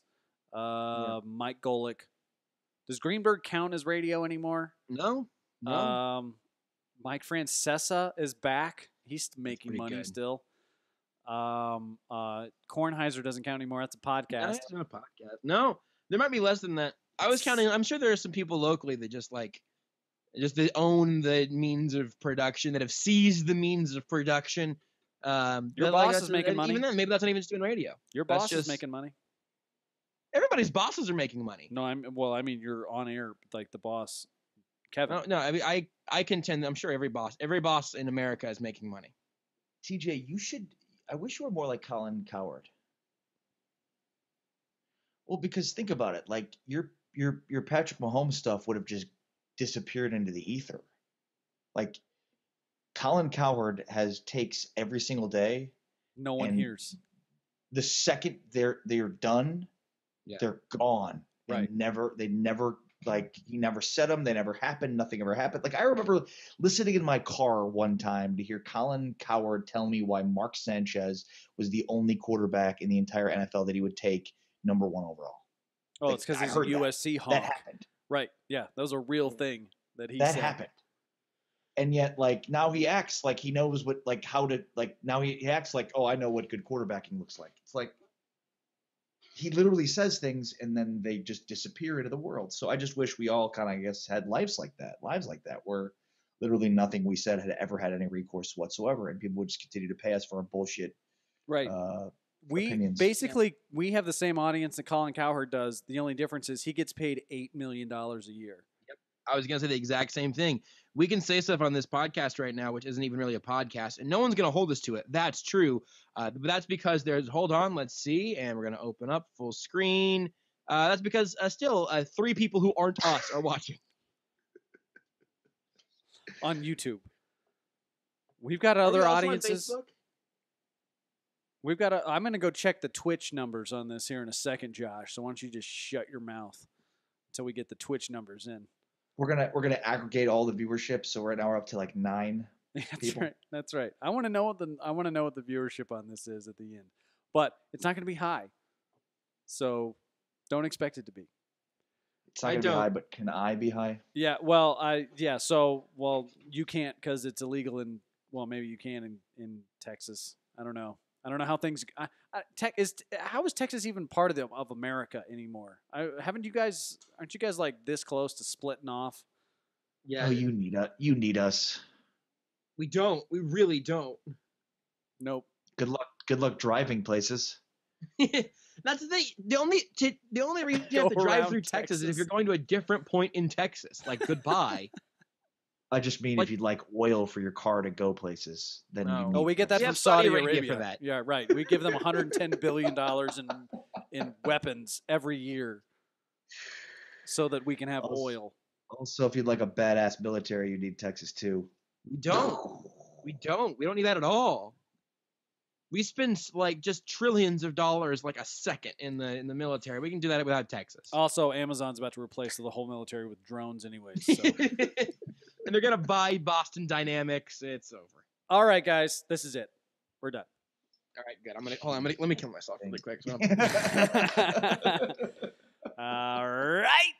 Mike Golick. Does Greenberg count as radio anymore? No. Mike Francesa is back. He's making money still. Kornheiser doesn't count anymore. That's a podcast. That's not a podcast. No, there might be less than that. I was counting. I'm sure there are some people locally that just they own the means of production, that have seized the means of production. Your boss is making money. Even then, maybe that's not even just doing radio. Your boss is making money. Everybody's bosses are making money. No, I mean you're on air like the boss, Kevin. No, I mean, I contend. I'm sure every boss in America is making money. TJ, I wish you were more like Colin Cowherd. Well, because think about it, like your Patrick Mahomes stuff would have just disappeared into the ether. Like, Colin Cowherd takes every single day. No one hears. The second they're done, they're gone. They never he never said them. They never happened. Nothing ever happened. Like, I remember listening in my car one time to hear Colin Cowherd tell me why Mark Sanchez was the only quarterback in the entire NFL that he would take number 1 overall. Oh, it's because he's a USC honk. That happened. Right. Yeah, that was a real thing that he said. That happened. And yet, like, now he acts like he knows now he acts like, oh, I know what good quarterbacking looks like. It's like he literally says things and then they just disappear into the world. So I just wish we all kind of, I guess, had lives like that, where literally nothing we said had ever had any recourse whatsoever, and people would just continue to pay us for our bullshit. Right. Opinions. We have the same audience that Colin Cowherd does. The only difference is he gets paid $8 million a year. Yep. I was going to say the exact same thing. We can say stuff on this podcast right now, which isn't even really a podcast, and no one's going to hold us to it. That's true. But that's because hold on, let's see. And we're going to open up full screen. That's because still 3 people who aren't us are watching. on YouTube. We've got Are we other also on audiences. Facebook? We've got. I'm going to go check the Twitch numbers on this here in a second, Josh. So why don't you just shut your mouth until we get the Twitch numbers in? We're gonna aggregate all the viewership. So right now we're up to like 9. That's people. right. That's right. I want to know what the viewership on this is at the end, but it's not going to be high. So don't expect it to be. It's not gonna be high, but can I be high? Yeah. Well, So you can't because it's illegal in. Well, maybe you can in Texas. I don't know. I don't know how things. How is Texas even part of America anymore? Aren't you guys like this close to splitting off? Yeah. Oh, you need us. We don't. We really don't. Nope. Good luck driving places. That's the thing. The only reason you have to Go drive around through Texas is if Texas. you're going to a different point in Texas. Like, goodbye. I just mean Like- if you'd like oil for your car to go places, then No. you need Oh, we get that We from have Saudi Saudi Arabia Arabia for that. Yeah, right. We give them $110 billion in weapons every year so that we can have oil. Also, if you'd like a badass military, you need Texas too. We don't. We don't need that at all. We spend like just trillions of dollars like a second in the military. We can do that without Texas. Also, Amazon's about to replace the whole military with drones anyways. So. And they're gonna buy Boston Dynamics. It's over. All right, guys. This is it. We're done. All right, good. Let me kill myself really quick. All right.